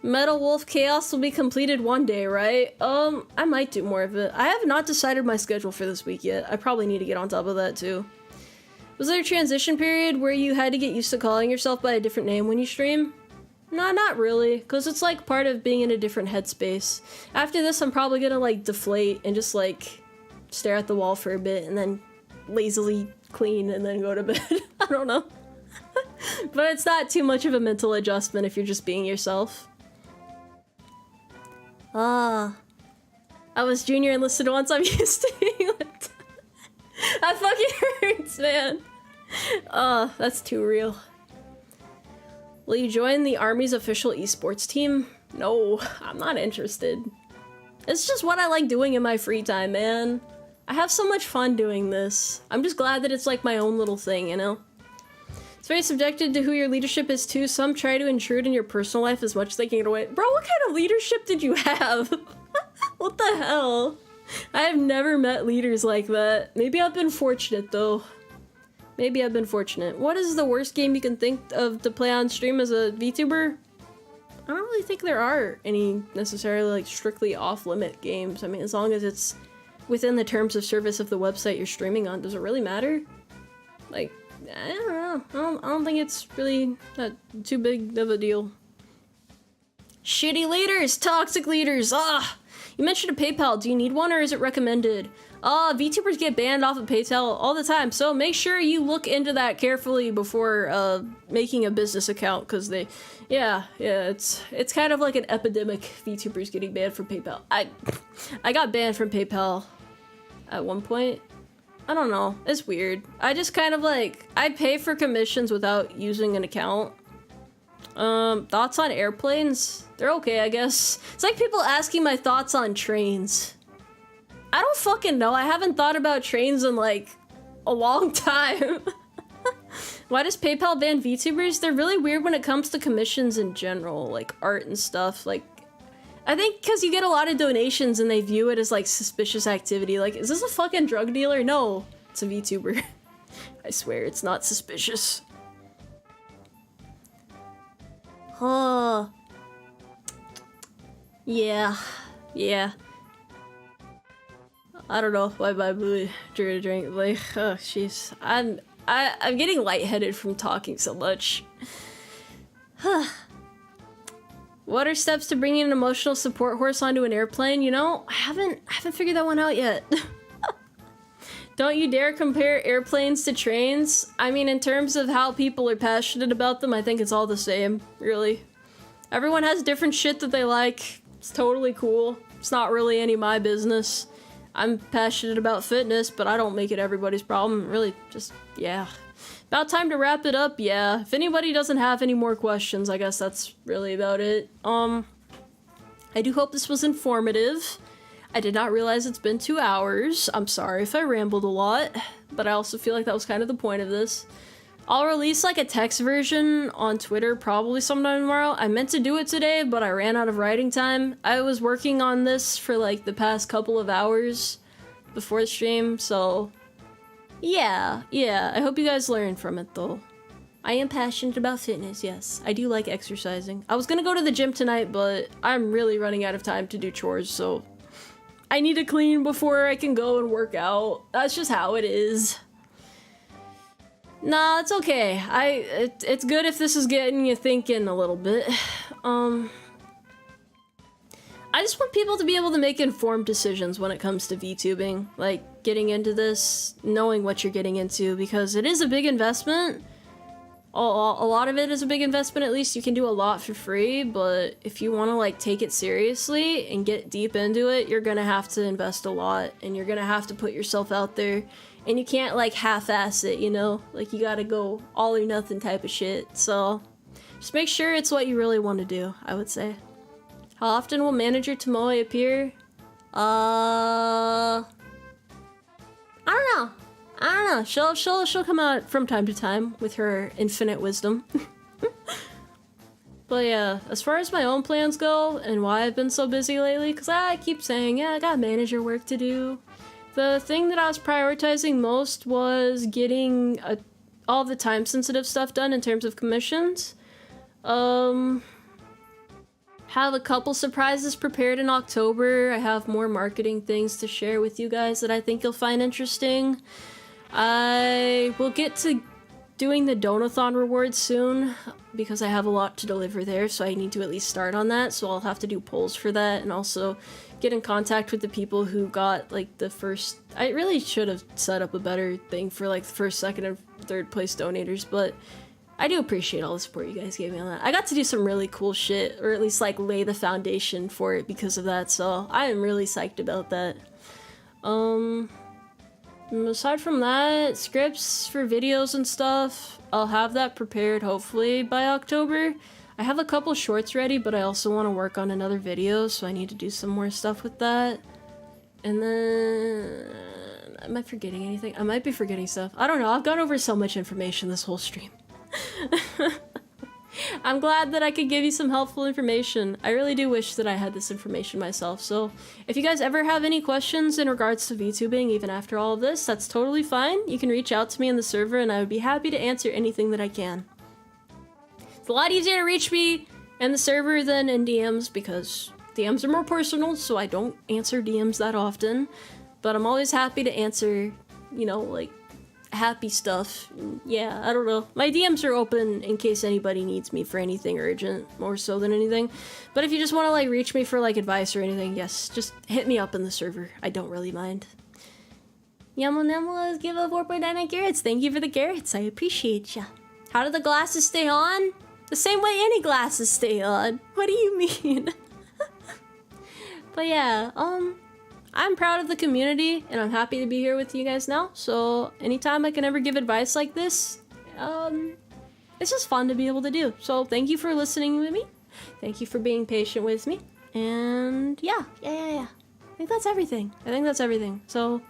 Metal Wolf Chaos will be completed one day, right? I might do more of it. I have not decided my schedule for this week yet. I probably need to get on top of that too. Was there a transition period where you had to get used to calling yourself by a different name when you stream? No, not really, because it's like part of being in a different headspace. After this, I'm probably gonna like deflate and just like stare at the wall for a bit and then lazily clean and then go to bed. I don't know. But it's not too much of a mental adjustment if you're just being yourself. I was junior enlisted once. I'm used to being like that fucking hurts, man. That's too real. Will you join the Army's official esports team? No, I'm not interested. It's just what I like doing in my free time, man. I have so much fun doing this. I'm just glad that it's like my own little thing, you know? It's very subjective to who your leadership is too. Some try to intrude in your personal life as much as they can get away. Bro, what kind of leadership did you have? What the hell? I have never met leaders like that. Maybe I've been fortunate though. Maybe I've been fortunate. What is the worst game you can think of to play on stream as a VTuber? I don't really think there are any necessarily like strictly off-limit games. I mean, as long as it's within the terms of service of the website you're streaming on, does it really matter? Like, I don't know. I don't think it's really that too big of a deal. Shitty leaders! Toxic leaders! You mentioned a PayPal. Do you need one or is it recommended? VTubers get banned off of PayPal all the time, so make sure you look into that carefully before making a business account, because it's kind of like an epidemic. VTubers getting banned from PayPal. I got banned from PayPal at one point. I don't know. It's weird. I just kind of like I pay for commissions without using an account. Thoughts on airplanes? They're okay, I guess. It's like people asking my thoughts on trains. I don't fucking know. I haven't thought about trains in like a long time. Why does PayPal ban VTubers? They're really weird when it comes to commissions in general, like art and stuff. Like, I think because you get a lot of donations and they view it as like suspicious activity. Like, is this a fucking drug dealer? No, it's a VTuber. I swear it's not suspicious. Yeah. Yeah. I don't know why my mood drew to drink. Like, oh, jeez. I'm getting lightheaded from talking so much. What are steps to bringing an emotional support horse onto an airplane? You know, I haven't figured that one out yet. Don't you dare compare airplanes to trains. I mean, in terms of how people are passionate about them, I think it's all the same, really. Everyone has different shit that they like. It's totally cool. It's not really any of my business. I'm passionate about fitness, but I don't make it everybody's problem. Really, just, yeah. About time to wrap it up, yeah. If anybody doesn't have any more questions, I guess that's really about it. I do hope this was informative. I did not realize it's been 2 hours. I'm sorry if I rambled a lot, but I also feel like that was kind of the point of this. I'll release like a text version on Twitter probably sometime tomorrow. I meant to do it today, but I ran out of writing time. I was working on this for like the past couple of hours before the stream, so yeah. I hope you guys learned from it though. I am passionate about fitness, yes. I do like exercising. I was gonna go to the gym tonight, but I'm really running out of time to do chores, so I need to clean before I can go and work out. That's just how it is. Nah, it's okay. It's good if this is getting you thinking a little bit. I just want people to be able to make informed decisions when it comes to VTubing. Like, getting into this, knowing what you're getting into, because it is a big investment. A lot of it is a big investment, at least. You can do a lot for free, but if you want to, like, take it seriously and get deep into it, you're gonna have to invest a lot, and you're gonna have to put yourself out there. And you can't, like, half-ass it, you know? Like, you gotta go all or nothing type of shit. So, just make sure it's what you really want to do, I would say. How often will manager Tomoe appear? I don't know. She'll come out from time to time with her infinite wisdom. But yeah, as far as my own plans go, and why I've been so busy lately, because I keep saying, yeah, I got manager work to do. The thing that I was prioritizing most was getting all the time-sensitive stuff done in terms of commissions. Have a couple surprises prepared in October. I have more marketing things to share with you guys that I think you'll find interesting. I will get to doing the Donathon rewards soon, because I have a lot to deliver there, so I need to at least start on that, so I'll have to do polls for that, and also get in contact with the people who got, like, the first... I really should have set up a better thing for, like, the first, second, and third place donators, but I do appreciate all the support you guys gave me on that. I got to do some really cool shit, or at least, like, lay the foundation for it because of that, so I am really psyched about that. Aside from that, scripts for videos and stuff, I'll have that prepared hopefully by October. I have a couple shorts ready, but I also want to work on another video, so I need to do some more stuff with that. And then... am I forgetting anything? I might be forgetting stuff. I don't know, I've gone over so much information this whole stream. I'm glad that I could give you some helpful information. I really do wish that I had this information myself, so if you guys ever have any questions in regards to VTubing, even after all of this, that's totally fine. You can reach out to me in the server, and I would be happy to answer anything that I can. It's a lot easier to reach me in the server than in DMs, because DMs are more personal, so I don't answer DMs that often, but I'm always happy to answer, you know, like, happy stuff. Yeah, I don't know. My DMs are open in case anybody needs me for anything urgent, more so than anything. But if you just want to, like, reach me for, like, advice or anything, yes, just hit me up in the server. I don't really mind. Yamonemos give a 4.99 carrots. Thank you for the carrots. I appreciate ya. How do the glasses stay on? The same way any glasses stay on. What do you mean? But yeah, I'm proud of the community, and I'm happy to be here with you guys now, so anytime I can ever give advice like this, it's just fun to be able to do. So thank you for listening with me, thank you for being patient with me, and yeah. I think that's everything. So,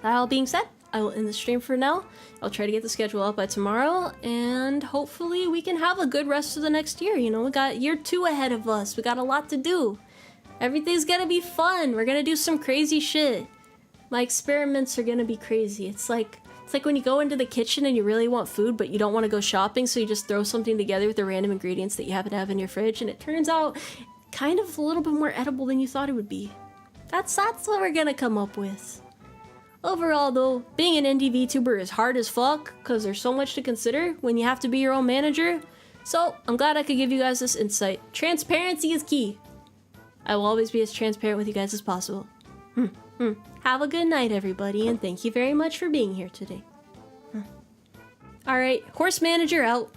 that all being said, I will end the stream for now. I'll try to get the schedule up by tomorrow, and hopefully we can have a good rest of the next year. You know, we got year 2 ahead of us, we got a lot to do. Everything's gonna be fun. We're gonna do some crazy shit. My experiments are gonna be crazy. It's like when you go into the kitchen and you really want food, but you don't want to go shopping, so you just throw something together with the random ingredients that you happen to have in your fridge, and it turns out kind of a little bit more edible than you thought it would be. That's what we're gonna come up with. Overall though, being an indie VTuber is hard as fuck because there's so much to consider when you have to be your own manager. So I'm glad I could give you guys this insight. Transparency is key. I will always be as transparent with you guys as possible. Have a good night everybody, and thank you very much for being here today. Alright, horse manager out.